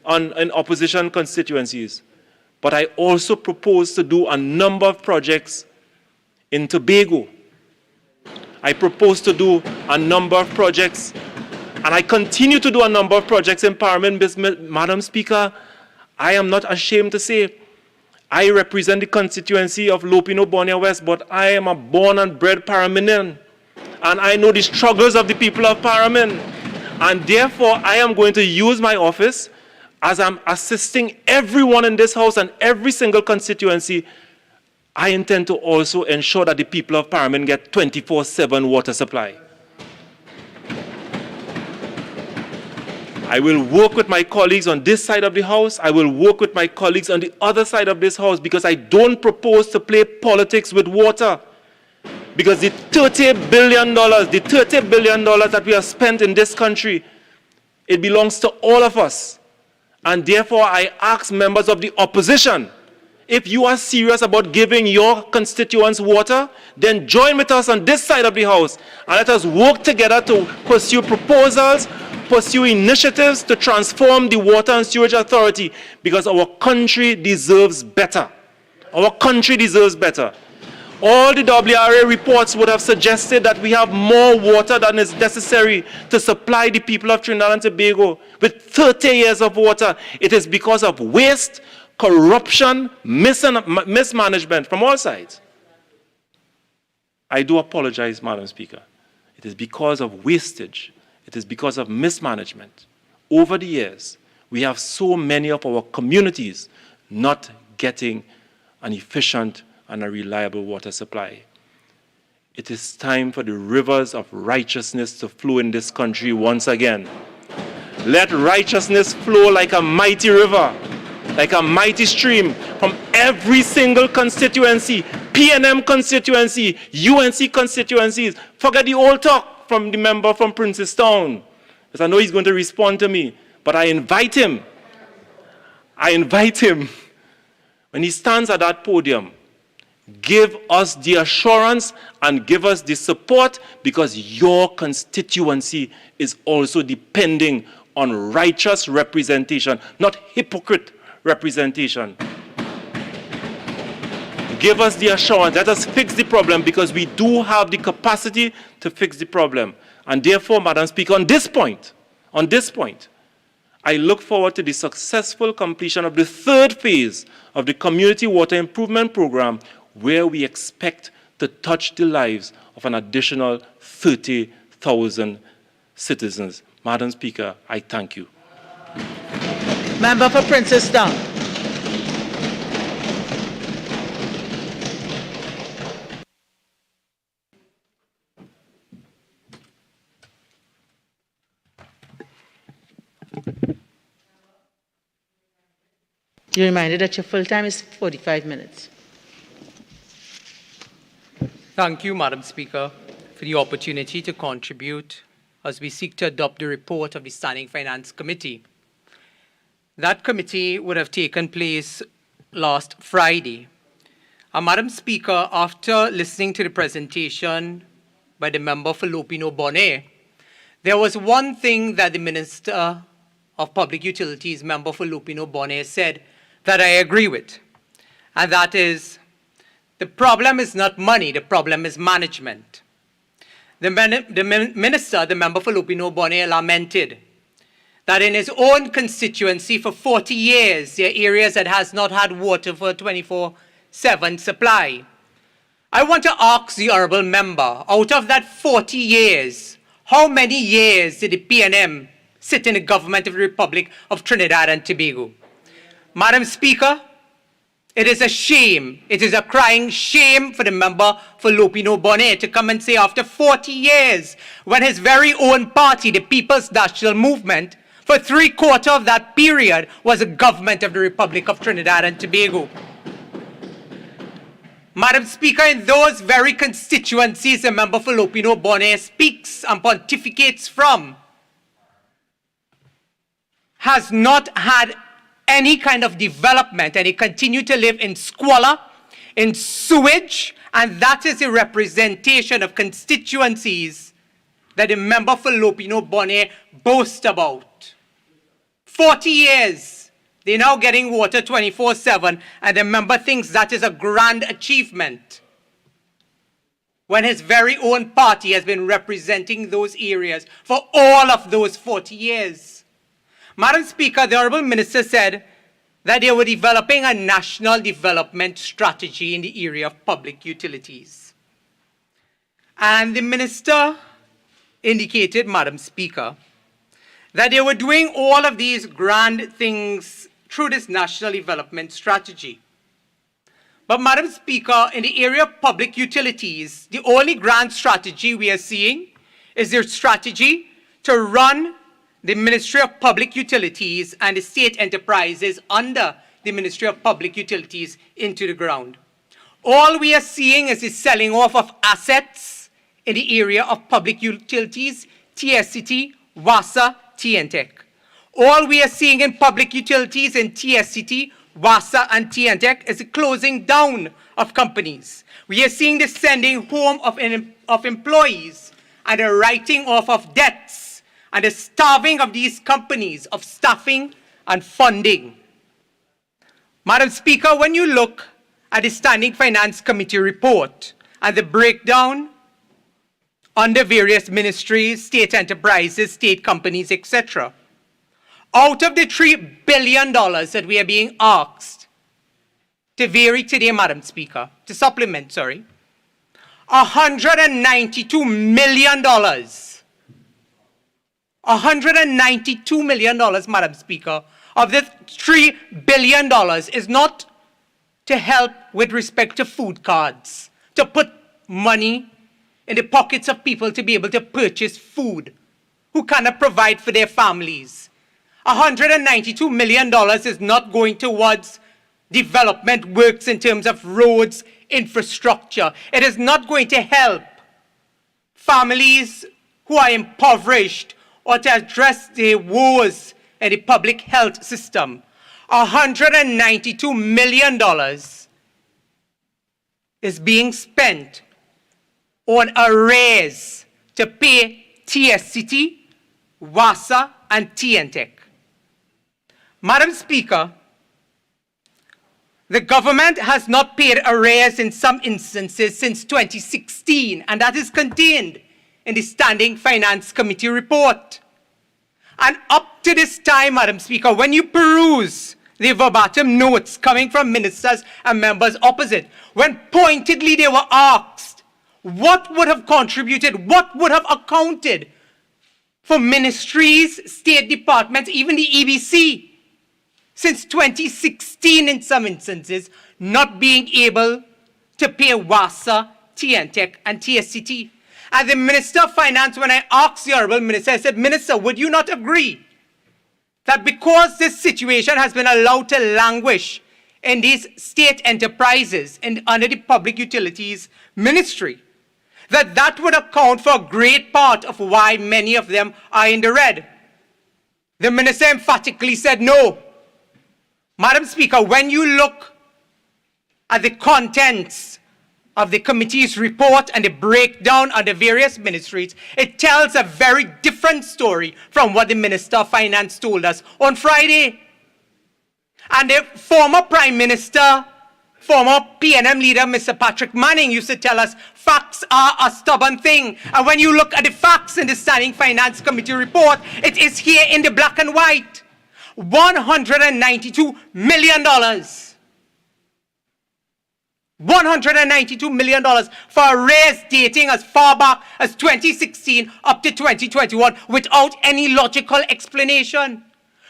in opposition constituencies. But I also propose to do a number of projects in Tobago. I propose to do a number of projects, and I continue to do a number of projects in Parliament. Madam Speaker, I am not ashamed to say I represent the constituency of Lupino Borneo West, but I am a born and bred Paraminian, and I know the struggles of the people of Paramin. And therefore, I am going to use my office as I'm assisting everyone in this house and every single constituency. I intend to also ensure that the people of Paramin get 24/7 water supply. I will work with my colleagues on this side of the house. I will work with my colleagues on the other side of this house, because I don't propose to play politics with water. Because the $30 billion that we have spent in this country, it belongs to all of us. And therefore, I ask members of the opposition, if you are serious about giving your constituents water, then join with us on this side of the house and let us work together to pursue proposals, pursue initiatives to transform the Water and Sewerage Authority, because our country deserves better. Our country deserves better. All the WRA reports would have suggested that we have more water than is necessary to supply the people of Trinidad and Tobago with 30 years of water. It is because of waste, corruption, mismanagement from all sides. I do apologize, Madam Speaker. It is because of wastage. It is because of mismanagement. Over the years, we have so many of our communities not getting an efficient and a reliable water supply. It is time for the rivers of righteousness to flow in this country once again. Let righteousness flow like a mighty river, like a mighty stream from every single constituency, PNM constituency, UNC constituencies. Forget the old talk from the member from Princestown, because I know he's going to respond to me. But I invite him, when he stands at that podium, give us the assurance and give us the support, because your constituency is also depending on righteous representation, not hypocrite representation. Give us the assurance. Let us fix the problem, because we do have the capacity to fix the problem. And therefore, Madam Speaker, on this point, I look forward to the successful completion of the third phase of the Community Water Improvement Program, where we expect to touch the lives of an additional 30,000 citizens. Madam Speaker, I thank you. Member for Princestown. You're reminded that your full time is 45 minutes. Thank you, Madam Speaker, for the opportunity to contribute as we seek to adopt the report of the Standing Finance Committee. That committee would have taken place last Friday. Madam Speaker, after listening to the presentation by the member for Lopino Bonnet, there was one thing that the Minister of Public Utilities, member for Lopino Bonnet, said that I agree with, and that is, the problem is not money, the problem is management. The minister, the member for Lopino Bonnet, lamented that in his own constituency for 40 years, there are areas that has not had water for a 24/7 supply. I want to ask the honourable member, out of that 40 years, how many years did the PNM sit in the government of the Republic of Trinidad and Tobago? Madam Speaker, it is a shame, it is a crying shame for the member for Lopino Bonnet to come and say after 40 years, when his very own party, the People's National Movement, for 3/4 of that period was a government of the Republic of Trinidad and Tobago. Madam Speaker, in those very constituencies the member for Lopino Bonnet speaks and pontificates from, has not had any kind of development, and they continue to live in squalor, in sewage, and that is a representation of constituencies that the member for Lopino Bonnet boasts about. 40 years, they're now getting water 24/7, and the member thinks that is a grand achievement, when his very own party has been representing those areas for all of those 40 years. Madam Speaker, the Honourable Minister said that they were developing a national development strategy in the area of public utilities. And the Minister indicated, Madam Speaker, that they were doing all of these grand things through this national development strategy. But Madam Speaker, in the area of public utilities, the only grand strategy we are seeing is their strategy to run the Ministry of Public Utilities and the state enterprises under the Ministry of Public Utilities into the ground. All we are seeing is the selling off of assets in the area of public utilities, TSCT, WASA, TNTEC. All we are seeing in public utilities in TSCT, WASA, and TNTEC is the closing down of companies. We are seeing the sending home of employees and the writing off of debts, and the starving of these companies of staffing and funding. Madam Speaker, when you look at the Standing Finance Committee report and the breakdown under various ministries, state enterprises, state companies, etc., out of the $3 billion that we are being asked to vary today, Madam Speaker, to supplement, $192 million. $192 million, Madam Speaker, of this $3 billion is not to help with respect to food cards, to put money in the pockets of people to be able to purchase food who cannot provide for their families. $192 million is not going towards development works in terms of roads, infrastructure. It is not going to help families who are impoverished or to address the woes in the public health system. $192 million is being spent on arrears to pay TSCT, WASA, and TNTEC. Madam Speaker, the government has not paid arrears in some instances since 2016, and that is contained in the Standing Finance Committee report. And up to this time, Madam Speaker, when you peruse the verbatim notes coming from ministers and members opposite, when pointedly they were asked what would have contributed, what would have accounted for ministries, state departments, even the EBC, since 2016 in some instances, not being able to pay WASA, TNTEC, and TSCT. And the Minister of Finance, when I asked the Honourable Minister, I said, Minister, would you not agree that because this situation has been allowed to languish in these state enterprises and under the Public Utilities Ministry, that would account for a great part of why many of them are in the red? The Minister emphatically said no. Madam Speaker, when you look at the contents of the committee's report and the breakdown of the various ministries, it tells a very different story from what the Minister of Finance told us on Friday. And the former Prime Minister, former PNM leader, Mr. Patrick Manning, used to tell us facts are a stubborn thing. And when you look at the facts in the Standing Finance Committee report, it is here in the black and white. $192 million. $192 million for arrears dating as far back as 2016 up to 2021 without any logical explanation.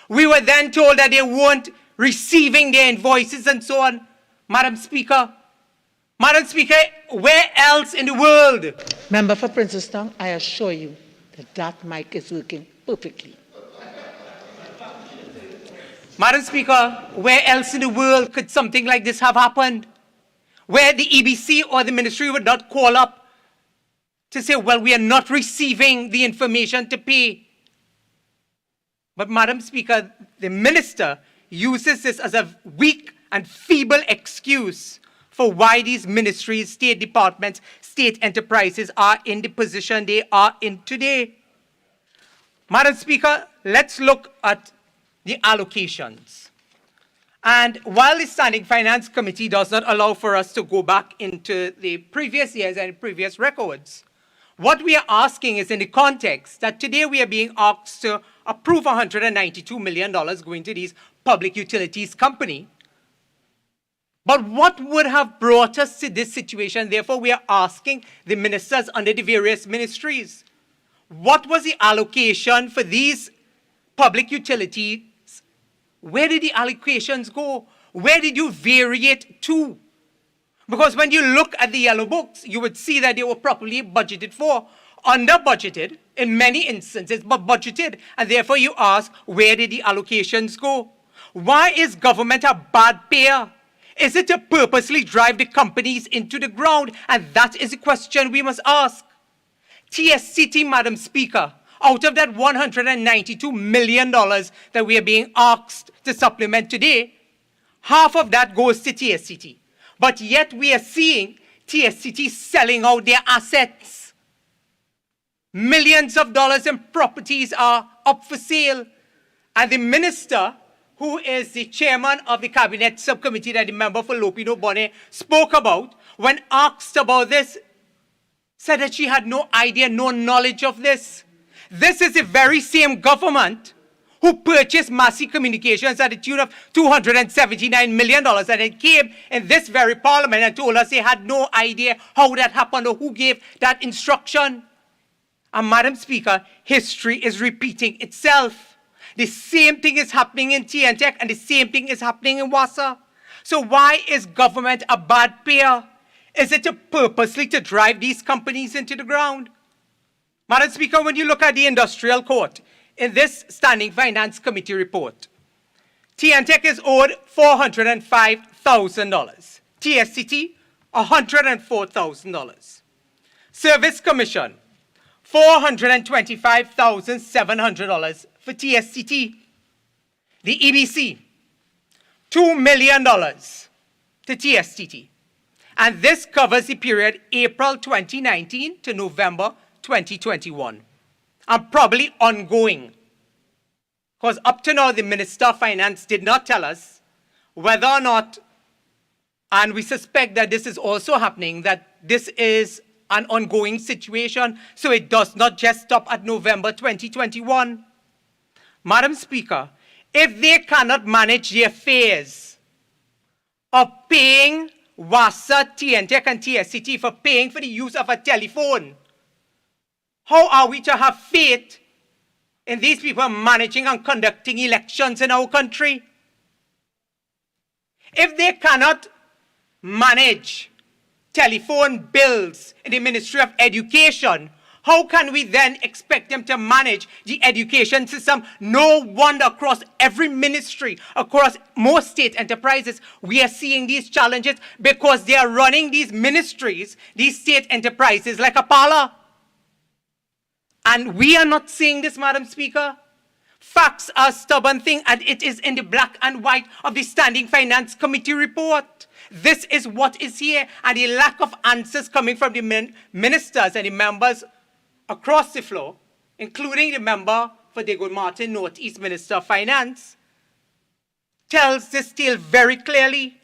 We were then told that they weren't receiving their invoices and so on. Madam Speaker, where else in the world? Member for Princestown, I assure you that that mic is working perfectly. Madam Speaker, where else in the world could something like this have happened? Where the EBC or the ministry would not call up to say, well, we are not receiving the information to pay. But Madam Speaker, the minister uses this as a weak and feeble excuse for why these ministries, state departments, state enterprises are in the position they are in today. Madam Speaker, let's look at the allocations. And while the Standing Finance Committee does not allow for us to go back into the previous years and previous records, what we are asking is in the context that today we are being asked to approve $192 million going to these public utilities company. But what would have brought us to this situation? Therefore, we are asking the ministers under the various ministries, what was the allocation for these public utilities? Where did the allocations go? Where did you vary it to? Because when you look at the yellow books, you would see that they were properly budgeted for, under budgeted in many instances, but budgeted. And therefore you ask, where did the allocations go? Why is government a bad payer? Is it to purposely drive the companies into the ground? And that is the question we must ask. TSCT, Madam Speaker, out of that $192 million that we are being asked to supplement today, half of that goes to TSCT. But yet we are seeing TSCT selling out their assets. Millions of dollars in properties are up for sale. And the minister, who is the chairman of the cabinet subcommittee that the member for Lopino Bonnet spoke about, when asked about this, said that she had no idea, no knowledge of this. This is the very same government who purchased Massey Communications at the tune of $279 million. And it came in this very parliament and told us they had no idea how that happened or who gave that instruction. And Madam Speaker, history is repeating itself. The same thing is happening in TNTEC and the same thing is happening in WASA. So why is government a bad payer? Is it purposely to drive these companies into the ground? Madam Speaker, when you look at the industrial court, in this Standing Finance Committee report, TNTEC is owed $405,000. TSCT, $104,000. Service Commission, $425,700 for TSCT. The EBC, $2 million to TSCT. And this covers the period April 2019 to November 2021. And probably ongoing. Because up to now, the Minister of Finance did not tell us whether or not, and we suspect that this is also happening, that this is an ongoing situation, so it does not just stop at November 2021. Madam Speaker, if they cannot manage the affairs of paying WASA, TNTEC, and TSCT for paying for the use of a telephone, how are we to have faith in these people managing and conducting elections in our country? If they cannot manage telephone bills in the Ministry of Education, how can we then expect them to manage the education system? No wonder across every ministry, across most state enterprises, we are seeing these challenges because they are running these ministries, these state enterprises like a parlor. And we are not seeing this, Madam Speaker. Facts are a stubborn thing, and it is in the black and white of the Standing Finance Committee report. This is what is here, and the lack of answers coming from the ministers and the members across the floor, including the member for Diego Martin, Northeast Minister of Finance, tells this tale very clearly.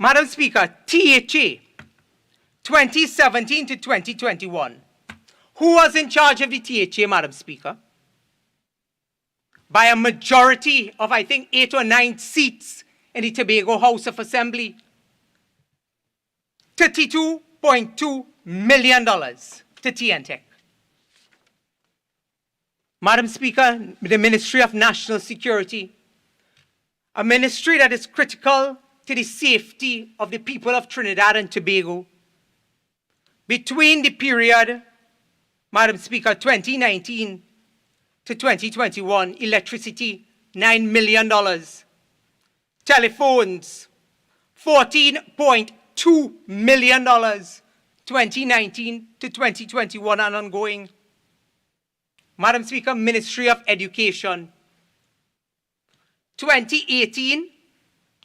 Madam Speaker, THA, 2017 to 2021. Who was in charge of the THA, Madam Speaker? By a majority of, I think, 8 or 9 seats in the Tobago House of Assembly. $32.2 million to TNTEC. Madam Speaker, the Ministry of National Security, a ministry that is critical to the safety of the people of Trinidad and Tobago. Between the period, Madam Speaker, 2019 to 2021, electricity, $9 million. Telephones, $14.2 million, 2019 to 2021 and ongoing. Madam Speaker, Ministry of Education, 2018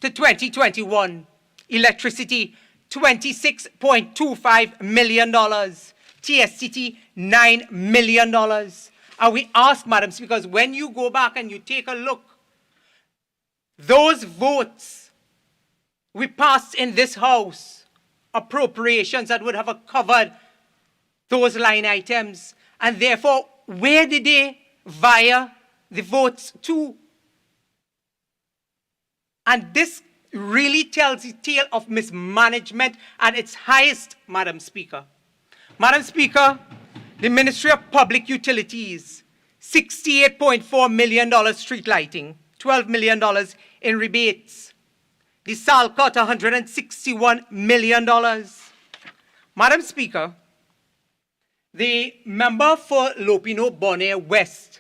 to 2021, electricity, $26.25 million. TSCT, $9 million. And we ask, Madam Speaker, when you go back and you take a look, those votes we passed in this House, appropriations that would have covered those line items, and therefore, where did they via the votes to? And this really tells the tale of mismanagement at its highest, Madam Speaker. Madam Speaker, the Ministry of Public Utilities, $68.4 million street lighting, $12 million in rebates. The Salcott, $161 million. Madam Speaker, the member for Lopino Bonaire West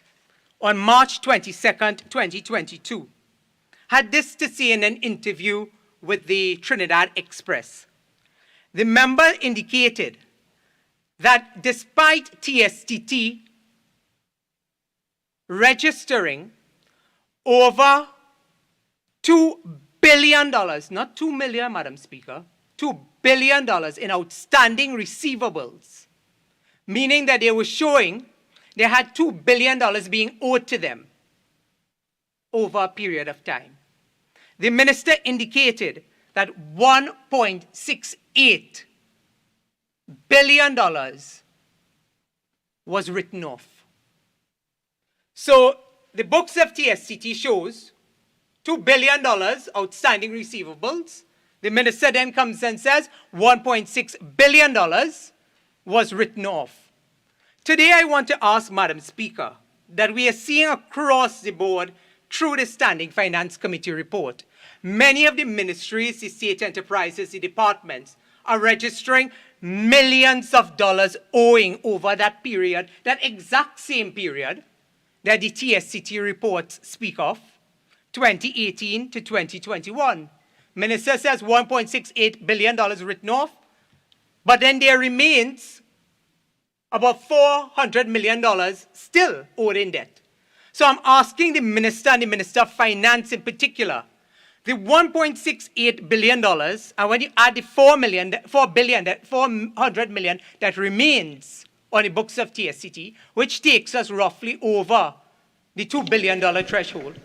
on March 22nd, 2022, had this to say in an interview with the Trinidad Express. The member indicated that despite TSTT registering over $2 billion, not 2 million, Madam Speaker, $2 billion in outstanding receivables, meaning that they were showing they had $2 billion being owed to them over a period of time. The minister indicated that $1.68 billion was written off. So the books of TSCT shows $2 billion outstanding receivables. The minister then comes and says $1.6 billion was written off. Today I want to ask, Madam Speaker, that we are seeing across the board through the Standing Finance Committee report, many of the ministries, the state enterprises, the departments are registering millions of dollars owing over that period, that exact same period, that the TSCT reports speak of, 2018 to 2021. Minister says $1.68 billion written off, but then there remains about $400 million still owed in debt. So I'm asking the Minister and the Minister of Finance in particular, the $1.68 billion, and when you add the $400 million that remains on the books of TSCT, which takes us roughly over the $2 billion threshold,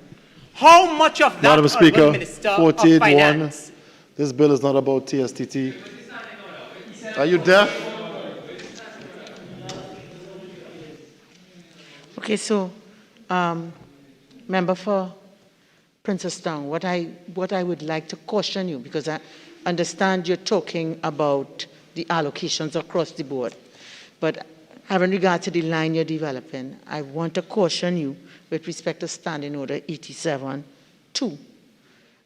how much of that, Madam Speaker, Minister of 48-1, Finance? this bill is not about TSTT. Are you deaf? Okay, so, member for Princestown, what I would like to caution you, because I understand you're talking about the allocations across the board, but having regard to the line you're developing, I want to caution you with respect to Standing Order 87-2.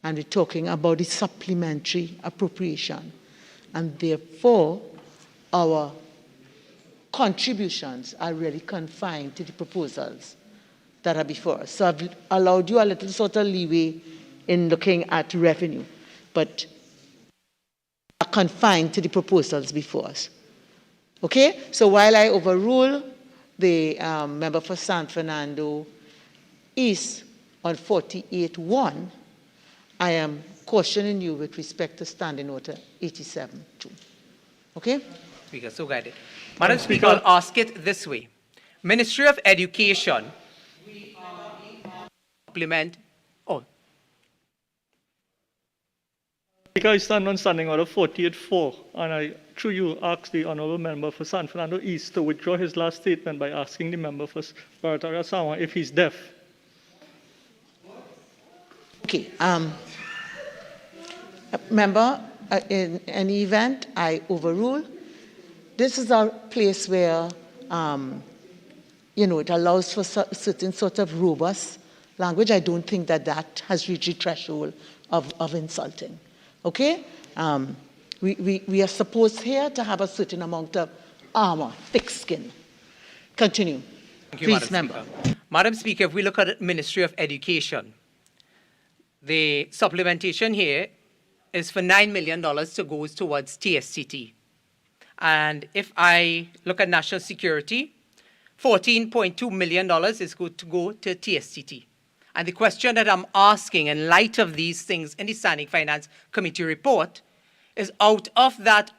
And we're talking about the supplementary appropriation. And therefore, our contributions are really confined to the proposals that are before us. So I've allowed you a little sort of leeway in looking at revenue, but are confined to the proposals before us. Okay? So while I overrule the member for San Fernando East on 48-1, I am cautioning you with respect to Standing Order 87-2. Okay? Speaker, so guided. Madam Speaker, I'll ask it this way. Ministry of Education implement. Speaker, I stand on Standing Order 48-4, and I, through you, ask the Honourable Member for San Fernando East to withdraw his last statement by asking the member for Barataria if he's deaf. Okay. Member, in any event, I overrule. This is a place where, it allows for certain sort of robust language. I don't think that has reached the threshold of insulting. Okay? We are supposed here to have a certain amount of armor, thick skin. Continue. Thank you, Please, Madam member. Speaker. Madam Speaker, if we look at the Ministry of Education, the supplementation here is for $9 million to go towards TSCT. And if I look at national security, $14.2 million is going to go to TSCT. And the question that I'm asking in light of these things in the Standing Finance Committee report is, out of that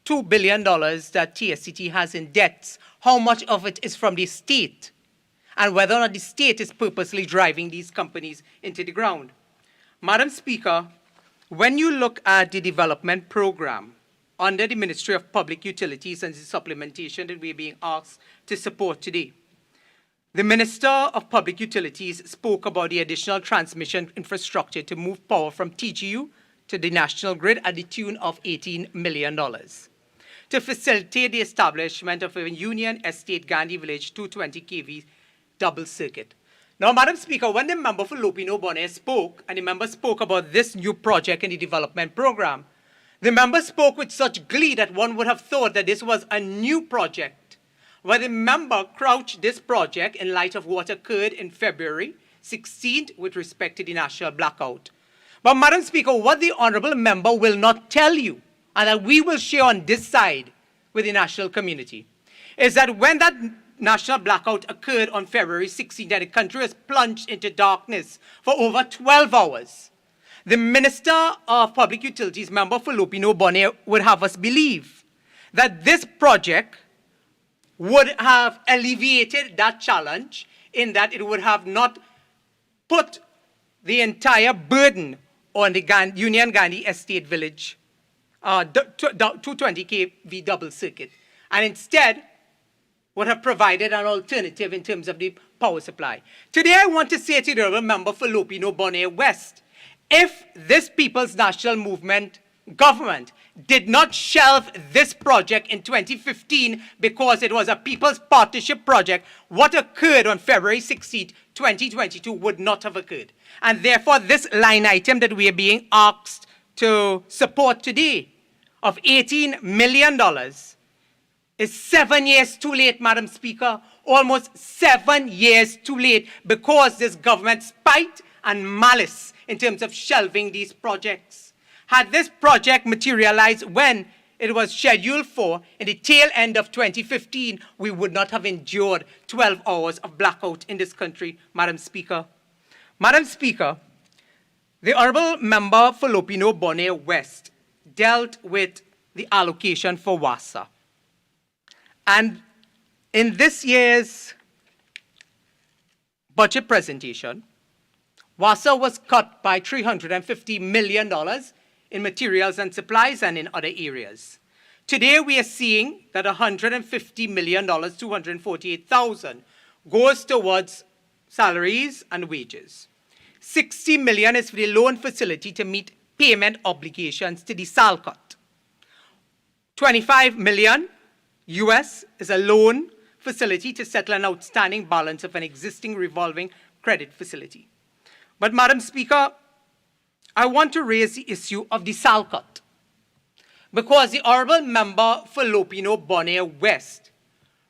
$2 billion that TSCT has in debts, how much of it is from the state? And whether or not the state is purposely driving these companies into the ground. Madam Speaker, when you look at the development program under the Ministry of Public Utilities and the supplementation that we're being asked to support today, the Minister of Public Utilities spoke about the additional transmission infrastructure to move power from TGU to the national grid at the tune of $18 million to facilitate the establishment of a Union Estate Gandhi Village 220 kV double circuit. Now, Madam Speaker, when the member for Lopino Bonnet spoke, and the member spoke about this new project in the development program, the member spoke with such glee that one would have thought that this was a new project, where the member crouched this project in light of what occurred in February 16th with respect to the national blackout. But, Madam Speaker, what the honourable member will not tell you, and that we will share on this side with the national community, is that when that national blackout occurred on February 16th and the country was plunged into darkness for over 12 hours, the Minister of Public Utilities, member for Lopino Bonnet, would have us believe that this project would have alleviated that challenge in that it would have not put the entire burden on the Union Gandhi Estate Village 220 kV double circuit, and instead would have provided an alternative in terms of the power supply. Today I want to say to the honourable member for Lopino Bonnet West, if this People's National Movement government did not shelve this project in 2015 because it was a People's Partnership project, what occurred on February 16, 2022 would not have occurred. And therefore, this line item that we are being asked to support today of $18 million is 7 years too late, Madam Speaker. Almost 7 years too late because this government spite and malice in terms of shelving these projects. Had this project materialized when it was scheduled for in the tail end of 2015, we would not have endured 12 hours of blackout in this country, Madam Speaker. Madam Speaker, the Honourable Member for Lopino Bonnet West dealt with the allocation for WASA. And in this year's budget presentation, WASA was cut by $350 million in materials and supplies and in other areas. Today we are seeing that $150 million, 248,000, goes towards salaries and wages. 60 million is for the loan facility to meet payment obligations to the SALCOT. 25 million US is a loan facility to settle an outstanding balance of an existing revolving credit facility. But Madam Speaker, I want to raise the issue of the SALCOT because the Honourable Member for Lopino Bonnet West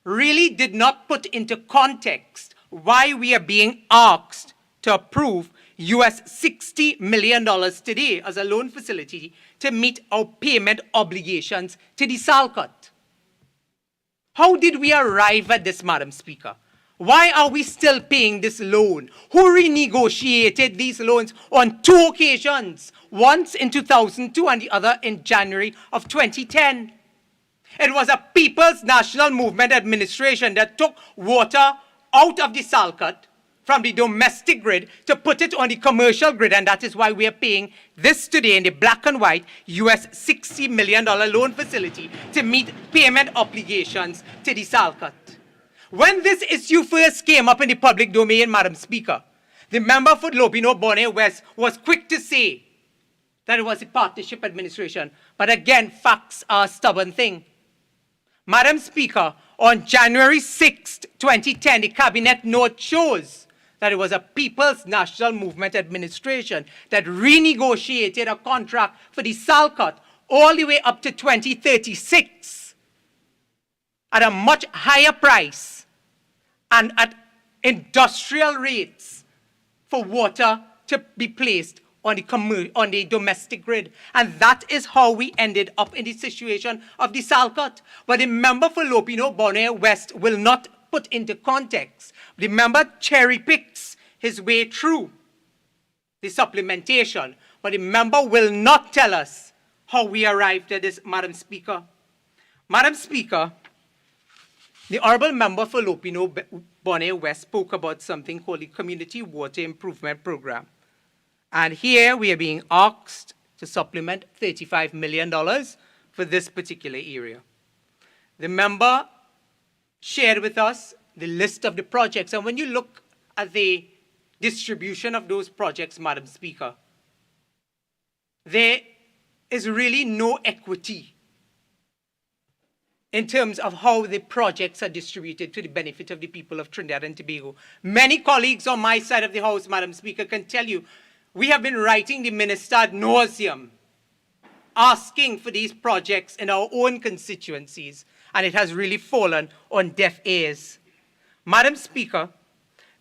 really did not put into context why we are being asked to approve US $60 million today as a loan facility to meet our payment obligations to the SALCOT. How did we arrive at this, Madam Speaker? Why are we still paying this loan? Who renegotiated these loans on 2 occasions? Once in 2002 and the other in January of 2010. It was a People's National Movement administration that took water out of the SALCOT from the domestic grid to put it on the commercial grid, and that is why we are paying this today in the black and white US $60 million loan facility to meet payment obligations to the SALCOT. When this issue first came up in the public domain, Madam Speaker, the member for Lopino Bonnet West was quick to say that it was a partnership administration. But again, facts are a stubborn thing. Madam Speaker, on January 6, 2010, the Cabinet note shows that it was a People's National Movement administration that renegotiated a contract for the SALCOT all the way up to 2036 at a much higher price and at industrial rates for water to be placed on the domestic grid. And that is how we ended up in the situation of the SALCOT. But the member for Lopino Bonnet West will not put into context. The member cherry picks his way through the supplementation, but the member will not tell us how we arrived at this, Madam Speaker. Madam Speaker, the Honourable Member for Lopino Bonnet West spoke about something called the Community Water Improvement Program. And here we are being asked to supplement $35 million for this particular area. The member shared with us the list of the projects. And when you look at the distribution of those projects, Madam Speaker, there is really no equity in terms of how the projects are distributed to the benefit of the people of Trinidad and Tobago. Many colleagues on my side of the House, Madam Speaker, can tell you we have been writing the minister ad nauseum, asking for these projects in our own constituencies, and it has really fallen on deaf ears. Madam Speaker,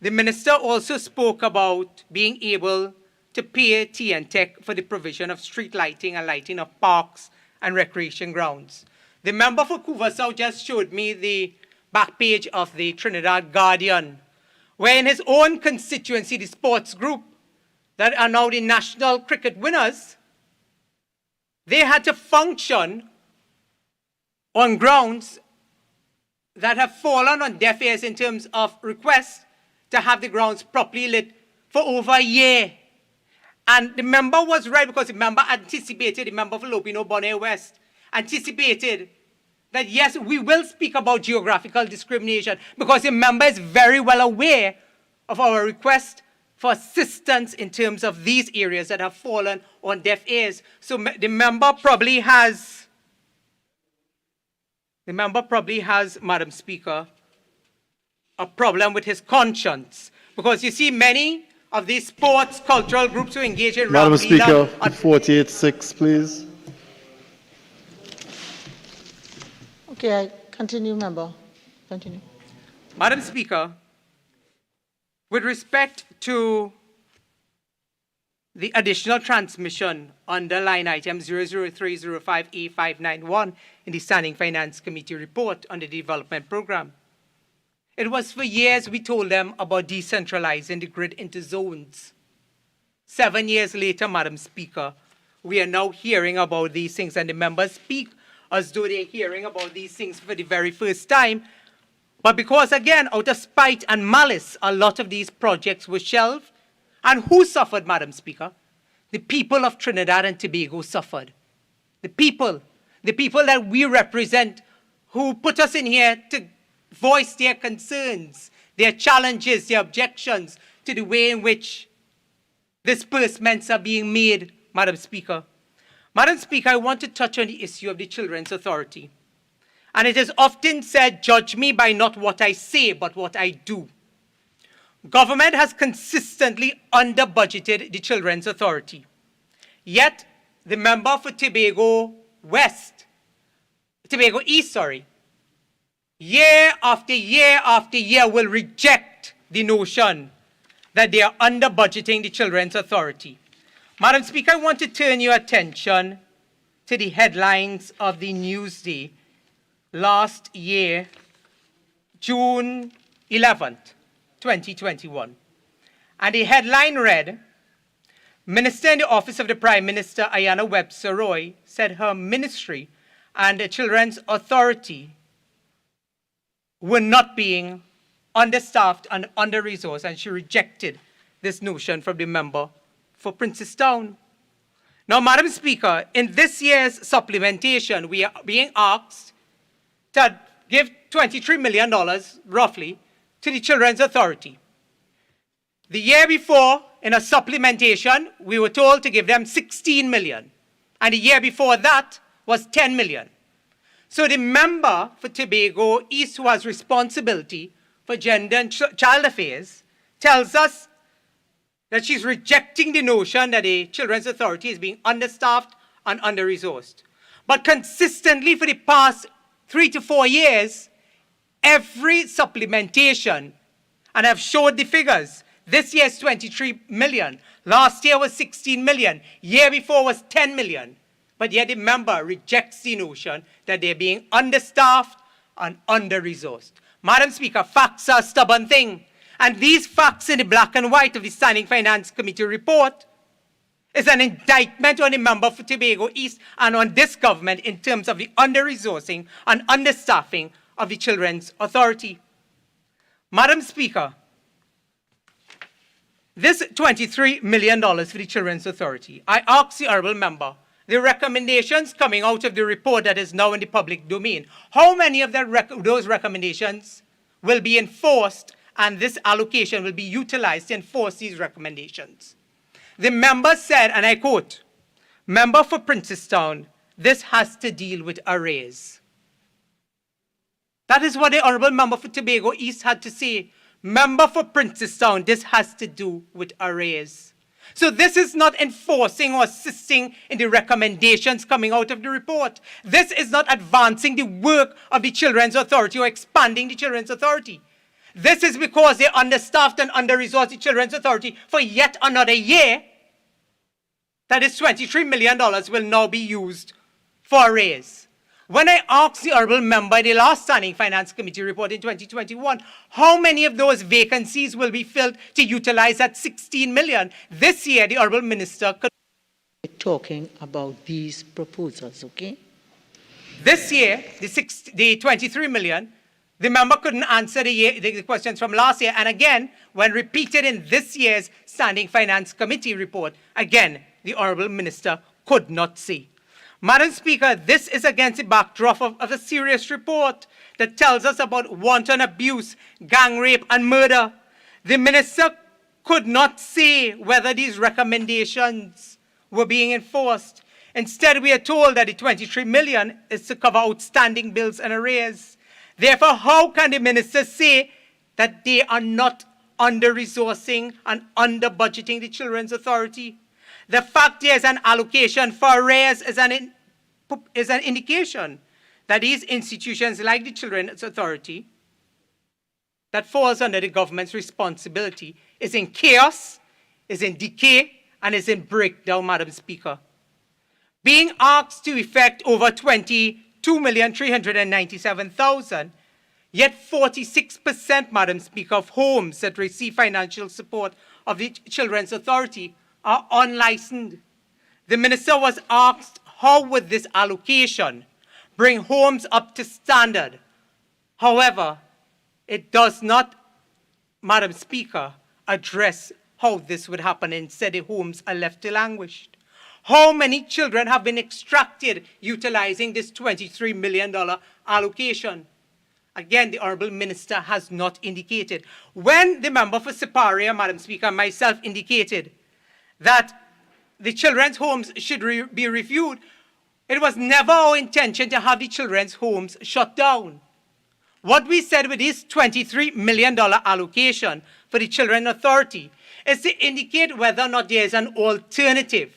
the minister also spoke about being able to pay TNTech for the provision of street lighting and lighting of parks and recreation grounds. The member for Cuvasau just showed me the back page of the Trinidad Guardian, where in his own constituency, the sports group, that are now the national cricket winners, they had to function on grounds that have fallen on deaf ears in terms of requests to have the grounds properly lit for over a year. And the member was right because the member anticipated, the member for Lopino Bonnet West, anticipated that yes, we will speak about geographical discrimination because the member is very well aware of our request for assistance in terms of these areas that have fallen on deaf ears. So the member probably has, Madam Speaker, a problem with his conscience. Because you see many of these sports, cultural groups who engage in Madam Speaker, 48.6, please. Okay, Continue, member. Continue. Madam Speaker, with respect to the additional transmission under line item 00305A591 in the Standing Finance Committee report on the development program, it was for years we told them about decentralizing the grid into zones. 7 years later, Madam Speaker, we are now hearing about these things, and the members speak as though they're hearing about these things for the very first time. But because, again, out of spite and malice, a lot of these projects were shelved. And who suffered, Madam Speaker? The people of Trinidad and Tobago suffered. The people that we represent, who put us in here to voice their concerns, their challenges, their objections to the way in which disbursements are being made, Madam Speaker. Madam Speaker, I want to touch on the issue of the Children's Authority. And it is often said, judge me by not what I say, but what I do. Government has consistently under-budgeted the Children's Authority. Yet, the member for Tobago East, year after year after year will reject the notion that they are under-budgeting the Children's Authority. Madam Speaker, I want to turn your attention to the headlines of the Newsday last year, June 11th, 2021. And the headline read, Minister in the Office of the Prime Minister, Ayanna Webster Roy, said her ministry and the Children's Authority were not being understaffed and under-resourced, and she rejected this notion from the member for Princestown. Now, Madam Speaker, in this year's supplementation, we are being asked to give $23 million, roughly, to the Children's Authority. The year before, in a supplementation, we were told to give them $16 million. And the year before that was $10 million. So the member for Tobago East, who has responsibility for gender and child affairs, tells us that she's rejecting the notion that the Children's Authority is being understaffed and under-resourced. But consistently for the past 3 to 4 years, every supplementation, and I've showed the figures, this year's 23 million, last year was 16 million, year before was 10 million. But yet the member rejects the notion that they're being understaffed and under-resourced. Madam Speaker, facts are a stubborn thing. And these facts in the black and white of the Standing Finance Committee report is an indictment on the member for Tobago East and on this government in terms of the under-resourcing and understaffing of the Children's Authority. Madam Speaker, this $23 million for the Children's Authority, I ask the honourable member, the recommendations coming out of the report that is now in the public domain, how many of those recommendations will be enforced and this allocation will be utilized to enforce these recommendations? The member said, and I quote, member for Princestown, this has to deal with arrears. That is what the honourable member for Tobago East had to say. Member for Princestown, this has to do with arrears. So this is not enforcing or assisting in the recommendations coming out of the report. This is not advancing the work of the Children's Authority or expanding the Children's Authority. This is because they're understaffed and under-resourced the Children's Authority for yet another year. That is $23 million will now be used for arrears. When I asked the honourable member in the last Standing Finance Committee report in 2021, how many of those vacancies will be filled to utilize that $16 million? This year, the honourable minister could... We're talking about these proposals, okay? This year, the 23 million, the member couldn't answer the questions from last year. And again, when repeated in this year's Standing Finance Committee report, again, the honourable minister could not say. Madam Speaker, this is against the backdrop of a serious report that tells us about wanton abuse, gang rape, and murder. The minister could not say whether these recommendations were being enforced. Instead, we are told that the 23 million is to cover outstanding bills and arrears. Therefore, how can the minister say that they are not under-resourcing and under-budgeting the Children's Authority? The fact there is an allocation for arrears is an indication that these institutions, like the Children's Authority, that falls under the government's responsibility, is in chaos, is in decay, and is in breakdown, Madam Speaker. Being asked to effect over 22,397,000, yet 46%, Madam Speaker, of homes that receive financial support of the Children's Authority are unlicensed. The Minister was asked how would this allocation bring homes up to standard. However, it does not, Madam Speaker, address how this would happen. Instead, the homes are left to languish. How many children have been extracted utilizing this $23 million allocation? Again, the Honourable Minister has not indicated. When the member for Siparia, Madam Speaker, and myself indicated that the children's homes should be reviewed, it was never our intention to have the children's homes shut down. What we said with this $23 million allocation for the Children's Authority is to indicate whether or not there is an alternative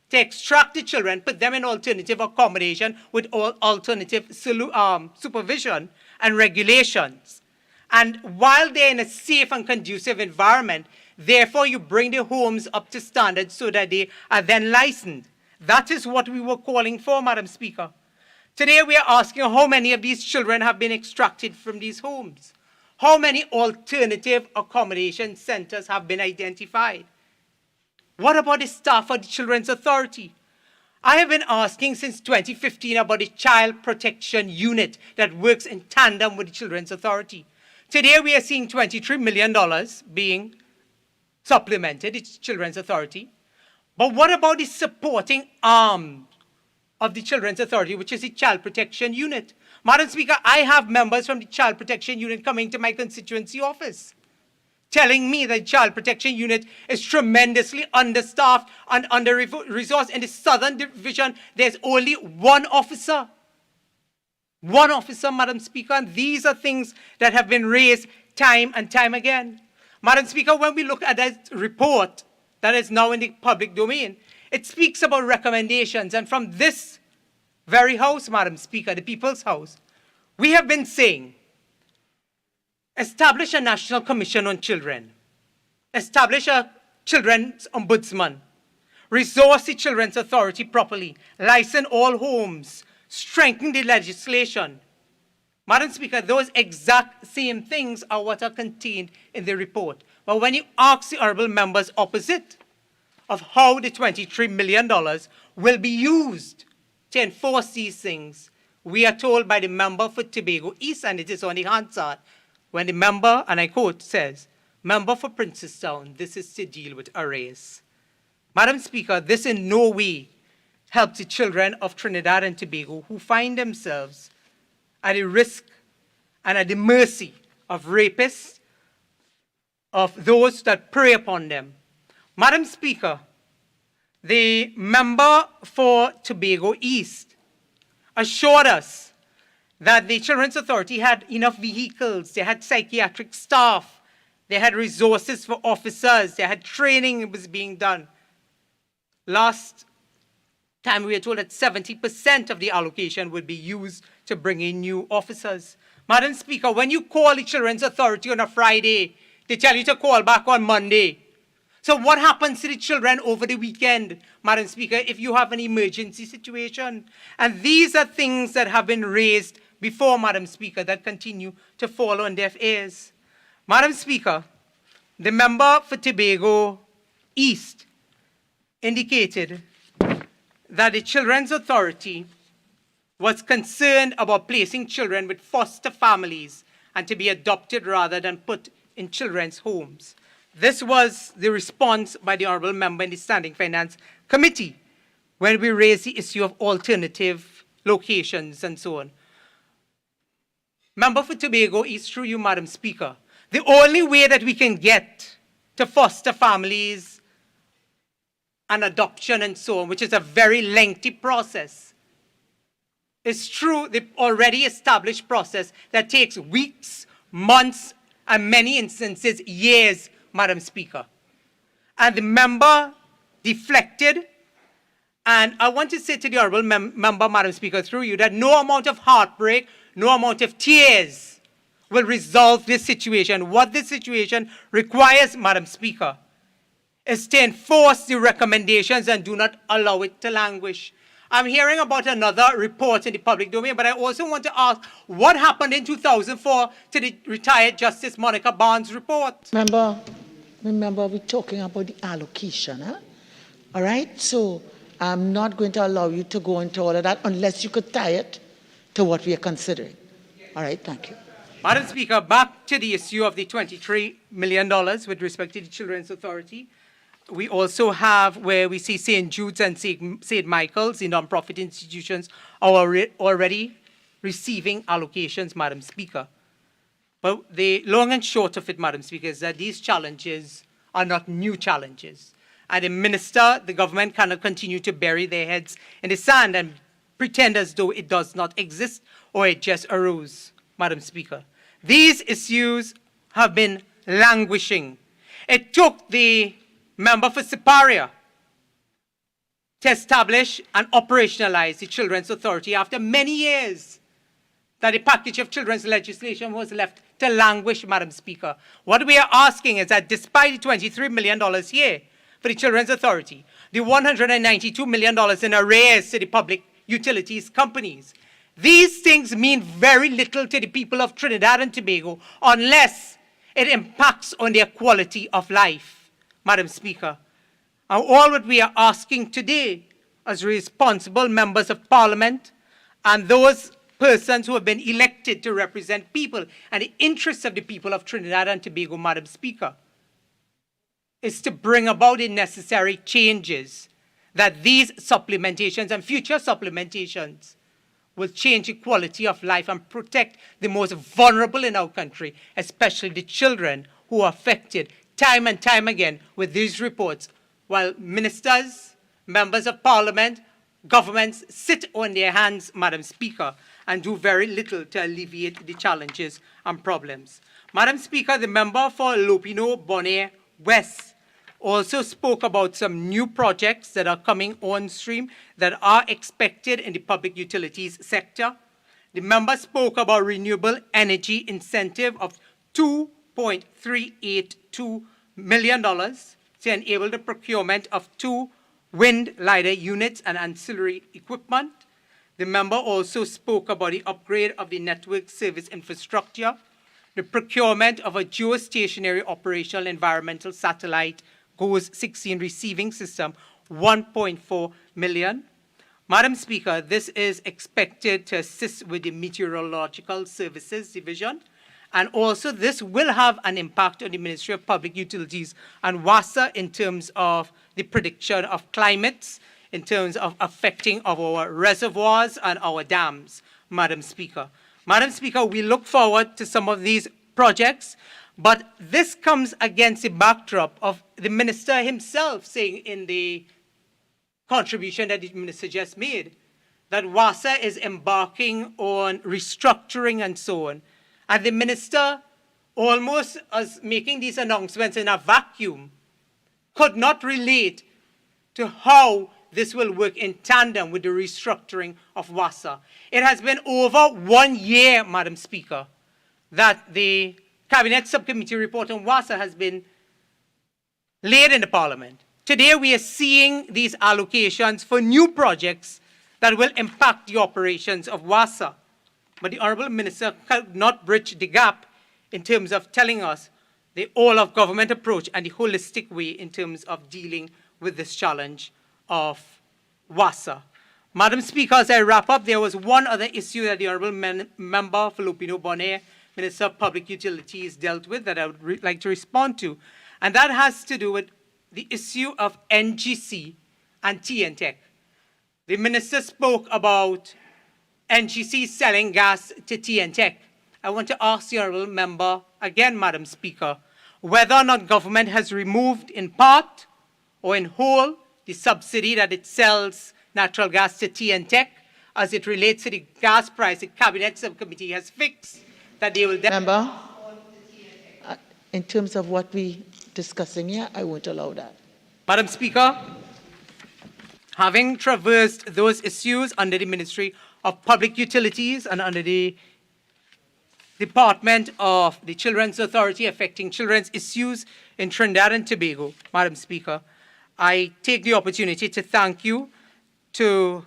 to extract the children, put them in alternative accommodation with alternative supervision and regulations. And while they're in a safe and conducive environment, therefore you bring the homes up to standard so that they are then licensed. That is what we were calling for, Madam Speaker. Today we are asking how many of these children have been extracted from these homes. How many alternative accommodation centers have been identified? What about the staff of the Children's Authority? I have been asking since 2015 about the Child Protection Unit that works in tandem with the Children's Authority. Today we are seeing $23 million being supplemented, it's Children's Authority. But what about the supporting arm of the Children's Authority, which is the Child Protection Unit? Madam Speaker, I have members from the Child Protection Unit coming to my constituency office, telling me that the Child Protection Unit is tremendously understaffed and under-resourced. In the Southern Division, there's only one officer. One officer, Madam Speaker, and these are things that have been raised time and time again. Madam Speaker, when we look at that report that is now in the public domain, it speaks about recommendations. And from this very house, Madam Speaker, the People's House, we have been saying, establish a National Commission on Children, establish a Children's Ombudsman, resource the Children's Authority properly, license all homes, strengthen the legislation. Madam Speaker, those exact same things are what are contained in the report. But when you ask the honourable members opposite of how the $23 million will be used to enforce these things, we are told by the member for Tobago East, and it is on the Hansard, when the member, and I quote, says, "Member for Princestown, this is to deal with arrears." Madam Speaker, this in no way helps the children of Trinidad and Tobago who find themselves at the risk and at the mercy of rapists, of those that prey upon them. Madam Speaker, the member for Tobago East assured us that the Children's Authority had enough vehicles, they had psychiatric staff, they had resources for officers, they had training that was being done. Last time we were told that 70% of the allocation would be used to bring in new officers. Madam Speaker, when you call the Children's Authority on a Friday, they tell you to call back on Monday. So what happens to the children over the weekend, Madam Speaker, if you have an emergency situation? And these are things that have been raised before, Madam Speaker, that continue to fall on deaf ears. Madam Speaker, the member for Tobago East indicated that the Children's Authority was concerned about placing children with foster families and to be adopted rather than put in children's homes. This was the response by the honourable member in the Standing Finance Committee when we raised the issue of alternative locations and so on. Member for Tobago East, through you, Madam Speaker, the only way that we can get to foster families and adoption and so on, which is a very lengthy process, is through the already established process that takes weeks, months, and many instances, years, Madam Speaker. And the member deflected And I want to say to the Honourable Member, Madam Speaker, through you, that no amount of heartbreak, no amount of tears will resolve this situation. What this situation requires, Madam Speaker, is to enforce the recommendations and do not allow it to languish. I'm hearing about another report in the public domain, but I also want to ask what happened in 2004 to the retired Justice Monica Barnes report? Remember we're talking about the allocation, huh? All right? So I'm not going to allow you to go into all of that unless you could tie it to what we are considering. All right, thank you. Madam Speaker, back to the issue of the $23 million with respect to the Children's Authority. We also have where we see St. Jude's and St. Michael's, the non-profit institutions, are already receiving allocations, Madam Speaker. But the long and short of it, Madam Speaker, is that these challenges are not new challenges. And the minister, the government cannot continue to bury their heads in the sand and pretend as though it does not exist or it just arose, Madam Speaker. These issues have been languishing. It took the member for Siparia to establish and operationalize the Children's Authority after many years that a package of children's legislation was left to languish, Madam Speaker. What we are asking is that despite the $23 million here for the Children's Authority, the $192 million in arrears to the public utilities companies, these things mean very little to the people of Trinidad and Tobago unless it impacts on their quality of life, Madam Speaker. And all what we are asking today as responsible members of Parliament and those persons who have been elected to represent people and the interests of the people of Trinidad and Tobago, Madam Speaker, is to bring about the necessary changes that these supplementations and future supplementations will change the quality of life and protect the most vulnerable in our country, especially the children who are affected time and time again with these reports, while ministers, members of Parliament, governments sit on their hands, Madam Speaker, and do very little to alleviate the challenges and problems. Madam Speaker, the member for Lopino Bonaire West also spoke about some new projects that are coming on stream that are expected in the public utilities sector. The member spoke about renewable energy incentive of $2.382 million to enable the procurement of 2 wind lidar units and ancillary equipment. The member also spoke about the upgrade of the network service infrastructure, the procurement of a geostationary operational environmental satellite GOES-16 receiving system, $1.4 million. Madam Speaker, this is expected to assist with the Meteorological Services Division, and also this will have an impact on the Ministry of Public Utilities and WASA in terms of the prediction of climates, in terms of affecting of our reservoirs and our dams, Madam Speaker. Madam Speaker, we look forward to some of these projects, but this comes against the backdrop of the minister himself saying in the contribution that the minister just made that WASA is embarking on restructuring and so on. And the minister, almost as making these announcements in a vacuum, could not relate to how this will work in tandem with the restructuring of WASA. It has been over 1 year, Madam Speaker, that the Cabinet Subcommittee report on WASA has been laid in the Parliament. Today we are seeing these allocations for new projects that will impact the operations of WASA. But the Honourable Minister could not bridge the gap in terms of telling us the all-of-government approach and the holistic way in terms of dealing with this challenge of WASA. Madam Speaker, as I wrap up, there was one other issue that the Honourable Member for Lopino Bonaire, Minister of Public Utilities, dealt with that I would like to respond to. And that has to do with the issue of NGC and TNTech. The Minister spoke about NGC selling gas to TNTech. I want to ask the Honourable Member, again, Madam Speaker, whether or not government has removed in part or in whole the subsidy that it sells natural gas to TNTech as it relates to the gas price the Cabinet Subcommittee has fixed that they will... Member, in terms of what we discussing here, I won't allow that. Madam Speaker, Having traversed those issues under the Ministry of Public Utilities and under the Department of the Children's Authority affecting children's issues in Trinidad and Tobago, Madam Speaker, I take the opportunity to thank you, to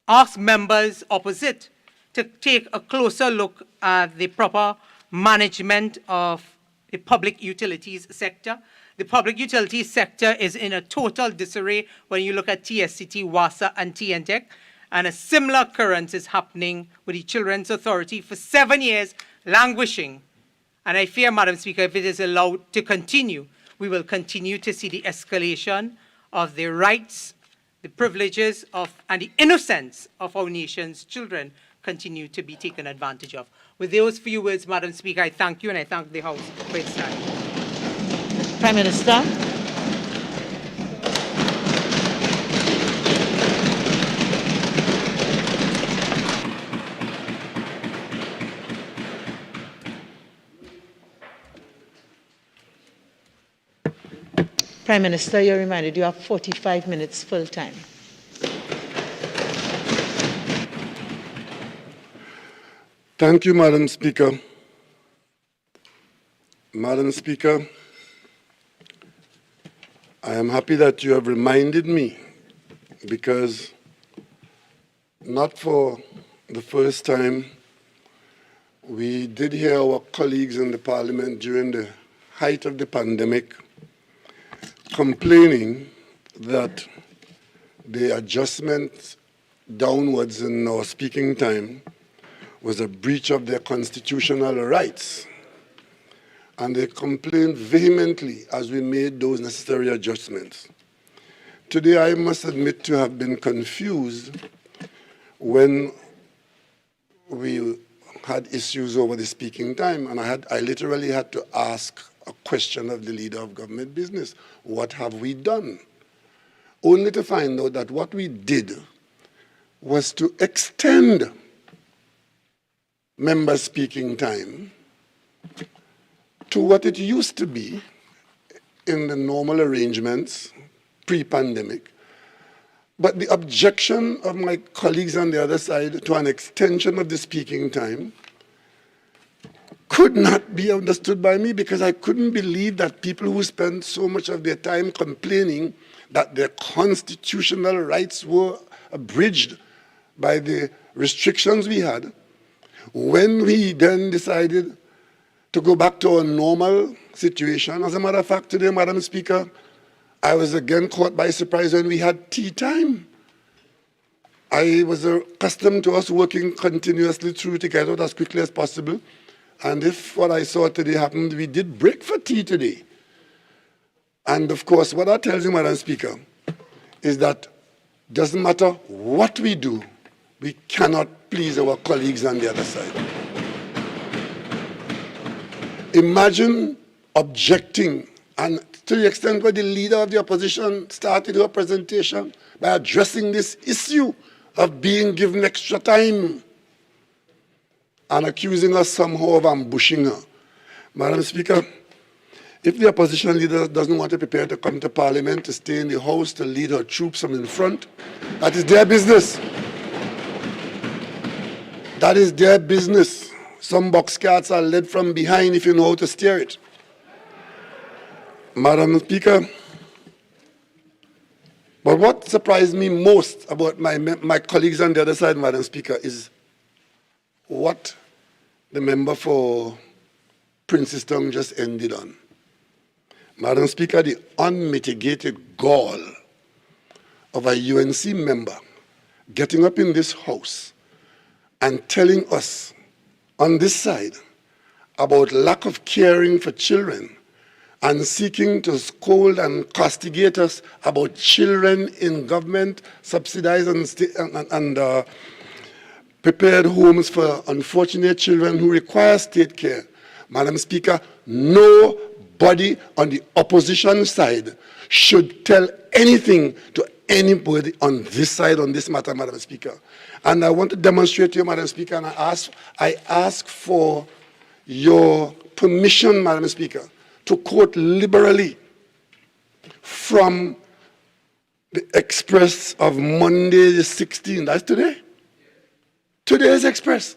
ask members opposite to take a closer look at the proper management of the public utilities sector. The public utilities sector is in a total disarray when you look at TSCT, WASA, and TNTEC. And a similar occurrence is happening with the Children's Authority for 7 years, languishing. And I fear, Madam Speaker, if it is allowed to continue, we will continue to see the escalation of the rights, the privileges of, and the innocence of our nation's children continue to be taken advantage of. With those few words, Madam Speaker, I thank you and I thank the House for its time. Prime Minister. Prime Minister, you're reminded you have 45 minutes full time. Thank you, Madam Speaker. Madam Speaker, I am happy that you have reminded me, because not for the first time, we did hear our colleagues in the Parliament during the height of the pandemic complaining that the adjustment downwards in our speaking time was a breach of their constitutional rights. And they complained vehemently as we made those necessary adjustments. Today, I must admit to have been confused when we had issues over the speaking time, and I literally had to ask a question of the Leader of Government Business. What have we done? Only to find out that what we did was to extend member speaking time to what it used to be in the normal arrangements pre-pandemic. But the objection of my colleagues on the other side to an extension of the speaking time could not be understood by me, because I couldn't believe that people who spend so much of their time complaining that their constitutional rights were abridged by the restrictions we had, when we then decided to go back to a normal situation. As a matter of fact, today, Madam Speaker, I was again caught by surprise when we had tea time. I was accustomed to us working continuously through to get out as quickly as possible. And if what I saw today happened, we did break for tea today. And of course, what that tells you, Madam Speaker, is that doesn't matter what we do, we cannot please our colleagues on the other side. Imagine objecting, and to the extent where the Leader of the Opposition started her presentation by addressing this issue of being given extra time and accusing us somehow of ambushing her. Madam Speaker, if the opposition leader doesn't want to prepare to come to Parliament, to stay in the House, to lead her troops from in front, that is their business. That is their business. Some box carts are led from behind if you know how to steer it. Madam Speaker, but what surprised me most about my colleagues on the other side, Madam Speaker, is what the member for Princeton just ended on. Madam Speaker, the unmitigated gall of a UNC member getting up in this House and telling us on this side about lack of caring for children and seeking to scold and castigate us about children in government subsidized and prepared homes for unfortunate children who require state care. Madam Speaker, nobody on the opposition side should tell anything to anybody on this side on this matter, Madam Speaker. And I want to demonstrate to you, Madam Speaker, and I ask for your permission, Madam Speaker, to quote liberally from the Express of Monday the 16th. That's today? Today's Express.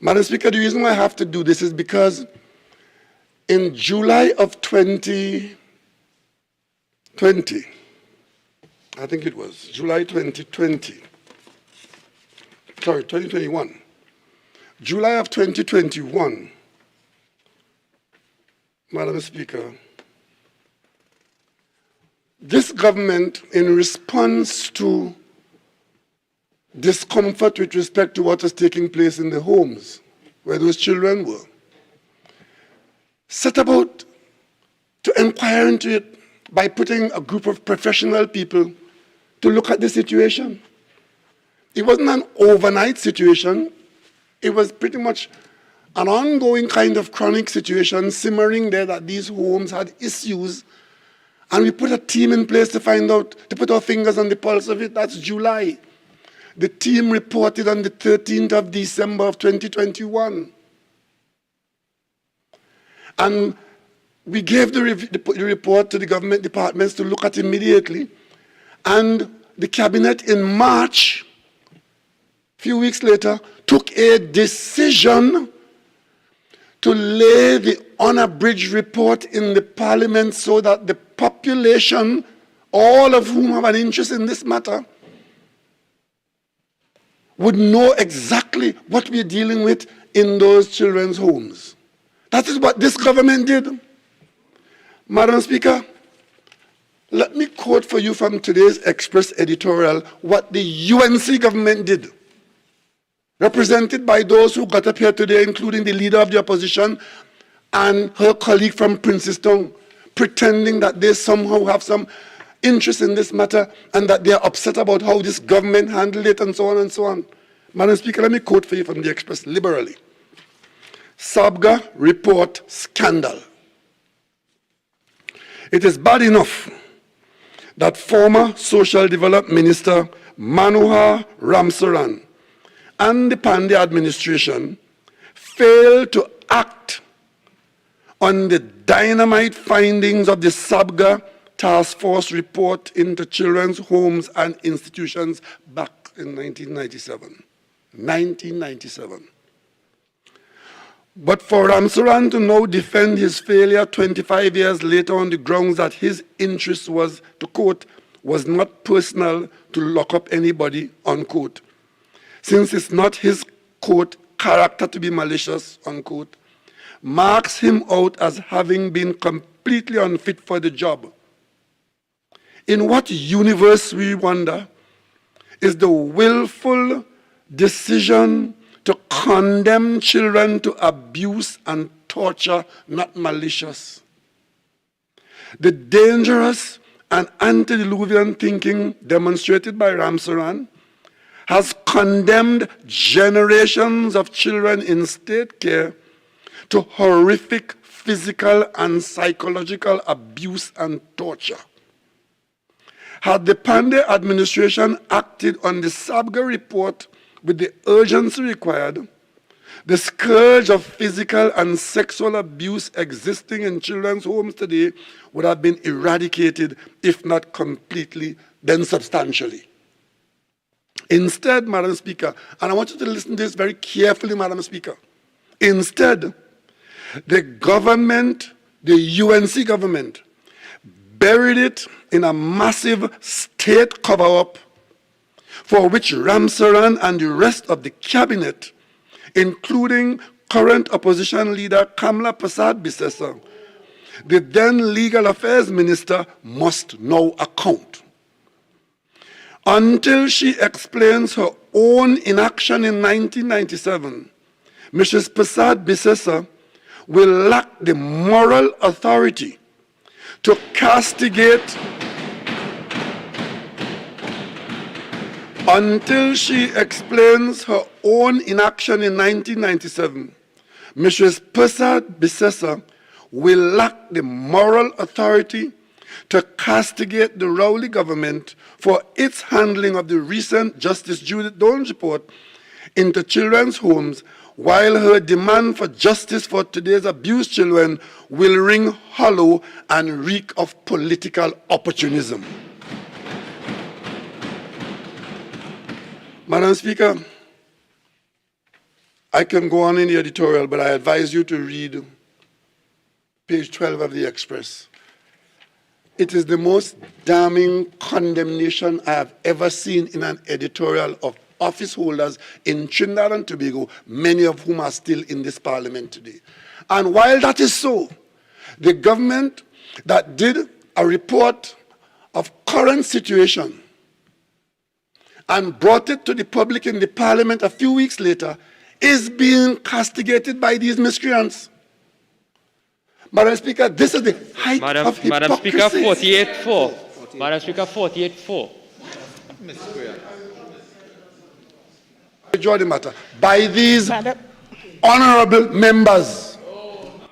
Madam Speaker, the reason why I have to do this is because in July of 2020, I think it was July 2020, sorry, 2021, July of 2021, Madam Speaker, this government, in response to discomfort with respect to what is taking place in the homes where those children were, set about to inquire into it by putting a group of professional people to look at the situation. It wasn't an overnight situation. It was pretty much an ongoing kind of chronic situation simmering there, that these homes had issues, and we put a team in place to find out, to put our fingers on the pulse of it. That's July. The team reported on the 13th of December of 2021. And we gave the report to the government departments to look at immediately. And the cabinet in March, a few weeks later, took a decision to lay the unabridged report in the parliament so that the population, all of whom have an interest in this matter, would know exactly what we're dealing with in those children's homes. That is what this government did. Madam Speaker, let me quote for you from today's Express editorial what the UNC government did, represented by those who got up here today, including the leader of the opposition and her colleague from Princeton, pretending that they somehow have some interest in this matter and that they are upset about how this government handled it and so on and so on. Madam Speaker, let me quote for you from the Express liberally. SABGA report scandal. It is bad enough that former Social Development Minister Manohar Ramsaran and the Pandey administration failed to act on the dynamite findings of the SABGA Task Force report into children's homes and institutions back in 1997. 1997. But for Ramsaran to now defend his failure 25 years later on the grounds that his interest was, to quote, was not personal to lock up anybody, unquote, since it's not his, quote, character to be malicious, unquote, marks him out as having been completely unfit for the job. In what universe, we wonder, is the willful decision to condemn children to abuse and torture not malicious? The dangerous and antediluvian thinking demonstrated by Ramsaran has condemned generations of children in state care to horrific physical and psychological abuse and torture. Had the Pandey administration acted on the SABGA report with the urgency required, the scourge of physical and sexual abuse existing in children's homes today would have been eradicated, if not completely, then substantially. Instead, Madam Speaker, and I want you to listen to this very carefully, Madam Speaker. Instead, the government, the UNC government, buried it in a massive state cover-up for which Ramsaran and the rest of the cabinet, including current opposition leader Kamla Persad-Bissessar, the then legal affairs minister, must now account. Until she explains her own inaction in 1997, Mrs. Persad-Bissessar will lack the moral authority to castigate. Until she explains her own inaction in 1997, Mrs. Persad-Bissessar will lack the moral authority to castigate the Rowley government for its handling of the recent Justice Judith Doan's report into children's homes, while her demand for justice for today's abused children will ring hollow and reek of political opportunism. Madam Speaker, I can go on in the editorial, but I advise you to read page 12 of the Express. It is the most damning condemnation I have ever seen in an editorial of office holders in Trinidad and Tobago, many of whom are still in this parliament today. And while that is so, the government that did a report of current situation and brought it to the public in the parliament a few weeks later is being castigated by these miscreants. Madam Speaker, this is the height of hypocrisy. Madam Speaker, 48-4. Madam Speaker, 48-4. Draw the matter by these honorable members.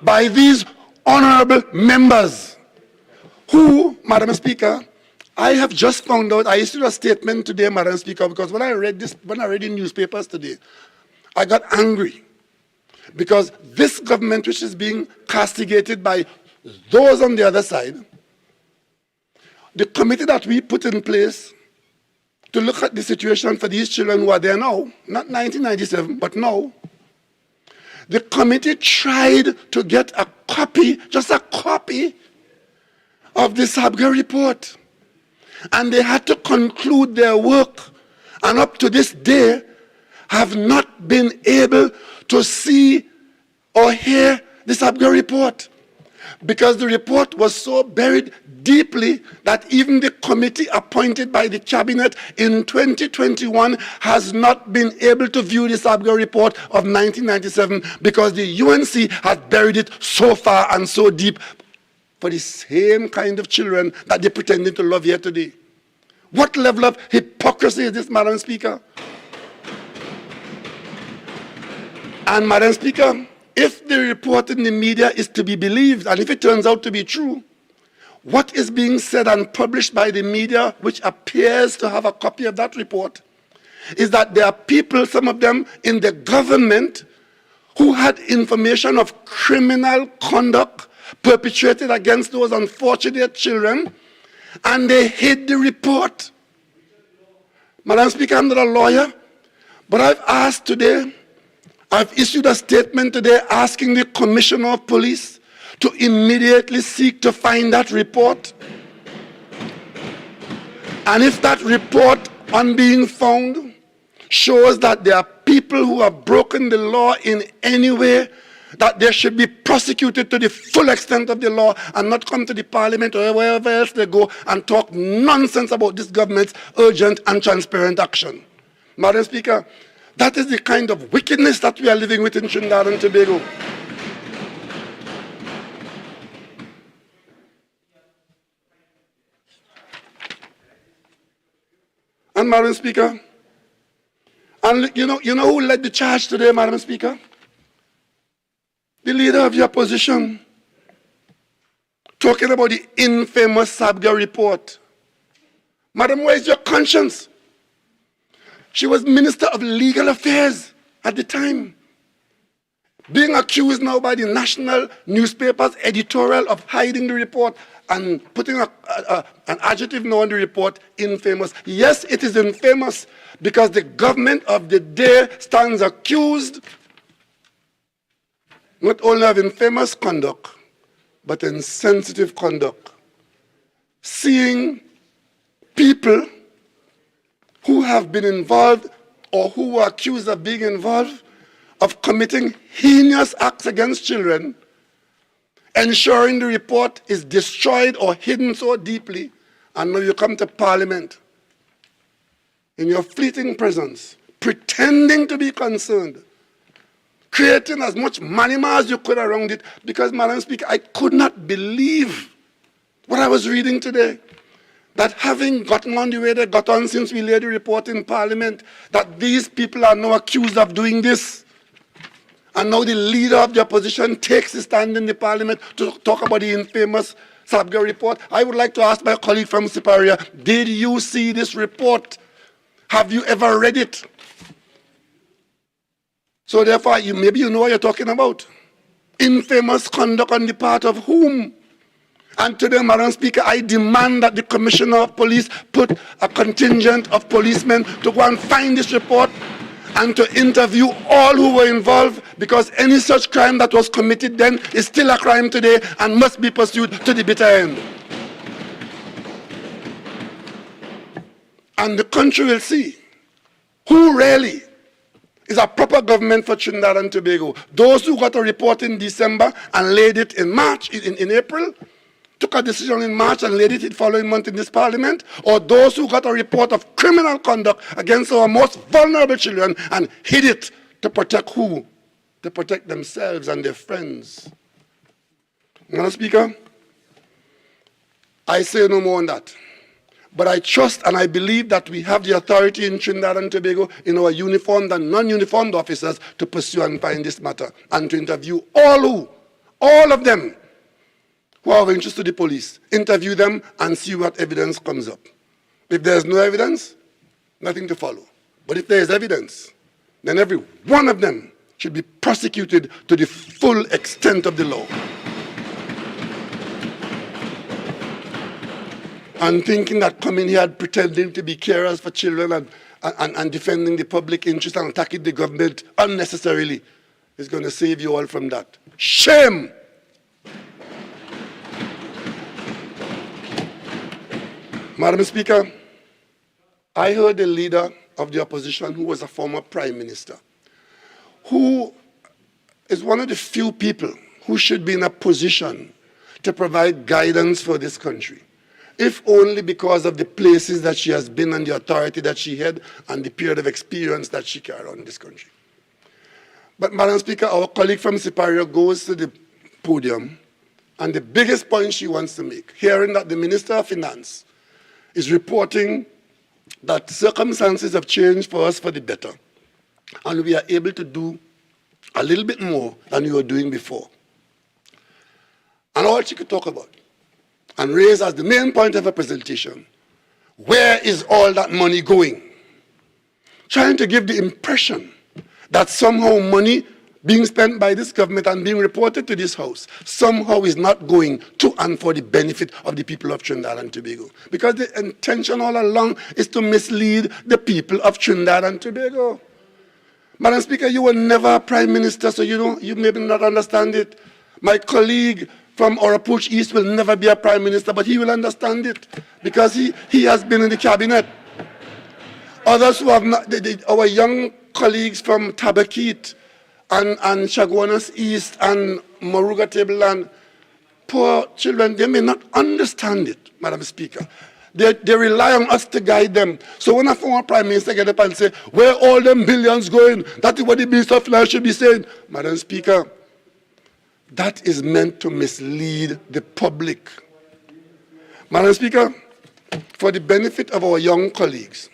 By these honorable members who, Madam Speaker, I have just found out, I issued a statement today, Madam Speaker, because when I read the newspapers today, I got angry. Because this government, which is being castigated by those on the other side, the committee that we put in place to look at the situation for these children who are there now, not 1997, but now, the committee tried to get a copy, just a copy, of the Sabga report. And they had to conclude their work, and up to this day, have not been able to see or hear the Sabga report, because the report was so buried deeply that even the committee appointed by the cabinet in 2021 has not been able to view the Sabga report of 1997 because the UNC has buried it so far and so deep for the same kind of children that they're pretending to love here today. What level of hypocrisy is this, Madam Speaker? And Madam Speaker, if the report in the media is to be believed, and if it turns out to be true, what is being said and published by the media, which appears to have a copy of that report, is that there are people, some of them in the government, who had information of criminal conduct perpetrated against those unfortunate children, and they hid the report. Madam Speaker, I'm not a lawyer, but I've asked today, I've issued a statement today asking the Commissioner of Police to immediately seek to find that report. And if that report, on being found, shows that there are people who have broken the law in any way, that they should be prosecuted to the full extent of the law and not come to the parliament or wherever else they go and talk nonsense about this government's urgent and transparent action. Madam Speaker, that is the kind of wickedness that we are living with in Trinidad and Tobago. And Madam Speaker, and you know who led the charge today, Madam Speaker? The leader of your opposition, talking about the infamous Sabga report. Madam, where is your conscience? She was Minister of Legal Affairs at the time, being accused now by the national newspapers editorial of hiding the report and putting an adjective now on the report, infamous. Yes, it is infamous because the government of the day stands accused not only of infamous conduct, but insensitive conduct. Seeing people who have been involved or who were accused of being involved of committing heinous acts against children, ensuring the report is destroyed or hidden so deeply, and now you come to Parliament in your fleeting presence, pretending to be concerned, creating as much manima as you could around it, because, Madam Speaker, I could not believe what I was reading today, that having gotten on the way they got on since we laid the report in Parliament, that these people are now accused of doing this. And now the leader of the opposition takes his stand in the Parliament to talk about the infamous Sabga report. I would like to ask my colleague from Superior, did you see this report? Have you ever read it? So therefore, maybe you know what you're talking about. Infamous conduct on the part of whom? And today, Madam Speaker, I demand that the Commissioner of Police put a contingent of policemen to go and find this report and to interview all who were involved, because any such crime that was committed then is still a crime today and must be pursued to the bitter end. And the country will see who really is a proper government for Trinidad and Tobago. Those who got a report in December and laid it in March, in April, took a decision in March and laid it the following month in this parliament, or those who got a report of criminal conduct against our most vulnerable children and hid it to protect who? To protect themselves and their friends. Madam Speaker, I say no more on that. But I trust and I believe that we have the authority in Trinidad and Tobago, in our uniformed and non-uniformed officers, to pursue and find this matter and to interview all of them who are of interest to the police, interview them and see what evidence comes up. If there's no evidence, nothing to follow. But if there is evidence, then every one of them should be prosecuted to the full extent of the law. And thinking that coming here and pretending to be carers for children and defending the public interest and attacking the government unnecessarily is going to save you all from that. Shame! Madam Speaker, I heard the leader of the opposition, who was a former prime minister, who is one of the few people who should be in a position to provide guidance for this country, if only because of the places that she has been and the authority that she had and the period of experience that she carried on in this country. But, Madam Speaker, our colleague from Superior goes to the podium, and the biggest point she wants to make, hearing that the Minister of Finance is reporting that circumstances have changed for us for the better, and we are able to do a little bit more than we were doing before. And all she could talk about and raise as the main point of her presentation, where is all that money going? Trying to give the impression that somehow money being spent by this government and being reported to this House somehow is not going to and for the benefit of the people of Trinidad and Tobago. Because the intention all along is to mislead the people of Trinidad and Tobago. Madam Speaker, you were never a prime minister, so you maybe not understand it. My colleague from Orapuch East will never be a prime minister, but he will understand it because he has been in the cabinet. Others who have not, our young colleagues from Tabaquite and Chaguanas East and Moruga Tableland, poor children, they may not understand it, Madam Speaker. They rely on us to guide them. So when a former prime minister get up and say, where all them billions going, that is what the Minister of Finance should be saying. Madam Speaker, that is meant to mislead the public. Madam Speaker, for the benefit of our young colleagues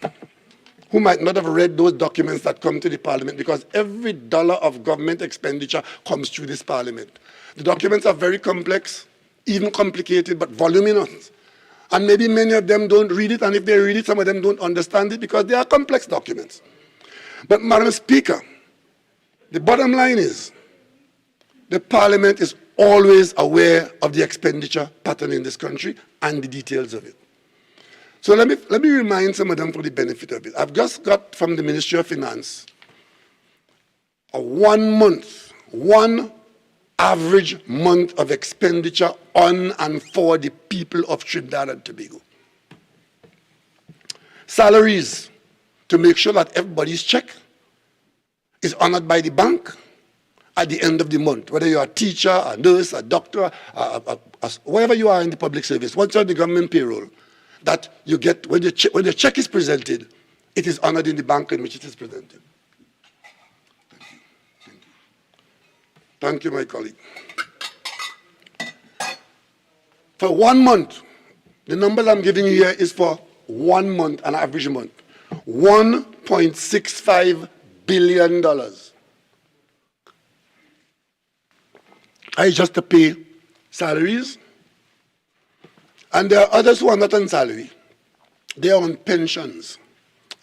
who might not have read those documents that come to the Parliament, because every dollar of government expenditure comes through this Parliament. The documents are very complex, even complicated, but voluminous. And maybe many of them don't read it, and if they read it, some of them don't understand it because they are complex documents. But, Madam Speaker, the bottom line is, the Parliament is always aware of the expenditure pattern in this country and the details of it. So let me remind some of them for the benefit of it. I've just got from the Ministry of Finance a 1 month, one average month of expenditure on and for the people of Trinidad and Tobago. Salaries, to make sure that everybody's check is honored by the bank at the end of the month, whether you're a teacher, a nurse, a doctor, wherever you are in the public service, once you're on the government payroll, that you get, when the check is presented, it is honored in the bank in which it is presented. Thank you, my colleague. For 1 month, the numbers I'm giving you here is for 1 month, an average month, $1.65 billion. I just to pay salaries. And there are others who are not on salary. They are on pensions.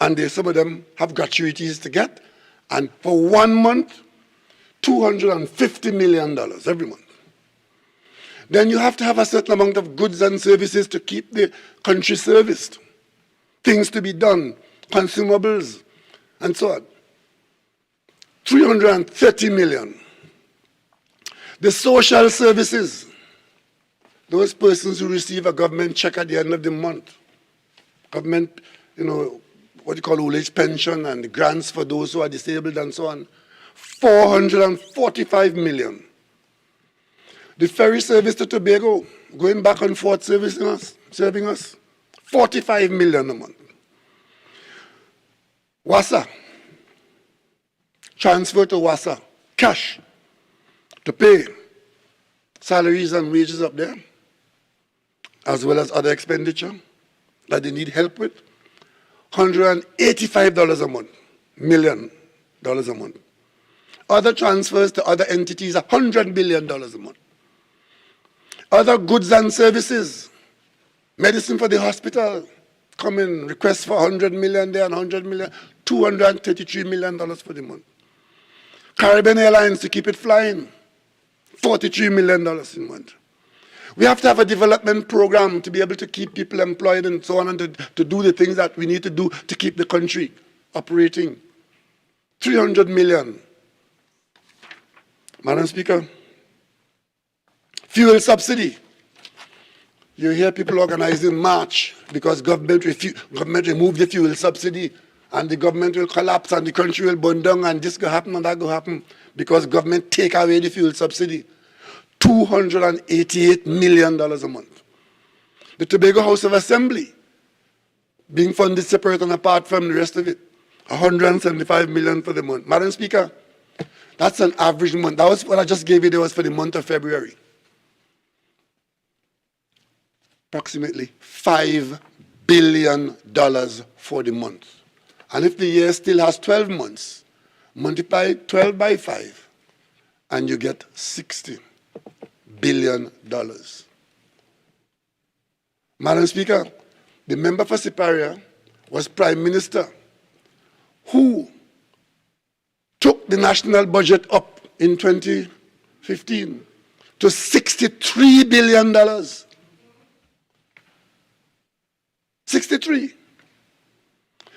And some of them have gratuities to get. And for 1 month, $250 million every month. Then you have to have a certain amount of goods and services to keep the country serviced. Things to be done, consumables, and so on. 330 million. The social services, those persons who receive a government check at the end of the month, government, what you call old age pension and the grants for those who are disabled and so on, 445 million. The ferry service to Tobago, going back and forth serving us, 45 million a month. WASA, transfer to WASA, cash, to pay salaries and wages up there, as well as other expenditure that they need help with, $185 a month, $1 million a month. Other transfers to other entities, $100 million a month. Other goods and services, medicine for the hospital, come in, requests for 100 million there and 100 million, $233 million for the month. Caribbean Airlines to keep it flying, $43 million a month. We have to have a development program to be able to keep people employed and so on, and to do the things that we need to do to keep the country operating. 300 million. Madam Speaker, fuel subsidy. You hear people organizing march because government removed the fuel subsidy and the government will collapse and the country will burn down and this will happen and that will happen because government take away the fuel subsidy. $288 million a month. The Tobago House of Assembly being funded separate and apart from the rest of it. $175 million for the month. Madam Speaker, that's an average month. That was what I just gave you. That was for the month of February. Approximately $5 billion for the month. And if the year still has 12 months, multiply 12 by 5, and you get $60 billion. Madam Speaker, the member for Siparia was Prime Minister who took the national budget up in 2015 to $63 billion. 63.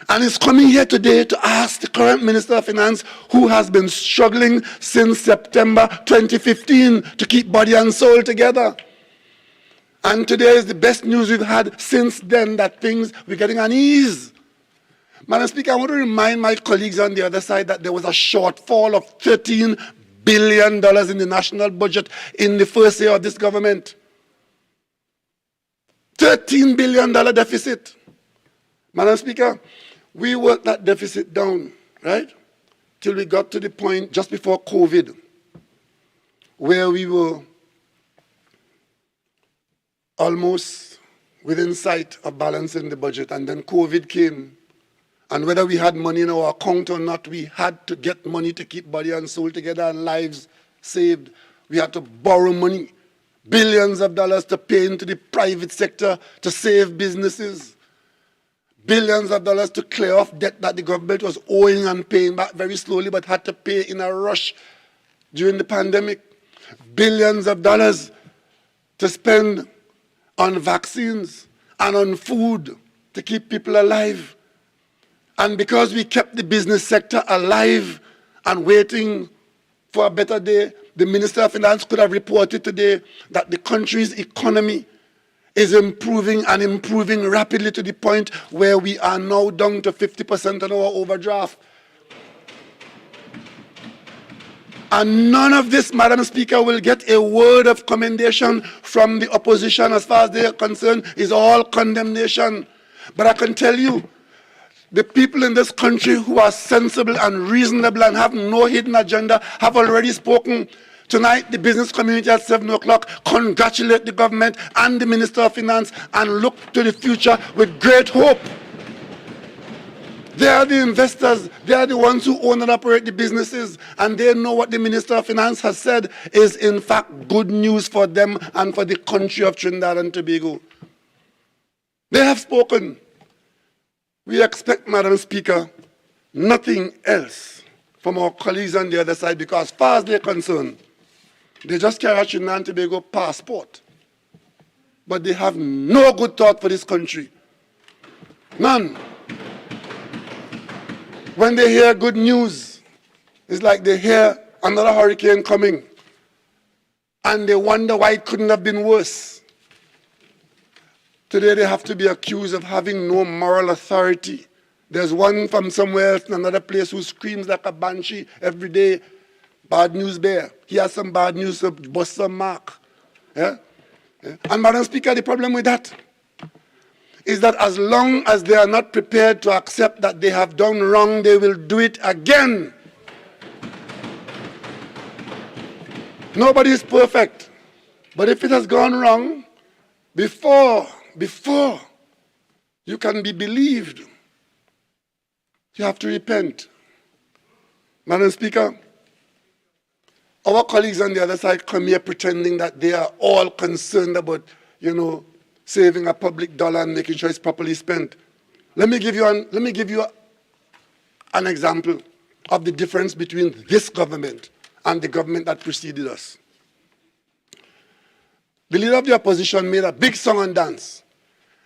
And is coming here today to ask the current Minister of Finance, who has been struggling since September 2015 to keep body and soul together. And today is the best news we've had since then, that things we're getting an ease. Madam Speaker, I want to remind my colleagues on the other side that there was a shortfall of $13 billion in the national budget in the first year of this government. $13 billion deficit. Madam Speaker, we worked that deficit down, right, till we got to the point just before COVID, where we were almost within sight of balancing the budget, and then COVID came. And whether we had money in our account or not, we had to get money to keep body and soul together and lives saved. We had to borrow money, billions of dollars to pay into the private sector to save businesses, billions of dollars to clear off debt that the government was owing and paying back very slowly but had to pay in a rush during the pandemic, billions of dollars to spend on vaccines and on food to keep people alive. And because we kept the business sector alive and waiting for a better day, the Minister of Finance could have reported today that the country's economy is improving and improving rapidly to the point where we are now down to 50% on our overdraft. And none of this, Madam Speaker, will get a word of commendation from the opposition as far as they are concerned. Is all condemnation. But I can tell you, the people in this country who are sensible and reasonable and have no hidden agenda have already spoken. Tonight, the business community at 7 o'clock congratulate the government and the Minister of Finance and look to the future with great hope. They are the investors. They are the ones who own and operate the businesses, and they know what the Minister of Finance has said is in fact good news for them and for the country of Trinidad and Tobago. They have spoken. We expect, Madam Speaker, nothing else from our colleagues on the other side, because as far as they're concerned, they just carry a Trinidad and Tobago passport. But they have no good thought for this country. None. When they hear good news, it's like they hear another hurricane coming. And they wonder why it couldn't have been worse. Today they have to be accused of having no moral authority. There's one from somewhere else in another place who screams like a banshee every day. Bad news bear. He has some bad news to bust some mark. Yeah? Yeah? And Madam Speaker, the problem with that is that as long as they are not prepared to accept that they have done wrong, they will do it again. Nobody is perfect. But if it has gone wrong, before you can be believed, you have to repent. Madam Speaker, our colleagues on the other side come here pretending that they are all concerned about, saving a public dollar and making sure it's properly spent. Let me give you an example of the difference between this government and the government that preceded us. The leader of the opposition made a big song and dance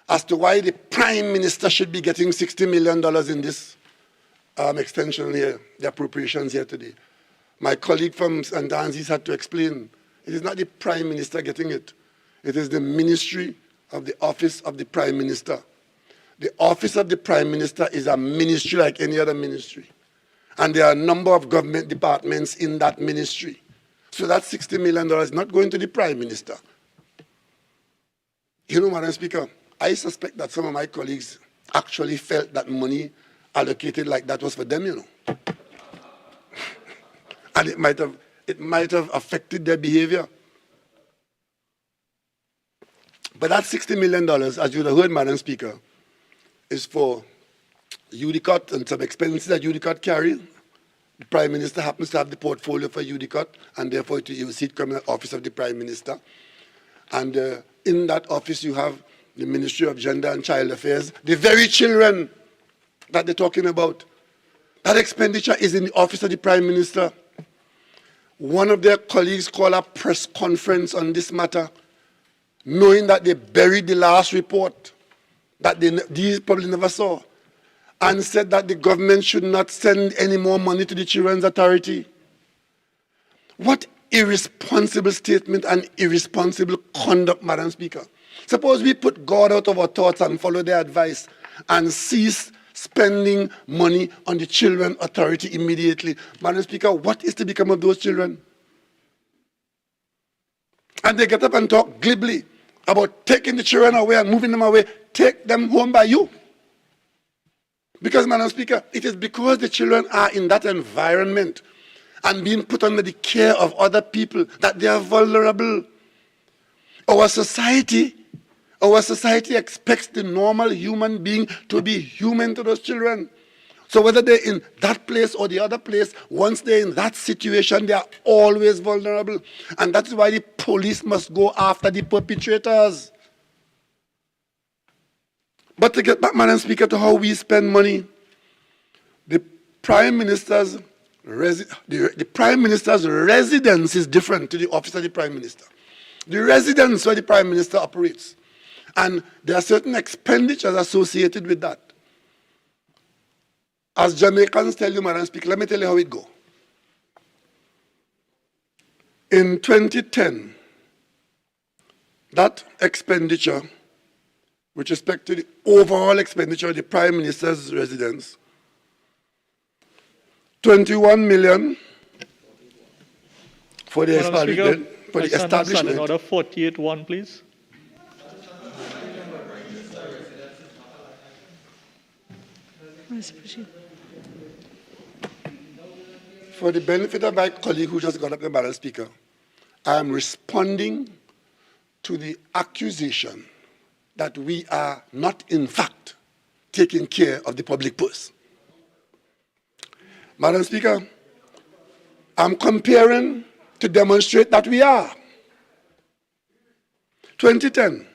as to why the Prime Minister should be getting $60 million in this extension here, the appropriations here today. My colleague from St. Danzi's had to explain, it is not the Prime Minister getting it. It is the Ministry of the Office of the Prime Minister. The Office of the Prime Minister is a ministry like any other ministry. And there are a number of government departments in that ministry. So that $60 million is not going to the Prime Minister. Madam Speaker, I suspect that some of my colleagues actually felt that money allocated like that was for them, And it might have affected their behavior. But that $60 million, as you have heard, Madam Speaker, is for UDCOT and some expenses that UDCOT carry. The Prime Minister happens to have the portfolio for UDCOT, and therefore you will see it come in the Office of the Prime Minister. And in that office you have the Ministry of Gender and Child Affairs, the very children that they're talking about. That expenditure is in the Office of the Prime Minister. One of their colleagues called a press conference on this matter, knowing that they buried the last report that these probably never saw, and said that the government should not send any more money to the Children's Authority. What irresponsible statement and irresponsible conduct, Madam Speaker. Suppose we put God out of our thoughts and follow their advice and cease spending money on the Children's Authority immediately. Madam Speaker, what is to become of those children? And they get up and talk glibly about taking the children away and moving them away. Take them home by you. Because, Madam Speaker, it is because the children are in that environment and being put under the care of other people that they are vulnerable. Our society expects the normal human being to be human to those children. So whether they're in that place or the other place, once they're in that situation, they are always vulnerable. And that's why the police must go after the perpetrators. But to get back, Madam Speaker, to how we spend money, the Prime Minister's residence is different to the Office of the Prime Minister. The residence where the Prime Minister operates. And there are certain expenditures associated with that. As Jamaicans tell you, Madam Speaker, let me tell you how it goes. In 2010, that expenditure, with respect to the overall expenditure of the Prime Minister's residence, 21 million for the establishment. For the establishment. Order 48-1, please. For the benefit of my colleague who just got up, the Madam Speaker, I am responding to the accusation that we are not, in fact, taking care of the public purse. Madam Speaker, I'm comparing to demonstrate that we are. 2010,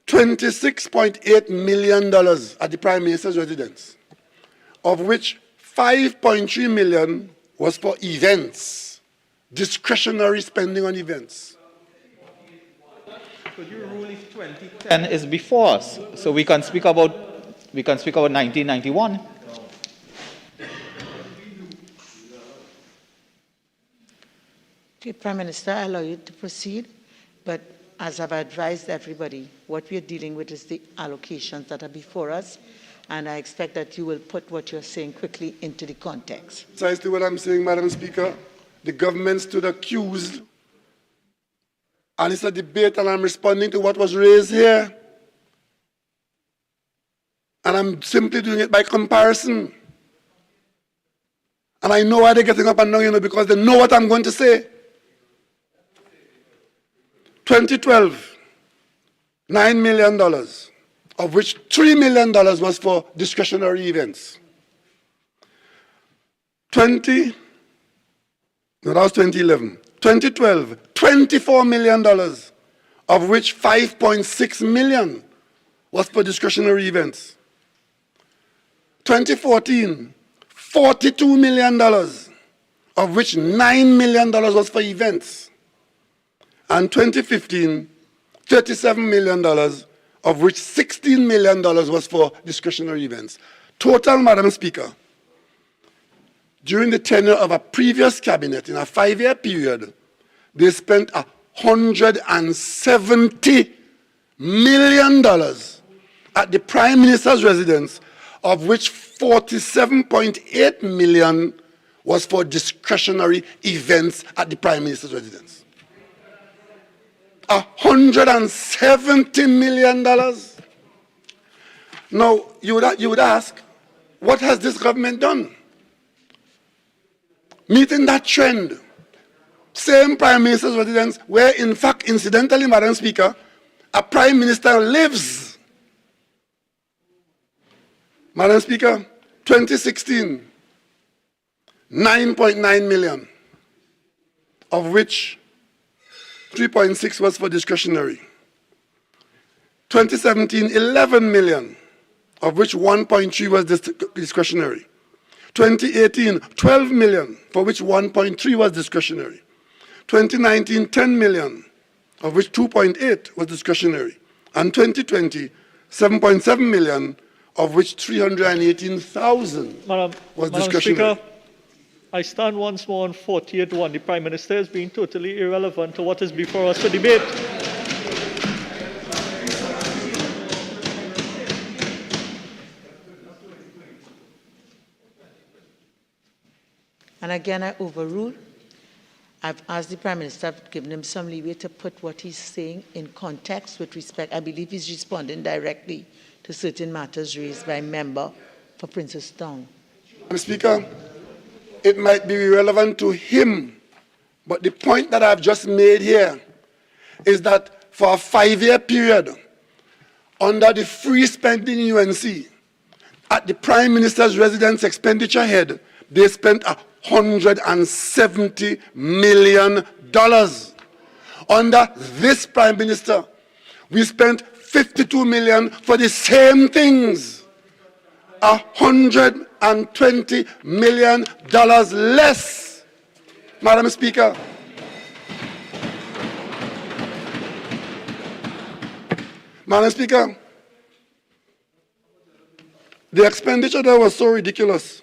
$26.8 million at the Prime Minister's residence. of which 5.3 million was for events, discretionary spending on events. Could you rule if 2010 is before us, so we can speak about 1991? Okay, Prime Minister, I allow you to proceed, but as I've advised everybody, what we are dealing with is the allocations that are before us, and I expect that you will put what you're saying quickly into the context. Precisely what I'm saying, Madam Speaker. The government stood accused, and it's a debate, and I'm responding to what was raised here. And I'm simply doing it by comparison. And I know why they're getting up and down, because they know what I'm going to say. 2012, $9 million, of which $3 million was for discretionary events. That was 2011. 2012, $24 million, of which $5.6 million was for discretionary events. 2014, $42 million, of which $9 million was for events. And 2015, $37 million, of which $16 million was for discretionary events. Total, Madam Speaker, during the tenure of a previous cabinet, in a 5-year period, they spent $170 million at the Prime Minister's residence, of which $47.8 million was for discretionary events at the Prime Minister's residence. $170 million. Now, you would ask, what has this government done? Meeting that trend, same Prime Minister's residence, where in fact, incidentally, Madam Speaker, a Prime Minister lives. Madam Speaker, 2016, 9.9 million, of which 3.6 was for discretionary. 2017, 11 million, of which 1.3 was discretionary. 2018, 12 million, for which 1.3 was discretionary. 2019, 10 million, of which 2.8 was discretionary. And 2020, 7.7 million, of which 318,000 was discretionary. Speaker, I stand once more on 48-1. The Prime Minister is being totally irrelevant to what is before us for debate. And again, I overrule. I've asked the Prime Minister, I've given him some leeway to put what he's saying in context with respect. I believe he's responding directly to certain matters raised by a member for Princess Town. Mr. Speaker, it might be irrelevant to him, but the point that I've just made here is that for a 5-year period, under the free spending UNC, at the Prime Minister's residence expenditure head, they spent $170 million. Under this Prime Minister, we spent $52 million for the same things. $120 million less. Madam Speaker. Madam Speaker, the expenditure there was so ridiculous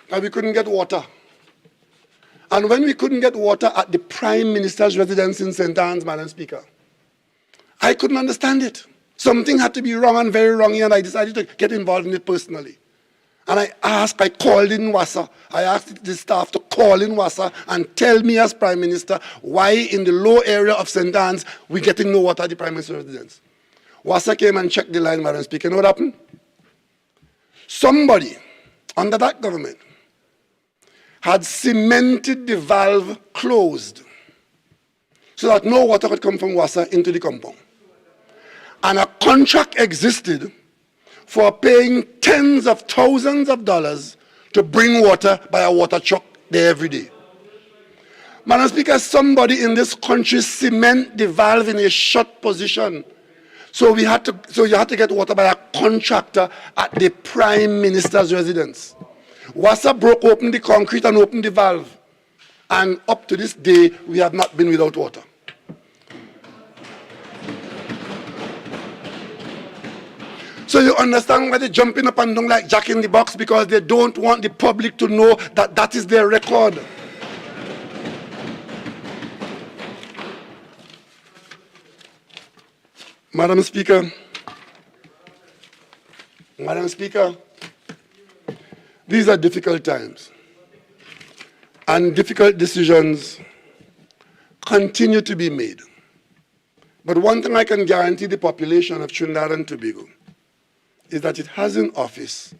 that we couldn't get water. And when we couldn't get water at the Prime Minister's residence in St. Anne's, Madam Speaker, I couldn't understand it. Something had to be wrong and very wrong here, and I decided to get involved in it personally. And I called in WASA. I asked the staff to call in WASA and tell me as Prime Minister why in the low area of St. Anne's we're getting no water at the Prime Minister's residence. WASA came and checked the line, Madam Speaker. You know what happened? Somebody under that government had cemented the valve closed so that no water could come from WASA into the compound. And a contract existed for paying tens of thousands of dollars to bring water by a water truck there every day. Madam Speaker, somebody in this country cement the valve in a shut position So you had to get water by a contractor at the Prime Minister's residence. Wassa broke open the concrete and opened the valve. And up to this day, we have not been without water. So you understand why they're jumping up and down like Jack in the Box, because they don't want the public to know that that is their record. Madam Speaker, these are difficult times, and difficult decisions continue to be made. But one thing I can guarantee the population of Trinidad and Tobago is that it has in office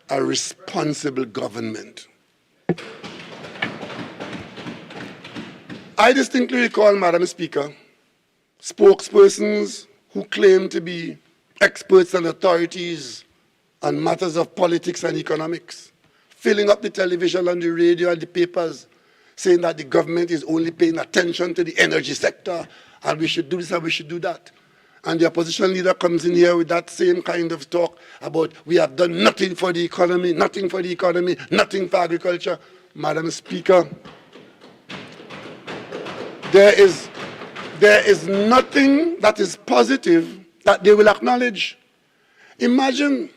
a responsible government. I distinctly recall, Madam Speaker, spokespersons who claim to be experts and authorities on matters of politics and economics, filling up the television and the radio and the papers, saying that the government is only paying attention to the energy sector, and we should do this and we should do that. And the opposition leader comes in here with that same kind of talk about we have done nothing for the economy, nothing for the economy, nothing for agriculture. Madam Speaker, there is nothing that is positive that they will acknowledge. Imagine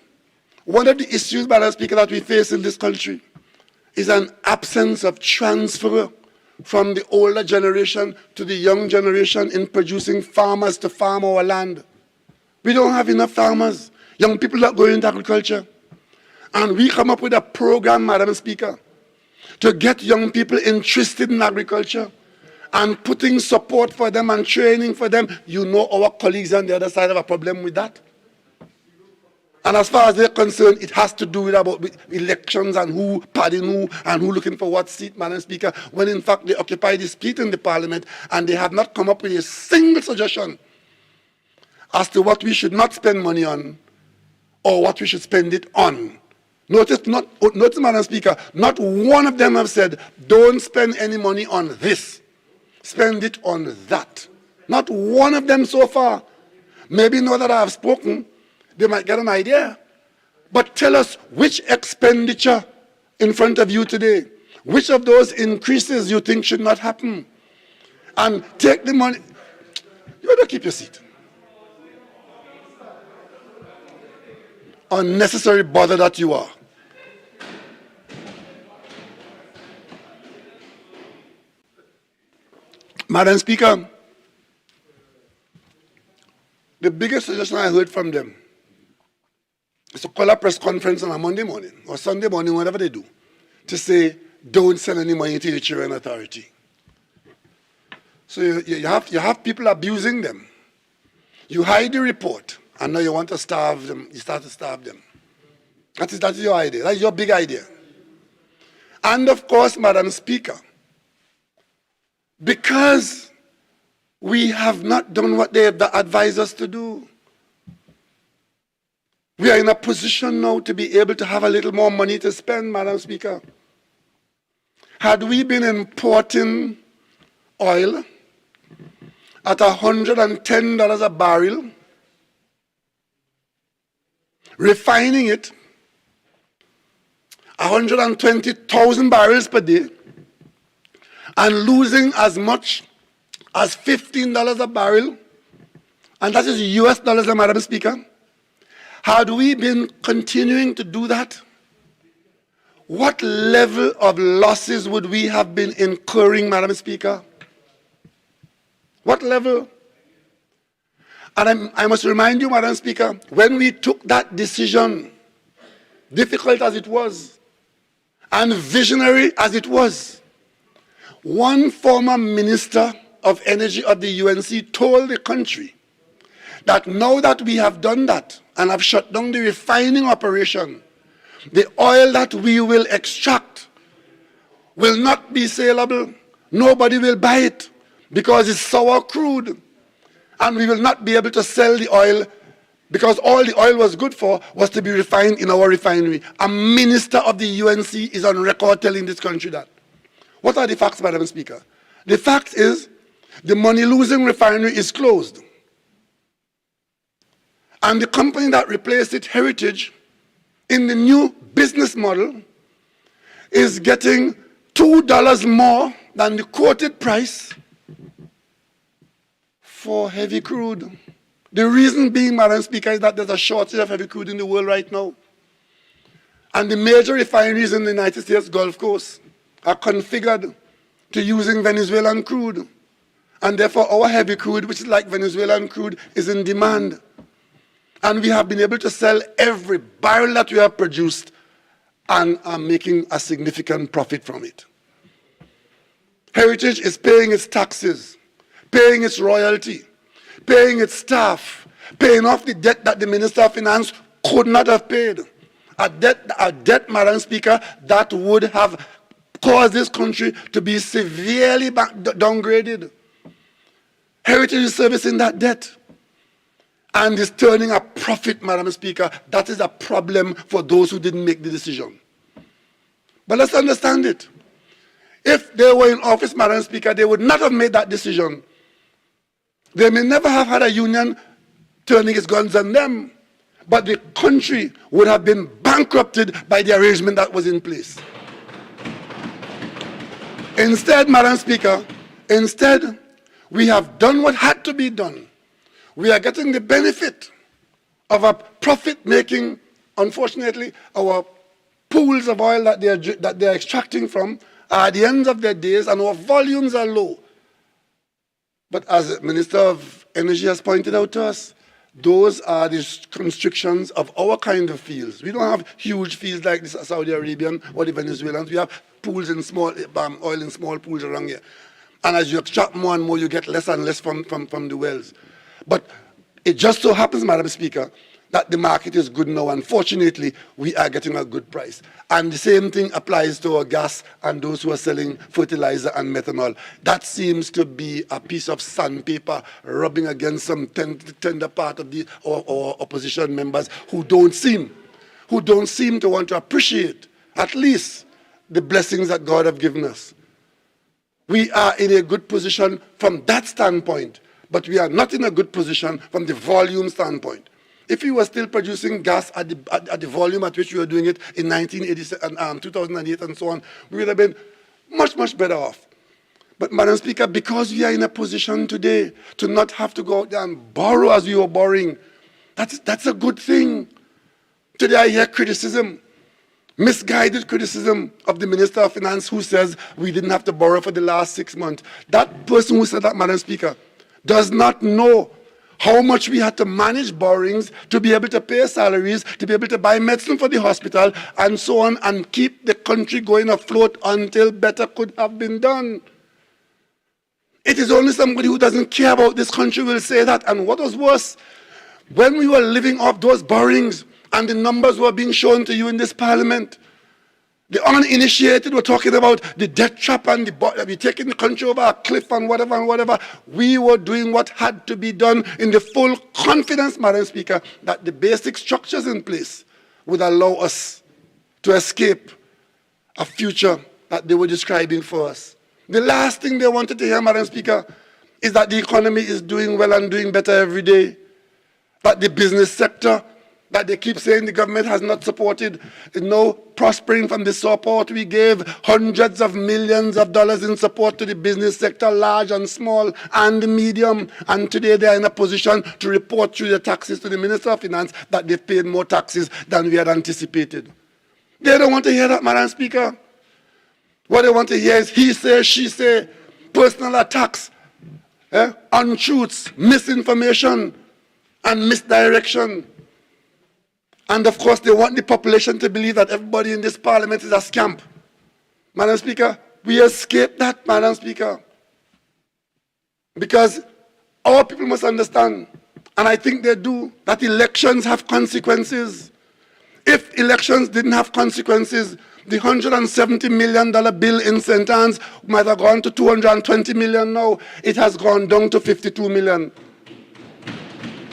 one of the issues, Madam Speaker, that we face in this country is an absence of transfer from the older generation to the young generation in producing farmers to farm our land. We don't have enough farmers. Young people are going into agriculture. And we come up with a program, Madam Speaker, to get young people interested in agriculture and putting support for them and training for them. You know our colleagues on the other side have a problem with that. And as far as they're concerned, it has to do with elections and who padding who and who looking for what seat, Madam Speaker, when in fact they occupy this seat in the Parliament and they have not come up with a single suggestion as to what we should not spend money on or what we should spend it on. Notice, Madam Speaker, not one of them have said, don't spend any money on this. Spend it on that. Not one of them so far. Maybe now that I have spoken, they might get an idea. But tell us which expenditure in front of you today, which of those increases you think should not happen? And take the money. You better keep your seat. Unnecessary bother that you are. Madam Speaker, the biggest suggestion I heard from them is to call a press conference on a Monday morning or Sunday morning, whatever they do, to say, don't send any money to the Chilean Authority. So you have people abusing them. You hide the report, and now you want to starve them. You start to starve them. That is your idea. That is your big idea. And of course, Madam Speaker, because we have not done what they have advised us to do, we are in a position now to be able to have a little more money to spend, Madam Speaker. Had we been importing oil at $110 a barrel, refining it 120,000 barrels per day, and losing as much as $15 a barrel, and that is US dollars, Madam Speaker. Had we been continuing to do that, what level of losses would we have been incurring, Madam Speaker? What level? And I must remind you, Madam Speaker, when we took that decision, difficult as it was, and visionary as it was, one former Minister of Energy of the UNC told the country that now that we have done that and have shut down the refining operation, the oil that we will extract will not be saleable. Nobody will buy it because it's sour crude. And we will not be able to sell the oil because all the oil was good for was to be refined in our refinery. A minister of the UNC is on record telling this country that. What are the facts, Madam Speaker? The fact is the money-losing refinery is closed. And the company that replaced it, Heritage, in the new business model, is getting $2 more than the quoted price for heavy crude. The reason being, Madam Speaker, is that there's a shortage of heavy crude in the world right now. And the major refineries in the United States Gulf Coast are configured to using Venezuelan crude. And therefore, our heavy crude, which is like Venezuelan crude, is in demand. And we have been able to sell every barrel that we have produced and are making a significant profit from it. Heritage is paying its taxes, paying its royalty, paying its staff, paying off the debt that the Minister of Finance could not have paid. A debt, Madam Speaker, that would have caused this country to be severely downgraded. Heritage is servicing that debt and is turning a profit, Madam Speaker. That is a problem for those who didn't make the decision. But let's understand it. If they were in office, Madam Speaker, they would not have made that decision. They may never have had a union turning its guns on them, but the country would have been bankrupted by the arrangement that was in place. Instead, Madam Speaker, we have done what had to be done. We are getting the benefit of a profit-making. Unfortunately, our pools of oil that they are extracting from are at the end of their days, and our volumes are low. But as the Minister of Energy has pointed out to us, those are the constrictions of our kind of fields. We don't have huge fields like the Saudi Arabian or the Venezuelans. We have pools in small, oil in small pools around here. And as you extract more and more, you get less and less from the wells. But it just so happens, Madam Speaker, that the market is good now. Unfortunately, we are getting a good price. And the same thing applies to our gas and those who are selling fertilizer and methanol. That seems to be a piece of sandpaper rubbing against some tender part of our opposition members who don't seem to want to appreciate at least the blessings that God have given us. We are in a good position from that standpoint, but we are not in a good position from the volume standpoint. If we were still producing gas at the volume at which we were doing it in 2008 and so on, we would have been much, much better off. But, Madam Speaker, because we are in a position today to not have to go out there and borrow as we were borrowing, that's a good thing. Today I hear criticism, misguided criticism of the Minister of Finance who says we didn't have to borrow for the last 6 months. That person who said that, Madam Speaker, does not know how much we had to manage borrowings to be able to pay salaries, to be able to buy medicine for the hospital, and so on, and keep the country going afloat until better could have been done. It is only somebody who doesn't care about this country will say that. And what was worse, when we were living off those borrowings and the numbers were being shown to you in this parliament, the uninitiated were talking about the debt trap and we're taking the country over a cliff and whatever. We were doing what had to be done in the full confidence, Madam Speaker, that the basic structures in place would allow us to escape a future that they were describing for us. The last thing they wanted to hear, Madam Speaker, is that the economy is doing well and doing better every day, that the business sector that they keep saying the government has not supported, is now prospering from the support we gave, hundreds of millions of dollars in support to the business sector, large and small and medium. And today they are in a position to report through the taxes to the Minister of Finance that they've paid more taxes than we had anticipated. They don't want to hear that, Madam Speaker. What they want to hear is he say, she say, personal attacks, untruths, misinformation, and misdirection. And of course, they want the population to believe that everybody in this parliament is a scamp. Madam Speaker, we escaped that, Madam Speaker. Because our people must understand, and I think they do, that elections have consequences. If elections didn't have consequences, the $170 million bill in St. Anne's might have gone to $220 million now. It has gone down to $52 million.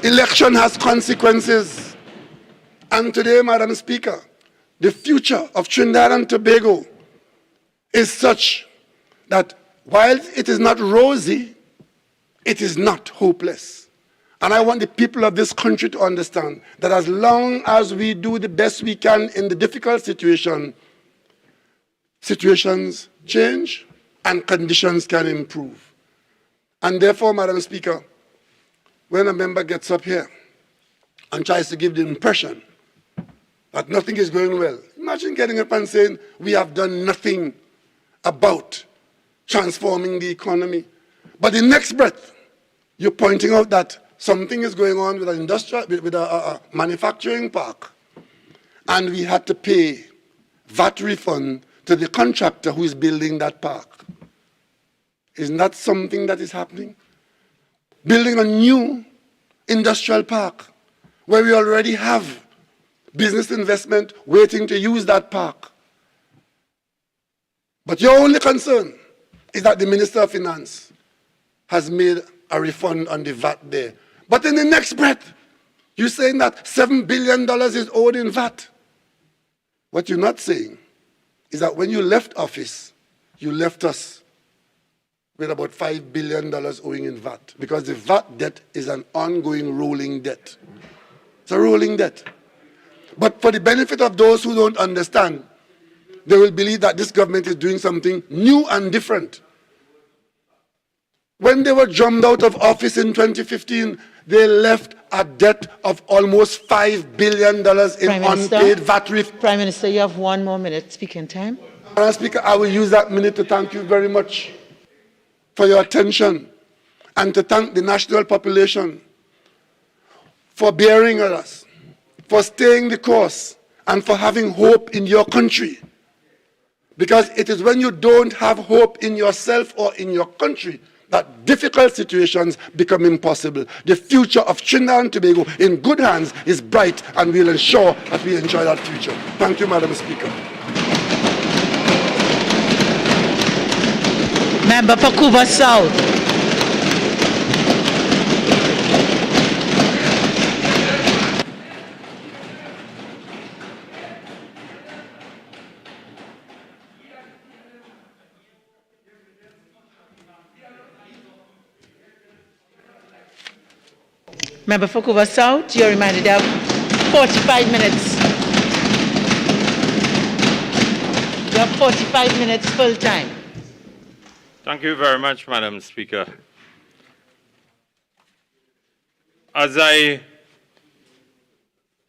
Election has consequences. And today, Madam Speaker, the future of Trinidad and Tobago is such that while it is not rosy, it is not hopeless. And I want the people of this country to understand that as long as we do the best we can in the difficult situation, situations change and conditions can improve. And therefore, Madam Speaker, when a member gets up here and tries to give the impression that nothing is going well, imagine getting up and saying, we have done nothing about transforming the economy. But the next breath, you're pointing out that something is going on with an industrial, with a manufacturing park, and we had to pay VAT refund to the contractor who is building that park. Isn't that something that is happening? Building a new industrial park where we already have business investment waiting to use that park. But your only concern is that the Minister of Finance has made a refund on the VAT there. But in the next breath, you're saying that $7 billion is owed in VAT. What you're not saying is that when you left office, you left us with about $5 billion owing in VAT, because the VAT debt is an ongoing rolling debt. It's a rolling debt. But for the benefit of those who don't understand, they will believe that this government is doing something new and different. When they were drummed out of office in 2015, they left a debt of almost $5 billion in unpaid VAT refund. Prime Minister, you have 1 more minute speaking time. Madam Speaker, I will use that minute to thank you very much for your attention and to thank the national population for bearing with us, for staying the course, and for having hope in your country. Because it is when you don't have hope in yourself or in your country that difficult situations become impossible. The future of Trinidad and Tobago in good hands is bright, and we'll ensure that we enjoy that future. Thank you, Madam Speaker. Member for Cuba South. Member for Cuba South, you're reminded of 45 minutes. You have 45 minutes full time. Thank you very much, Madam Speaker. As I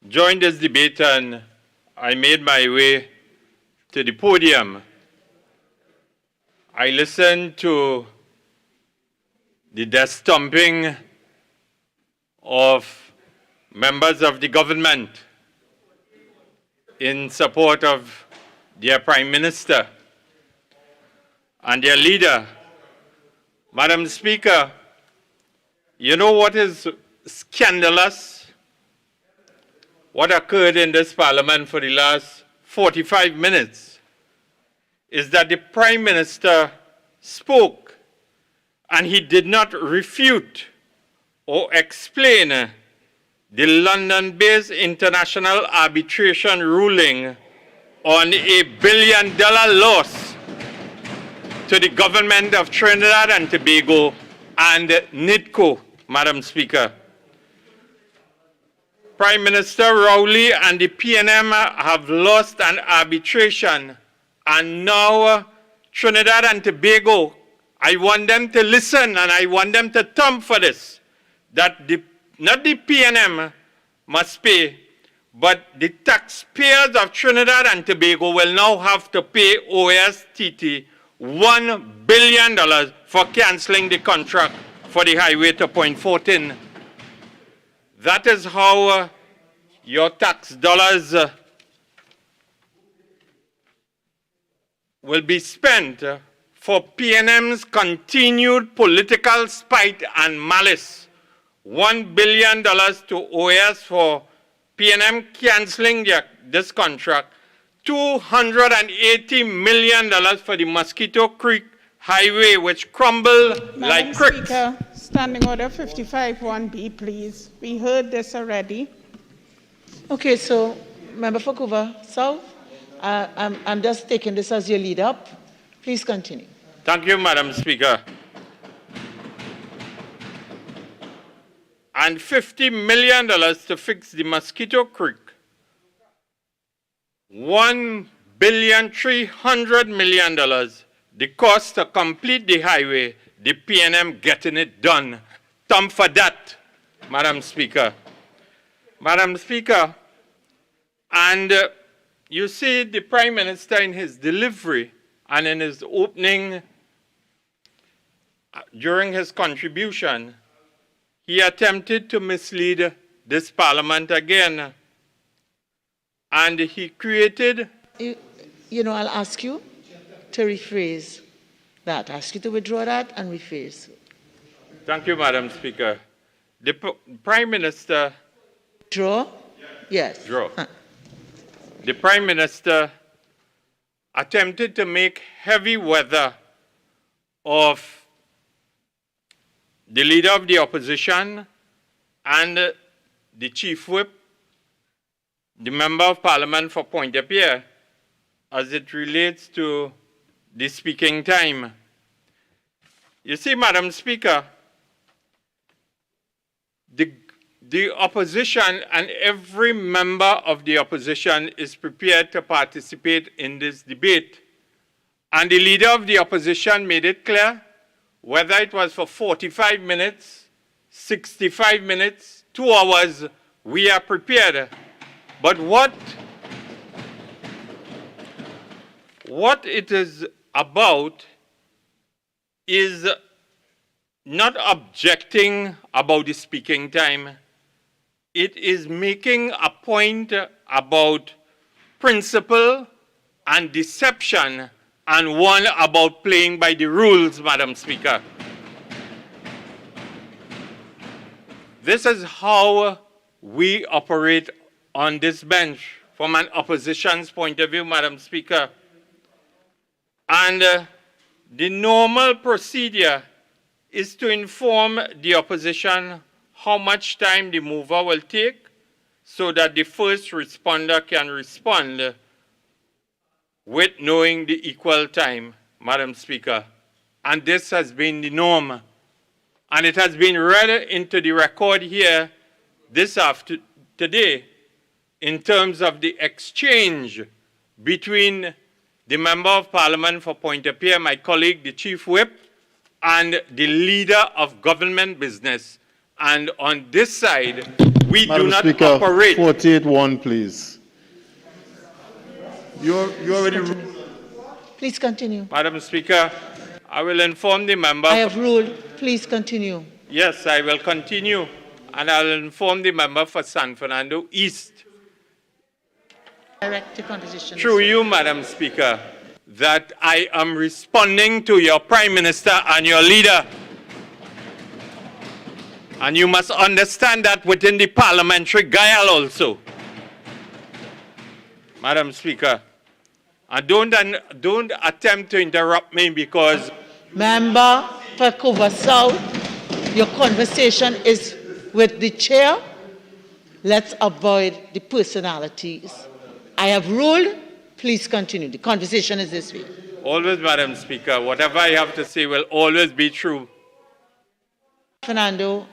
joined this debate and I made my way to the podium, I listened to the desk stomping of members of the government in support of their Prime Minister and their leader. Madam Speaker, you know what is scandalous? What occurred in this Parliament for the last 45 minutes is that the Prime Minister spoke and he did not refute or explain the London-based international arbitration ruling on $1 billion loss to the government of Trinidad and Tobago and NIDCO, Madam Speaker. Prime Minister Rowley and the PNM have lost an arbitration, and now Trinidad and Tobago, I want them to listen and I want them to thump for this, that not the PNM must pay, but the taxpayers of Trinidad and Tobago will now have to pay OSTT $1 billion for cancelling the contract for the highway to Point 14. That is how your tax dollars will be spent for PNM's continued political spite and malice. $1 billion to OAS for PNM cancelling this contract, $280 million for the Mosquito Creek Highway, which crumbled like cricks. Madam Speaker, Standing Order 55-1B, please. We heard this already. Okay, so Member for Cuba South, I'm just taking this as your lead up. Please continue. Thank you, Madam Speaker. and $50 million to fix the Mosquito Creek. $1,300,000,000, the cost to complete the highway, the PNM getting it done. Thumb for that, Madam Speaker. Madam Speaker, and you see the Prime Minister in his delivery and in his opening during his contribution, he attempted to mislead this Parliament again. And he created... You know, I'll ask you to rephrase that. Ask you to withdraw that and rephrase. Thank you, Madam Speaker. The Prime Minister... Draw? Yes. Draw. The Prime Minister attempted to make heavy weather of the Leader of the Opposition and the Chief Whip, the Member of Parliament for Pointe-à-Pierre, as it relates to the speaking time. You see, Madam Speaker, the opposition and every member of the opposition is prepared to participate in this debate. And the Leader of the Opposition made it clear, whether it was for 45 minutes, 65 minutes, 2 hours, we are prepared. But what it is about is not objecting about the speaking time. It is making a point about principle and deception, and one about playing by the rules, Madam Speaker. This is how we operate on this bench from an opposition's point of view, Madam Speaker. And the normal procedure is to inform the opposition how much time the mover will take so that the first responder can respond with knowing the equal time, Madam Speaker. And this has been the norm. And it has been read into the record here today in terms of the exchange between the Member of Parliament for Pointe-à-Pierre, my colleague, the Chief Whip, and the Leader of Government Business. And on this side, we Madam do not Speaker, operate. 48-1, please. You already... Please continue. Madam Speaker, I will inform the member. I have ruled. Please continue. Yes, I will continue. And I will inform the member for San Fernando East. Direct to conversation. Through you, Madam Speaker, that I am responding to your Prime Minister and your leader. And you must understand that within the parliamentary guile also. Madam Speaker, and don't attempt to interrupt me because... Member for Cova South, your conversation is with the chair. Let's avoid the personalities. I have ruled. Please continue. The conversation is this way. Always, Madam Speaker, whatever I have to say will always be true. Fernando,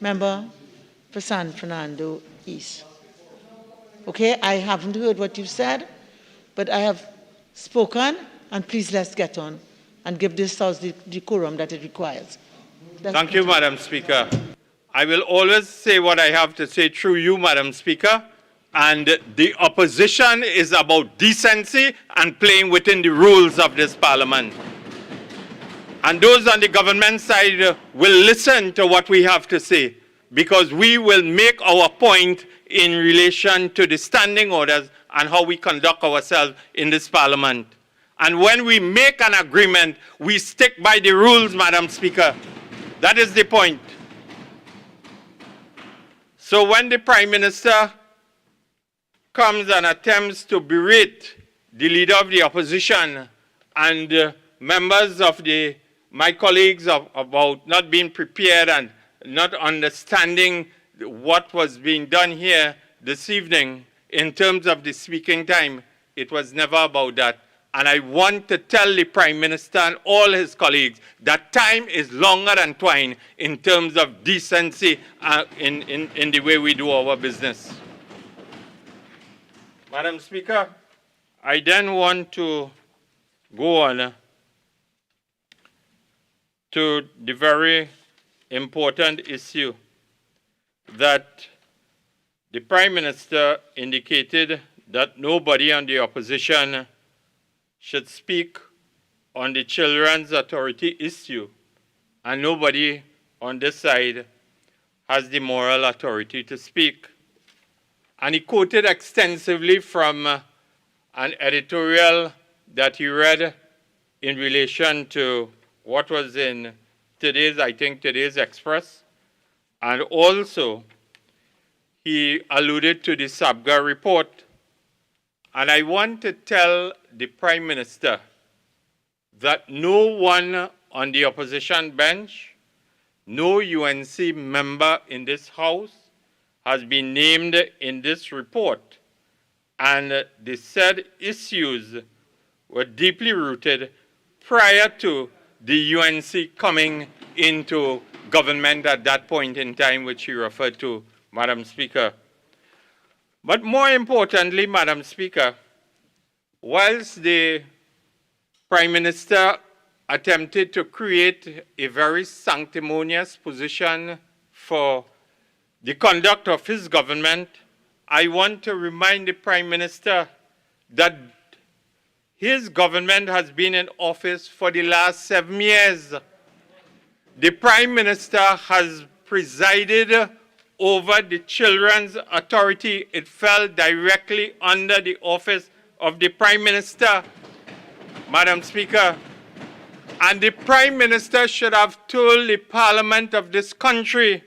member for San Fernando East. Okay, I haven't heard what you've said, but I have spoken, and please let's get on and give this House the decorum that it requires. Thank you, Madam Speaker. I will always say what I have to say through you, Madam Speaker. And the opposition is about decency and playing within the rules of this Parliament. And those on the government side will listen to what we have to say, because we will make our point in relation to the standing orders and how we conduct ourselves in this Parliament. And when we make an agreement, we stick by the rules, Madam Speaker. That is the point. So when the Prime Minister comes and attempts to berate the Leader of the Opposition and members of my colleagues about not being prepared and not understanding what was being done here this evening in terms of the speaking time, it was never about that. And I want to tell the Prime Minister and all his colleagues that time is longer than twine in terms of decency in the way we do our business. Madam Speaker, I then want to go on to the very important issue that the Prime Minister indicated that nobody on the opposition should speak on the Children's Authority issue, and nobody on this side has the moral authority to speak. And he quoted extensively from an editorial that he read in relation to what was in today's Express, and also he alluded to the SABGA report. And I want to tell the Prime Minister that no one on the opposition bench, no UNC member in this House has been named in this report. And the said issues were deeply rooted prior to the UNC coming into government at that point in time, which you referred to, Madam Speaker. But more importantly, Madam Speaker, whilst the Prime Minister attempted to create a very sanctimonious position for the conduct of his government, I want to remind the Prime Minister that his government has been in office for the last 7 years. The Prime Minister has presided over the Children's Authority. It fell directly under the office of the Prime Minister, Madam Speaker. And the Prime Minister should have told the Parliament of this country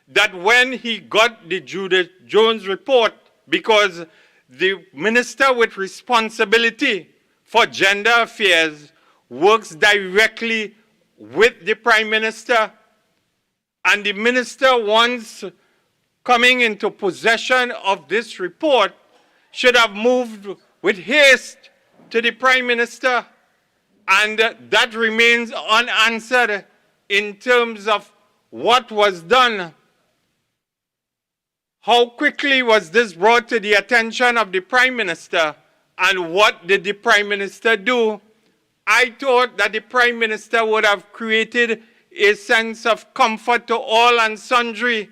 that when he got the Judith Jones report, because the Minister with responsibility for gender affairs works directly with the Prime Minister, and the Minister once coming into possession of this report should have moved with haste to the Prime Minister, and that remains unanswered in terms of what was done. How quickly was this brought to the attention of the Prime Minister, and what did the Prime Minister do? I thought that the Prime Minister would have created a sense of comfort to all and sundry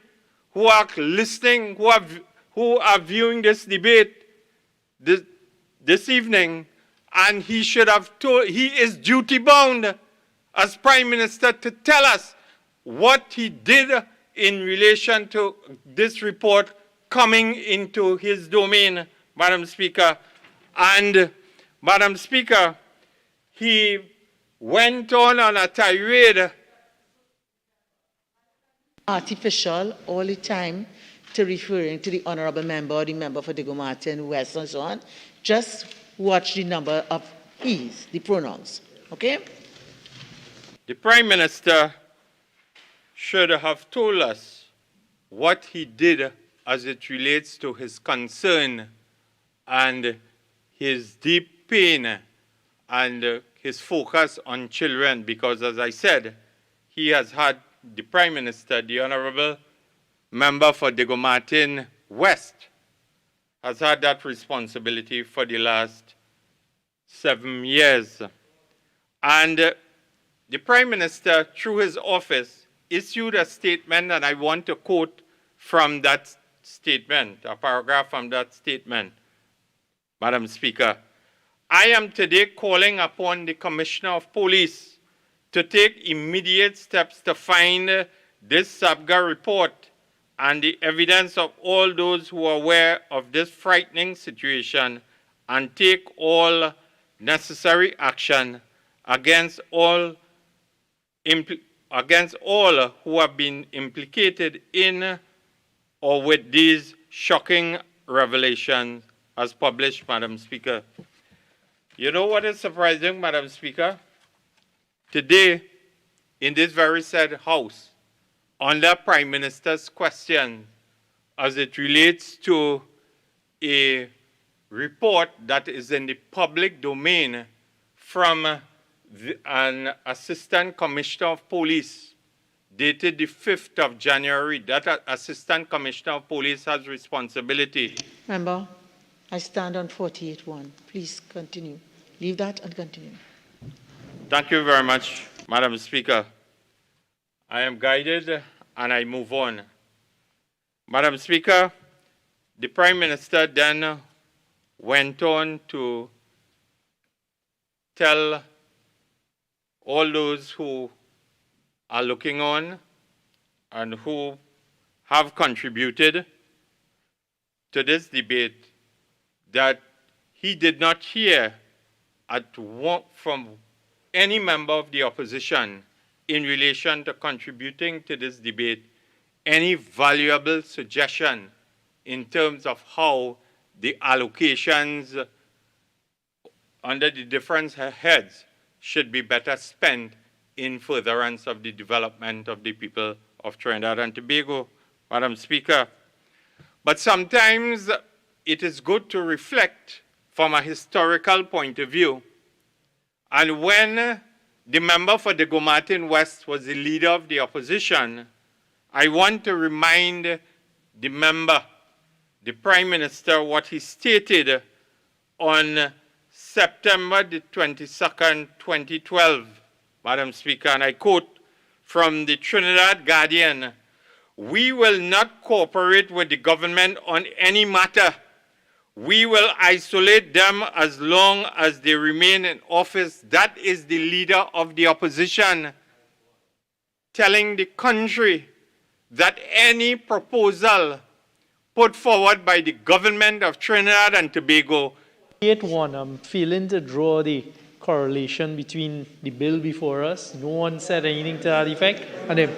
who are listening, who are viewing this debate this evening, and he should have told, he is duty bound as Prime Minister to tell us what he did in relation to this report coming into his domain, Madam Speaker. And, Madam Speaker, he went on a tirade. Artificial all the time to referring to the honorable member or the member for Diego Martin West and so on. Just watch the number of he's, the pronouns, okay? The Prime Minister should have told us what he did as it relates to his concern and his deep pain and his focus on children, because as I said, he has had the Prime Minister, the Honorable Member for Diego Martin West, has had that responsibility for the last 7 years. And the Prime Minister, through his office, issued a statement, and I want to quote from that statement, a paragraph from that statement. Madam Speaker, I am today calling upon the Commissioner of Police to take immediate steps to find this SABGA report and the evidence of all those who are aware of this frightening situation, and take all necessary action against all who have been implicated in or with these shocking revelations as published, Madam Speaker. You know what is surprising, Madam Speaker? Today, in this very said House, under Prime Minister's question as it relates to a report that is in the public domain from an Assistant Commissioner of Police dated the 5th of January. That Assistant Commissioner of Police has responsibility. Member, I stand on 48.1. Please continue. Leave that and continue. Thank you very much, Madam Speaker. I am guided and I move on. Madam Speaker, the Prime Minister then went on to tell all those who are looking on and who have contributed to this debate that he did not hear from any member of the opposition in relation to contributing to this debate any valuable suggestion in terms of how the allocations under the different heads should be better spent in furtherance of the development of the people of Trinidad and Tobago, Madam Speaker. But sometimes it is good to reflect from a historical point of view. And when the member for the Gomartin West was the leader of the opposition, I want to remind the member, the Prime Minister, what he stated on September the 22nd, 2012, Madam Speaker, and I quote from the Trinidad Guardian, "We will not cooperate with the government on any matter. We will isolate them as long as they remain in office." That is the leader of the opposition telling the country that any proposal put forward by the government of Trinidad and Tobago. 8.1, I'm failing to draw the correlation between the bill before us. No one said anything to that effect. And then,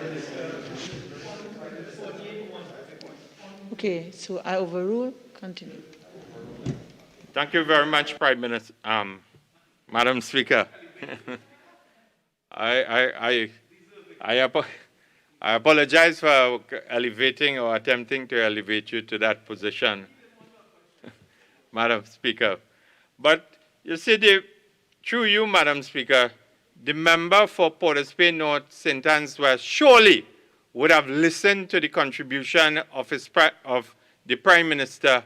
Okay, so I overrule. Continue. Thank you very much, Prime Minister, Madam Speaker. I apologize for elevating or attempting to elevate you to that position, Madam Speaker. But you see, through you, Madam Speaker, the member for Port of Spain North, St. Anne's West, surely would have listened to the contribution of the Prime Minister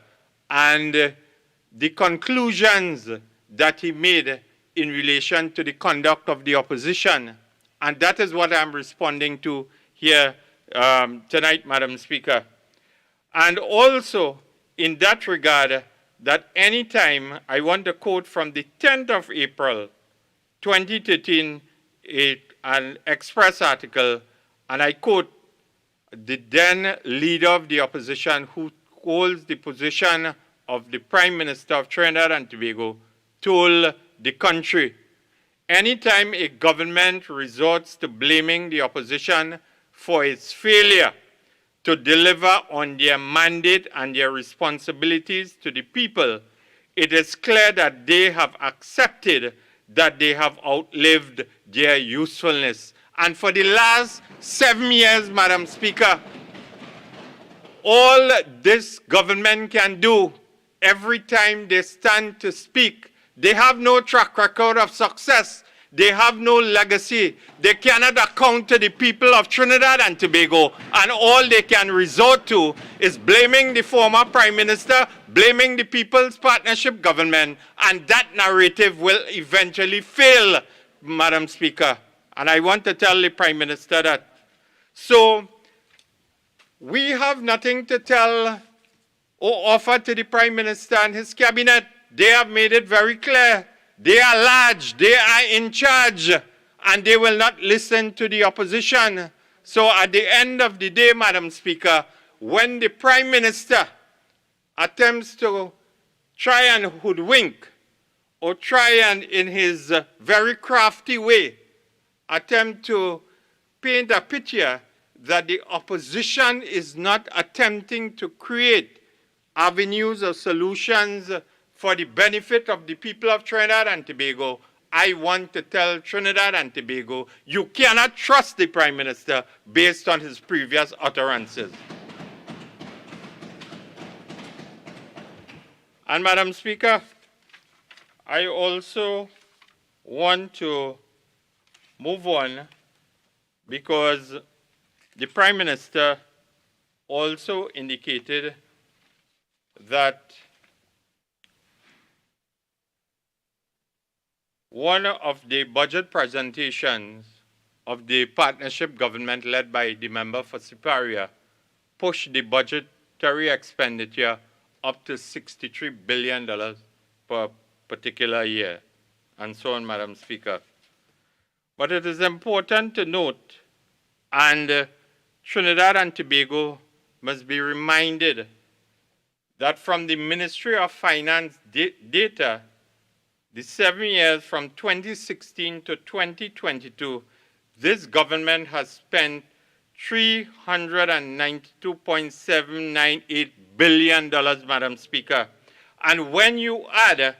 and the conclusions that he made in relation to the conduct of the opposition. And that is what I'm responding to here tonight, Madam Speaker. And also, in that regard, that any time, I want to quote from the 10th of April, 2013, an Express article, and I quote, "The then leader of the opposition who holds the position of the Prime Minister of Trinidad and Tobago told the country, anytime a government resorts to blaming the opposition for its failure to deliver on their mandate and their responsibilities to the people, it is clear that they have accepted that they have outlived their usefulness." And for the last 7 years, Madam Speaker, all this government can do every time they stand to speak, they have no track record of success. They have no legacy. They cannot account to the people of Trinidad and Tobago, and all they can resort to is blaming the former Prime Minister, blaming the People's Partnership Government, and that narrative will eventually fail, Madam Speaker. And I want to tell the Prime Minister that. So, we have nothing to tell or offer to the Prime Minister and his cabinet. They have made it very clear. They are large, they are in charge, and they will not listen to the opposition. So at the end of the day, Madam Speaker, when the Prime Minister attempts to try and hoodwink or try and, in his very crafty way, attempt to paint a picture that the opposition is not attempting to create avenues or solutions for the benefit of the people of Trinidad and Tobago, I want to tell Trinidad and Tobago, you cannot trust the Prime Minister based on his previous utterances. And Madam Speaker, I also want to move on because the Prime Minister also indicated that one of the budget presentations of the partnership government led by the member for Superior pushed the budgetary expenditure up to $63 billion per particular year, and so on, Madam Speaker. But it is important to note, and Trinidad and Tobago must be reminded that from the Ministry of Finance data, the 7 years from 2016 to 2022, this government has spent $392.798 billion, Madam Speaker. And when you add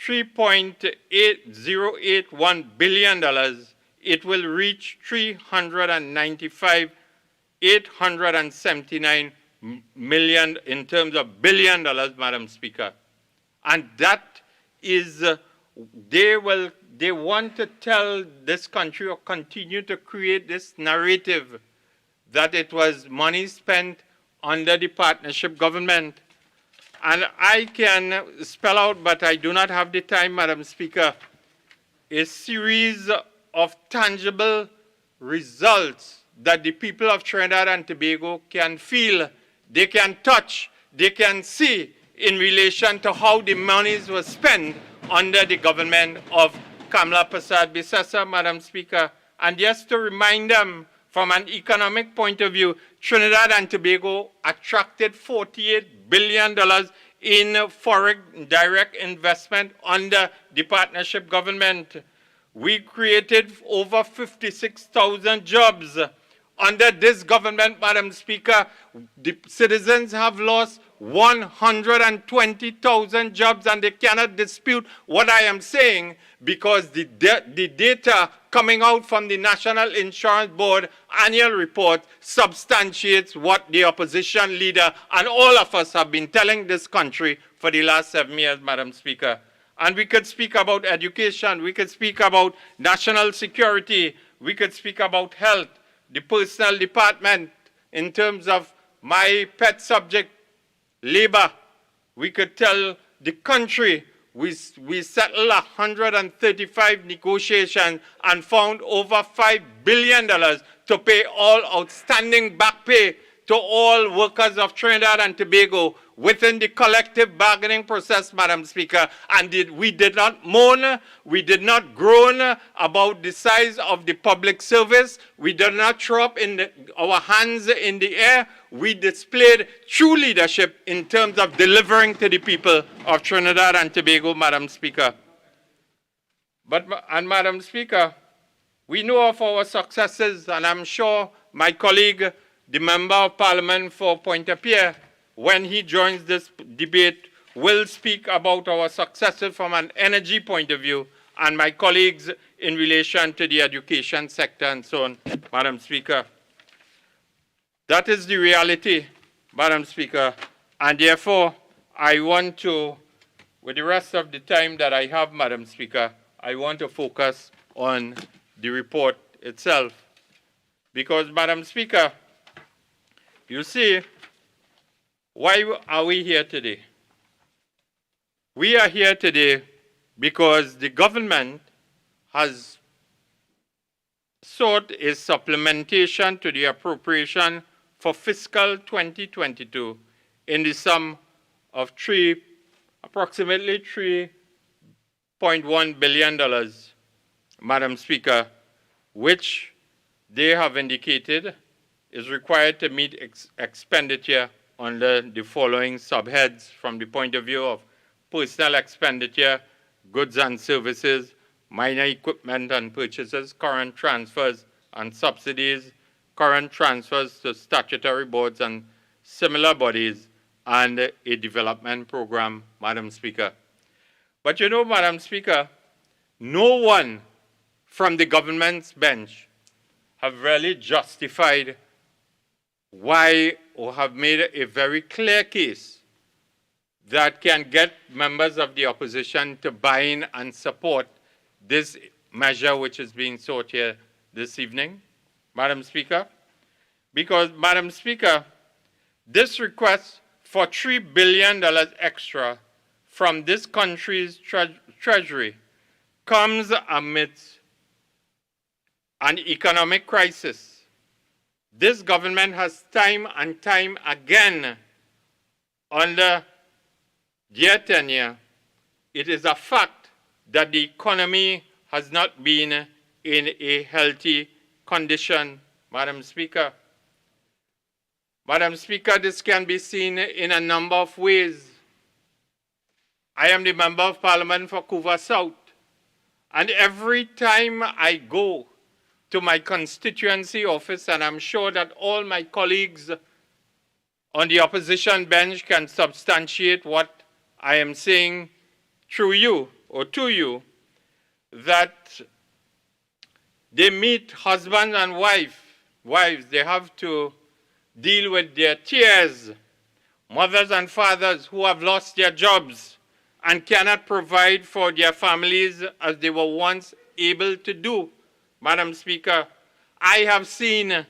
$3.8081 billion, it will reach $395,879 million in terms of billion dollars, Madam Speaker. And that is, they want to tell this country or continue to create this narrative that it was money spent under the partnership government. And I can spell out, but I do not have the time, Madam Speaker, a series of tangible results that the people of Trinidad and Tobago can feel, they can touch, they can see in relation to how the monies were spent under the government of Kamla Persad Bissessa, Madam Speaker. And just to remind them, from an economic point of view, Trinidad and Tobago attracted $48 billion in foreign direct investment under the partnership government. We created over 56,000 jobs. Under this government, Madam Speaker, the citizens have lost 120,000 jobs, and they cannot dispute what I am saying because the data coming out from the National Insurance Board annual report substantiates what the opposition leader and all of us have been telling this country for the last 7 years, Madam Speaker. And we could speak about education, we could speak about national security, we could speak about health, the personal department in terms of my pet subject, labor. We could tell the country we settled 135 negotiations and found over $5 billion to pay all outstanding back pay to all workers of Trinidad and Tobago within the collective bargaining process, Madam Speaker. And we did not moan, we did not groan about the size of the public service. We did not throw up our hands in the air. We displayed true leadership in terms of delivering to the people of Trinidad and Tobago, Madam Speaker. And Madam Speaker, we know of our successes, and I'm sure my colleague, the Member of Parliament for Pointe-à-Pierre, when he joins this debate, will speak about our successes from an energy point of view, and my colleagues in relation to the education sector and so on, Madam Speaker. That is the reality, Madam Speaker, and therefore I want to, with the rest of the time that I have, Madam Speaker, I want to focus on the report itself. Because, Madam Speaker, you see, why are we here today? We are here today because the government has sought a supplementation to the appropriation for fiscal 2022 in the sum of approximately $3.1 billion, Madam Speaker, which they have indicated is required to meet expenditure under the following subheads from the point of view of personal expenditure, goods and services, minor equipment and purchases, current transfers and subsidies, current transfers to statutory boards and similar bodies, and a development program, Madam Speaker. But you know, Madam Speaker, no one from the government's bench have really justified why or have made a very clear case that can get members of the opposition to buy in and support this measure which is being sought here this evening, Madam Speaker, because, Madam Speaker, this request for $3 billion extra from this country's treasury comes amidst an economic crisis. This government has time and time again, under their tenure, it is a fact that the economy has not been in a healthy condition, Madam Speaker. Madam Speaker, this can be seen in a number of ways. I am the Member of Parliament for Couva South, and every time I go to my constituency office, and I'm sure that all my colleagues on the opposition bench can substantiate what I am saying through you or to you, that they meet husbands and wives, they have to deal with their tears, mothers and fathers who have lost their jobs and cannot provide for their families as they were once able to do. Madam Speaker, I have seen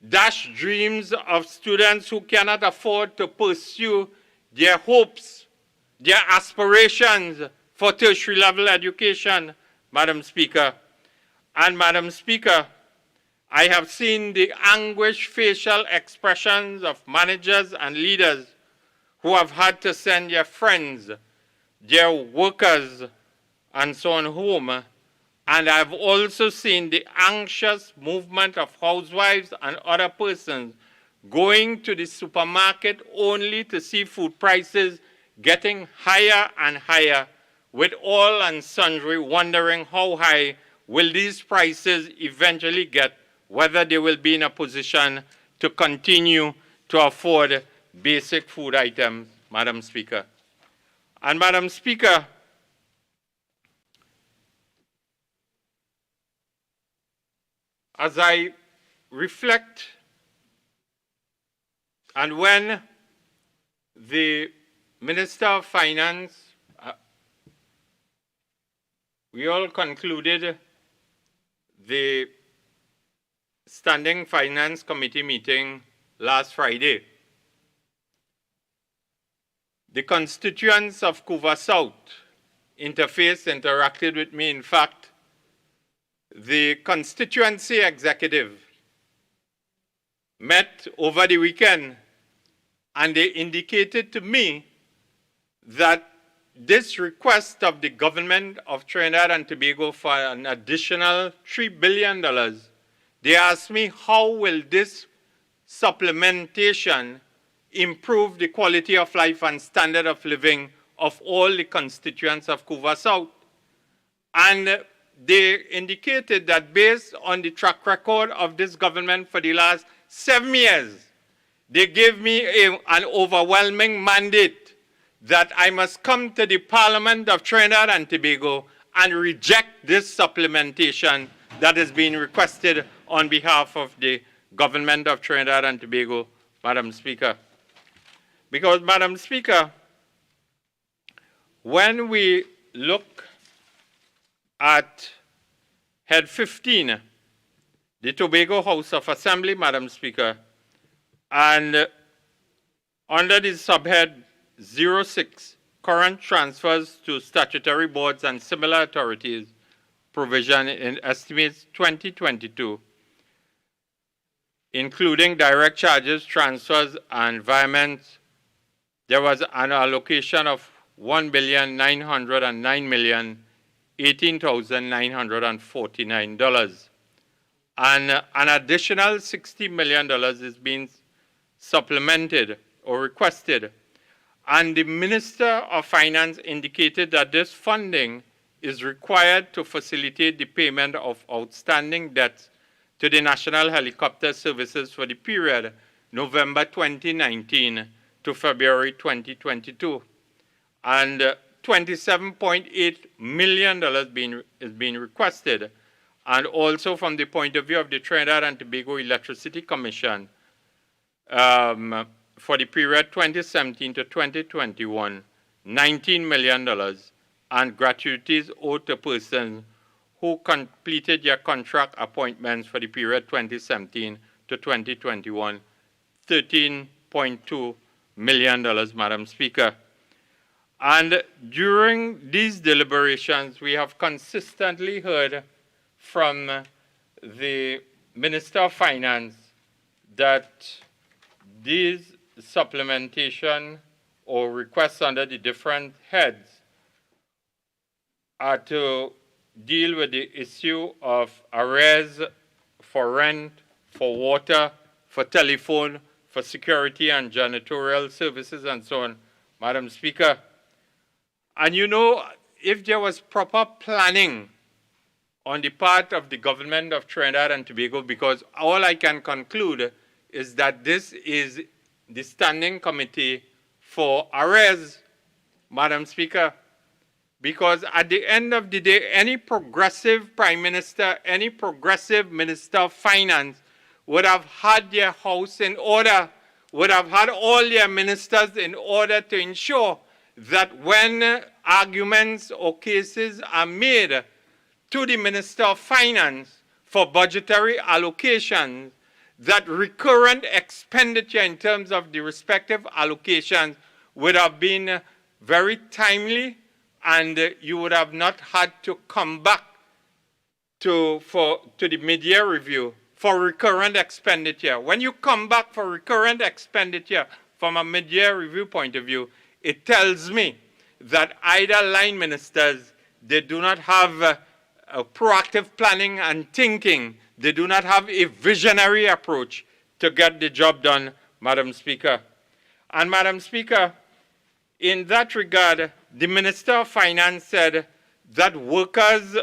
dashed dreams of students who cannot afford to pursue their hopes, their aspirations for tertiary level education, Madam Speaker. And Madam Speaker, I have seen the anguished facial expressions of managers and leaders who have had to send their friends, their workers, and so on home. And I've also seen the anxious movement of housewives and other persons going to the supermarket only to see food prices getting higher and higher, with all and sundry wondering how high will these prices eventually get, whether they will be in a position to continue to afford basic food items, Madam Speaker. And Madam Speaker, as I reflect, and when the Minister of Finance, we all concluded the Standing Finance Committee meeting last Friday. The constituents of Couva South interacted with me. In fact, the constituency executive met over the weekend, and they indicated to me that this request of the government of Trinidad and Tobago for an additional $3 billion, they asked me, how will this supplementation improve the quality of life and standard of living of all the constituents of Couva South? And they indicated that based on the track record of this government for the last 7 years, they gave me an overwhelming mandate that I must come to the Parliament of Trinidad and Tobago and reject this supplementation that is being requested on behalf of the government of Trinidad and Tobago, Madam Speaker. Because, Madam Speaker, when we look at Head 15, the Tobago House of Assembly, Madam Speaker, and under the subhead 06, current transfers to statutory boards and similar authorities, provision in estimates 2022, including direct charges, transfers, and environments, there was an allocation of $1,909,018,949. And an additional $60 million is being supplemented or requested. And the Minister of Finance indicated that this funding is required to facilitate the payment of outstanding debts to the National Helicopter Services for the period November 2019 to February 2022. And $27.8 million is being requested. And also from the point of view of the Trinidad and Tobago Electricity Commission, for the period 2017 to 2021, $19 million, and gratuities owed to persons who completed their contract appointments for the period 2017 to 2021, $13.2 million, Madam Speaker. And during these deliberations, we have consistently heard from the Minister of Finance that these supplementation or requests under the different heads are to deal with the issue of arrears for rent, for water, for telephone, for security and janitorial services and so on, Madam Speaker. And you know, if there was proper planning on the part of the government of Trinidad and Tobago, because all I can conclude is that this is the standing committee for arrears, Madam Speaker, because at the end of the day, any progressive prime minister, any progressive minister of finance would have had their house in order, would have had all their ministers in order to ensure that when arguments or cases are made to the Minister of Finance for budgetary allocations, that recurrent expenditure in terms of the respective allocations would have been very timely, and you would have not had to come back to the mid-year review for recurrent expenditure. When you come back for recurrent expenditure from a mid-year review point of view, it tells me that either line ministers, they do not have a proactive planning and thinking. They do not have a visionary approach to get the job done, Madam Speaker. And Madam Speaker, in that regard, the Minister of Finance said that workers,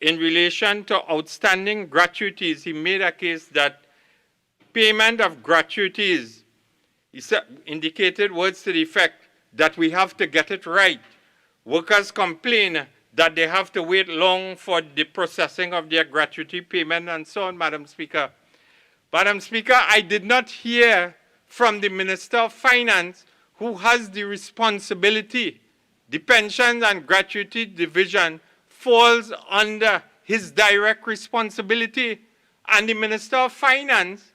in relation to outstanding gratuities, he made a case that payment of gratuities, he said, indicated words to the effect that we have to get it right. Workers complain that they have to wait long for the processing of their gratuity payment and so on, Madam Speaker. Madam Speaker, I did not hear from the Minister of Finance, who has the responsibility. The Pensions and Gratuity Division falls under his direct responsibility. And the Minister of Finance,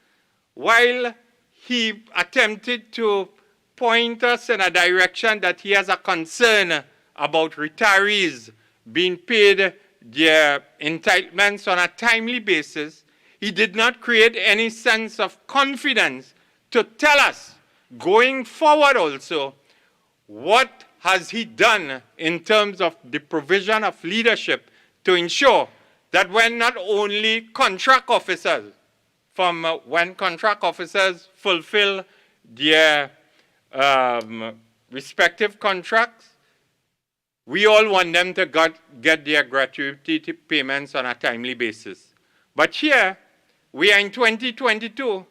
while he attempted to point us in a direction that he has a concern about retirees being paid their entitlements on a timely basis, he did not create any sense of confidence to tell us, going forward also, what has he done in terms of the provision of leadership to ensure that when not only contract officers, when contract officers fulfill their respective contracts, we all want them to get their gratuity payments on a timely basis. But here, we are in 2022,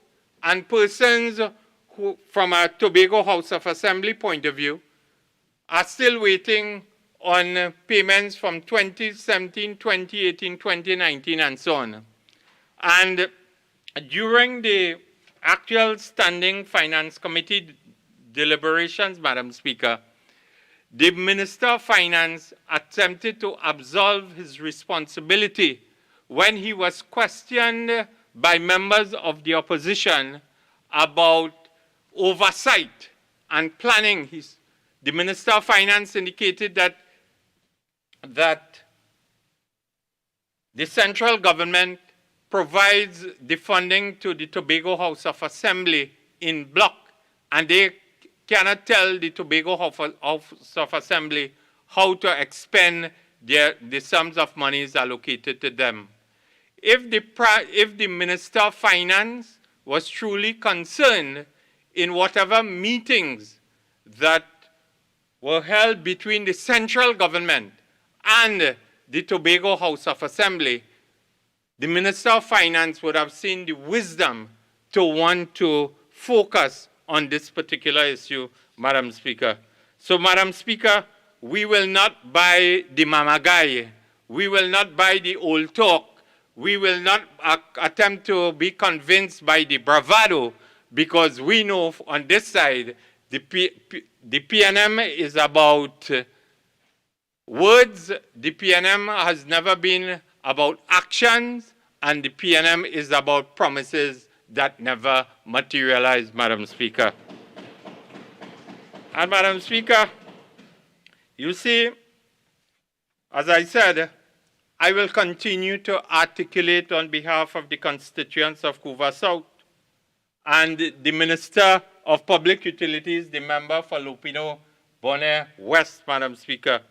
and persons who, from a Tobago House of Assembly point of view, are still waiting on payments from 2017, 2018, 2019, and so on. And during the actual Standing Finance Committee deliberations, Madam Speaker, the Minister of Finance attempted to absolve his responsibility when he was questioned by members of the opposition about oversight and planning. The Minister of Finance indicated that the central government provides the funding to the Tobago House of Assembly in block, and they cannot tell the Tobago House of Assembly how to expend the sums of monies allocated to them. If the Minister of Finance was truly concerned in whatever meetings that were held between the central government and the Tobago House of Assembly, the Minister of Finance would have seen the wisdom to want to focus on this particular issue, Madam Speaker. So, Madam Speaker, we will not buy the mamagai. We will not buy the old talk. We will not attempt to be convinced by the bravado, because we know on this side the PNM is about words. The PNM has never been about actions, and the PNM is about promises that never materialize, Madam Speaker. And Madam Speaker, you see, as I said, I will continue to articulate on behalf of the constituents of Couva South and the Minister of Public Utilities, the member for Lupino Bonner West, Madam Speaker,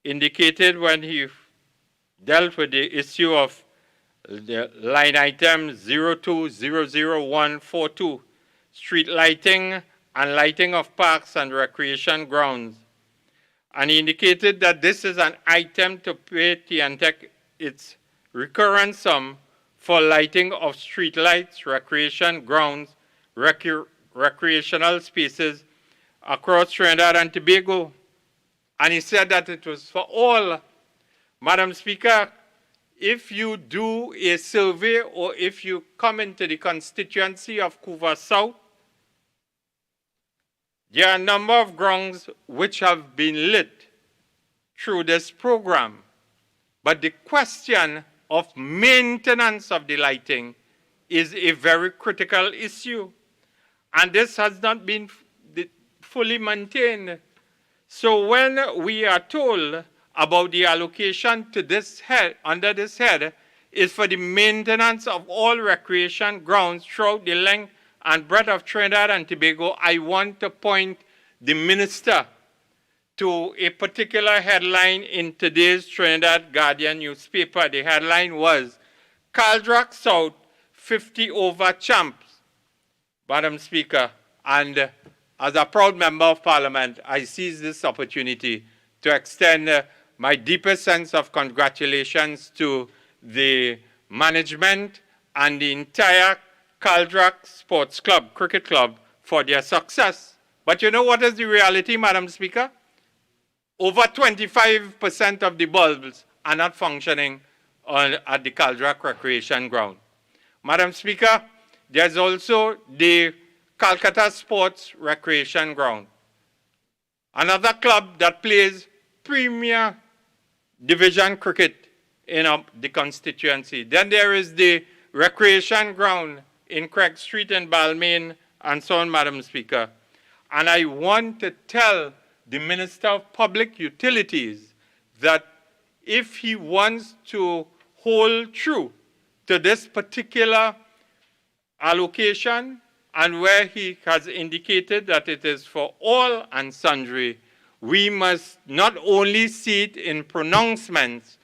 indicated when he dealt with the issue of the line item 0200142, street lighting and lighting of parks and recreation grounds. And he indicated that this is an item to pay TNTEC its recurrent sum for lighting of street lights, recreation grounds, recreational spaces across Trinidad and Tobago. And he said that it was for all. Madam Speaker, if you do a survey or if you come into the constituency of Couva South, there are a number of grounds which have been lit through this program. But the question of maintenance of the lighting is a very critical issue. And this has not been fully maintained. So when we are told about the allocation to this head, under this head, is for the maintenance of all recreation grounds throughout the length and breadth of Trinidad and Tobago, I want to point the minister to a particular headline in today's Trinidad Guardian newspaper. The headline was, Caldrock South 50 over champs, Madam Speaker. And as a proud member of Parliament, I seize this opportunity to extend my deepest sense of congratulations to the management and the entire Caldrock Sports Club, Cricket Club, for their success. But you know what is the reality, Madam Speaker? Over 25% of the bulbs are not functioning at the Caldrock Recreation Ground. Madam Speaker, there's also the Calcutta Sports Recreation Ground, another club that plays premier division cricket in the constituency. Then there is the recreation ground in Craig Street in Balmain and so on, Madam Speaker. And I want to tell the Minister of Public Utilities that if he wants to hold true to this particular allocation and where he has indicated that it is for all and sundry, we must not only see it in pronouncements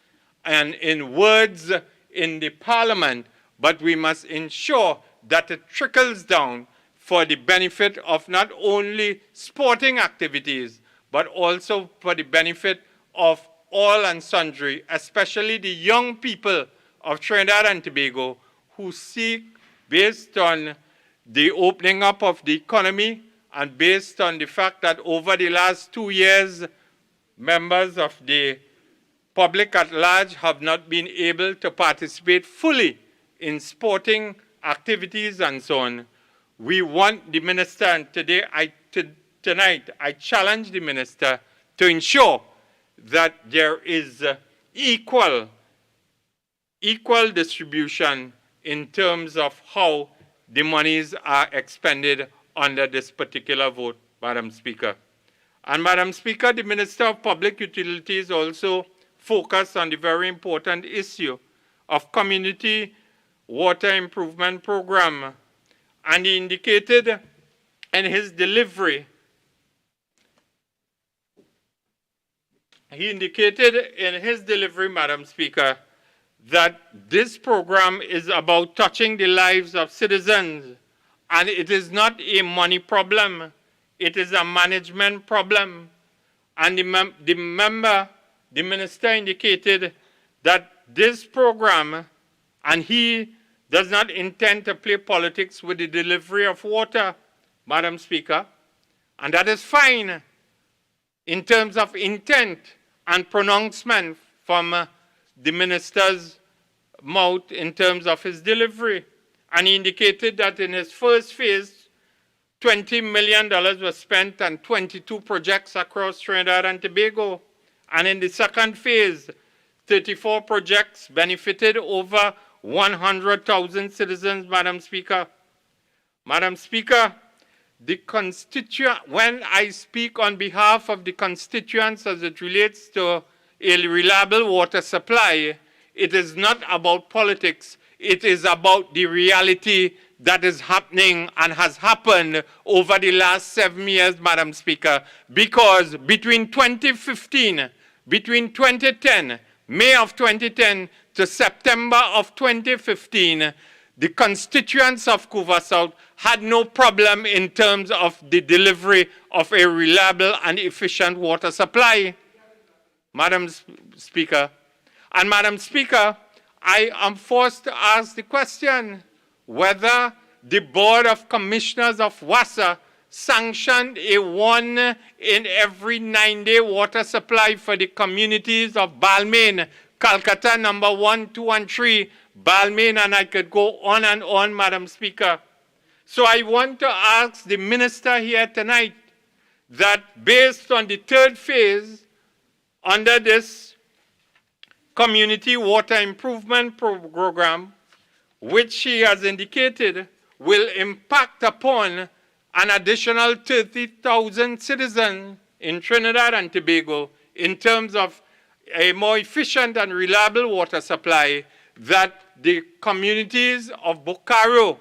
and in words in the Parliament, but we must ensure that it trickles down for the benefit of not only sporting activities, but also for the benefit of all and sundry, especially the young people of Trinidad and Tobago who seek, based on the opening up of the economy and based on the fact that over the last 2 years, members of the public at large have not been able to participate fully in sporting activities and so on. We want the minister, and tonight I challenge the minister to ensure that there is equal distribution in terms of how the monies are expended under this particular vote, Madam Speaker. And Madam Speaker, the Minister of Public Utilities also focused on the very important issue of community water improvement program. And he indicated in his delivery, Madam Speaker, that this program is about touching the lives of citizens, and it is not a money problem, it is a management problem. And the minister indicated that this program, and he does not intend to play politics with the delivery of water, Madam Speaker, and that is fine in terms of intent and pronouncement from the minister's mouth in terms of his delivery. And he indicated that in his first phase, $20 million was spent on 22 projects across Trinidad and Tobago. And in the second phase, 34 projects benefited over 100,000 citizens, Madam Speaker. Madam Speaker, when I speak on behalf of the constituents as it relates to a reliable water supply, it is not about politics. It is about the reality that is happening and has happened over the last 7 years, Madam Speaker, because between 2010, May of 2010 to September of 2015, the constituents of Couva South had no problem in terms of the delivery of a reliable and efficient water supply, Madam Speaker. And Madam Speaker, I am forced to ask the question whether the Board of Commissioners of WASA sanctioned a 1 in every 9-day water supply for the communities of Balmain, Calcutta number 1, 2, and 3, Balmain, and I could go on, Madam Speaker. So I want to ask the Minister here tonight that based on the third phase under this Community Water Improvement Program, which she has indicated will impact upon an additional 30,000 citizens in Trinidad and Tobago in terms of a more efficient and reliable water supply, that the communities of Bokaro,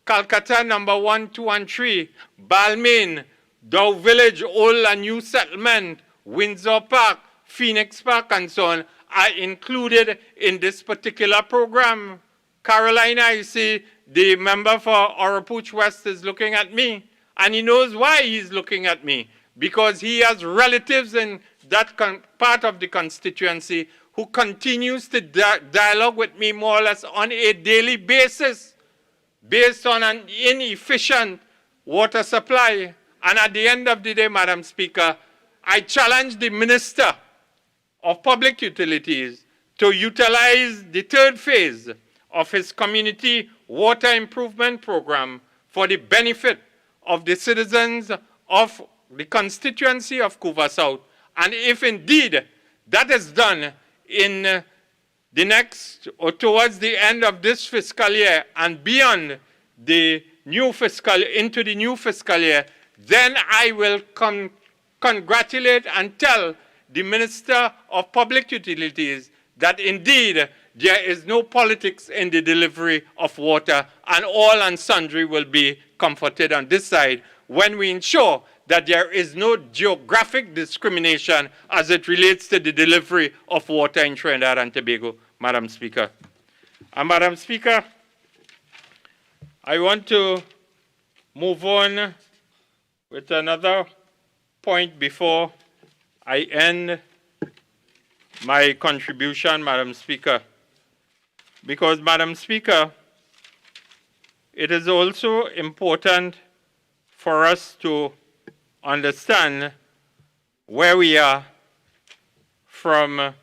Calcutta number 1, 2, and 3, Balmain, Dow Village, Old and New Settlement, Windsor Park, Phoenix Park, and so on, are included in this particular program. Carolina, I see the member for Orapooch West is looking at me, and he knows why he's looking at me, because he has relatives in that part of the constituency who continues to dialogue with me more or less on a daily basis based on an inefficient water supply. And at the end of the day, Madam Speaker, I challenge the Minister of Public Utilities to utilize the third phase of his Community Water Improvement Program for the benefit of the citizens of the constituency of Couva South. And if indeed that is done in the next or towards the end of this fiscal year and beyond the new fiscal, into the new fiscal year, then I will congratulate and tell the Minister of Public Utilities that indeed there is no politics in the delivery of water, and all and sundry will be comforted on this side when we ensure that there is no geographic discrimination as it relates to the delivery of water in Trinidad and Tobago, Madam Speaker. And Madam Speaker, I want to move on with another point before I end my contribution, Madam Speaker. Because, Madam Speaker, it is also important for us to understand where we are from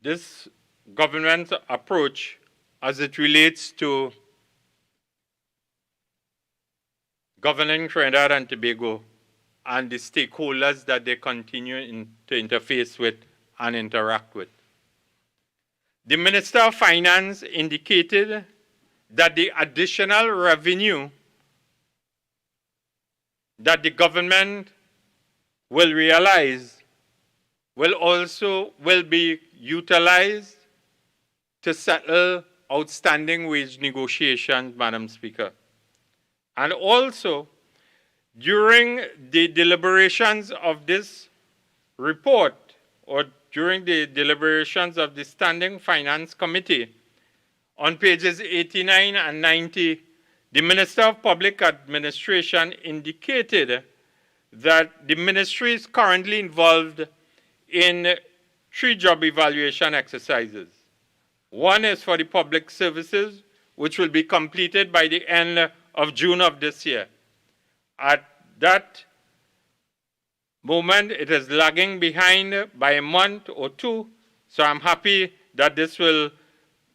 this government approach as it relates to governing Trinidad and Tobago and the stakeholders that they continue to interface with and interact with. The Minister of Finance indicated that the additional revenue that the government will realize will be utilized to settle outstanding wage negotiations, Madam Speaker. And also, during the deliberations of this report, or during the deliberations of the Standing Finance Committee, on pages 89 and 90, the Minister of Public Administration indicated that the ministry is currently involved in 3 job evaluation exercises. One is for the public services, which will be completed by the end of June of this year. At that moment, it is lagging behind by a month or 2, so I'm happy that this will,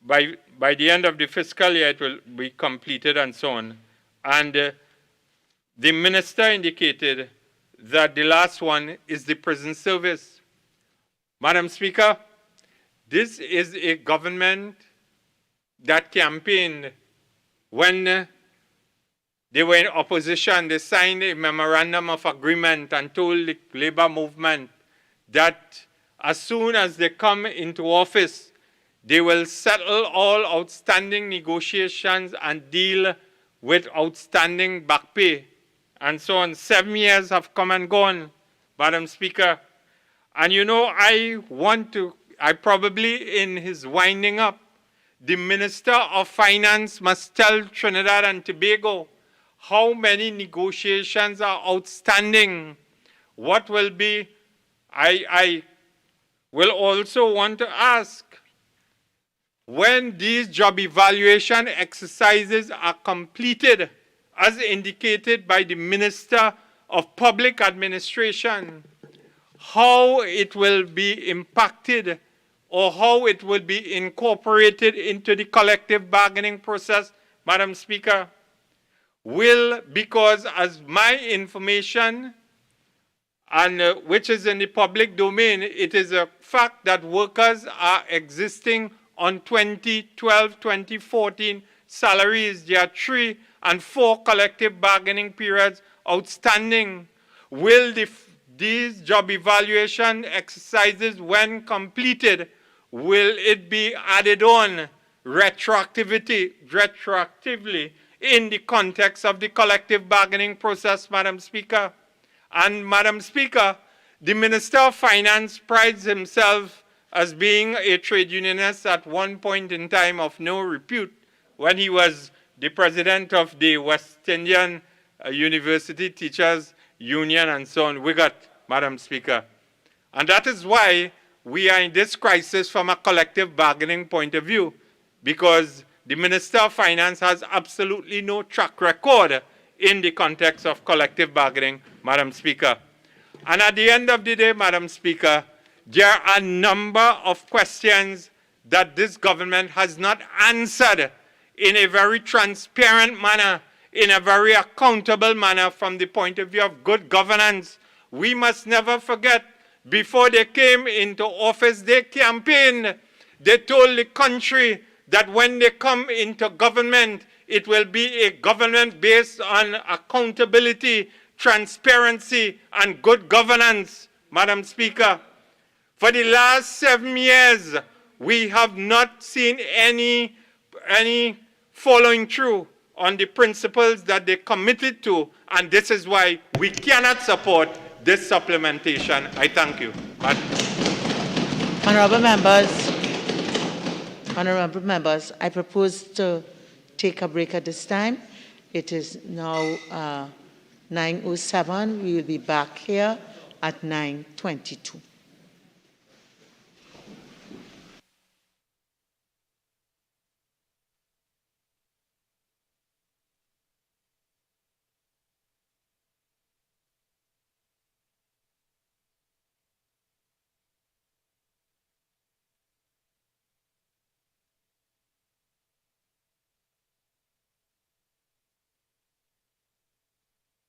by the end of the fiscal year, it will be completed and so on. And the minister indicated that the last one is the prison service. Madam Speaker, this is a government that campaigned when they were in opposition. They signed a memorandum of agreement and told the labor movement that as soon as they come into office, they will settle all outstanding negotiations and deal with outstanding back pay and so on. 7 years have come and gone, Madam Speaker. And you know, I probably in his winding up, the Minister of Finance must tell Trinidad and Tobago how many negotiations are outstanding. What will be, I will also want to ask, when these job evaluation exercises are completed, as indicated by the Minister of Public Administration, how it will be impacted or how it will be incorporated into the collective bargaining process, Madam Speaker, because as my information, and which is in the public domain, it is a fact that workers are existing on 2012, 2014 salaries. There are 3 and 4 collective bargaining periods outstanding. Will these job evaluation exercises, when completed, will it be added on retroactively in the context of the collective bargaining process, Madam Speaker? And Madam Speaker, the Minister of Finance prides himself as being a trade unionist at one point in time of no repute when he was the president of the West Indian University Teachers Union and so on, WIGAT, Madam Speaker. And that is why we are in this crisis from a collective bargaining point of view, because the Minister of Finance has absolutely no track record in the context of collective bargaining, Madam Speaker. And at the end of the day, Madam Speaker, there are a number of questions that this government has not answered in a very transparent manner, in a very accountable manner from the point of view of good governance. We must never forget, before they came into office, they campaigned. They told the country that when they come into government, it will be a government based on accountability, transparency, and good governance, Madam Speaker. For the last 7 years, we have not seen any following through on the principles that they committed to, and this is why we cannot support this supplementation. I thank you. Honorable members, I propose to take a break at this time. It is now 9:07. We will be back here at 9:22.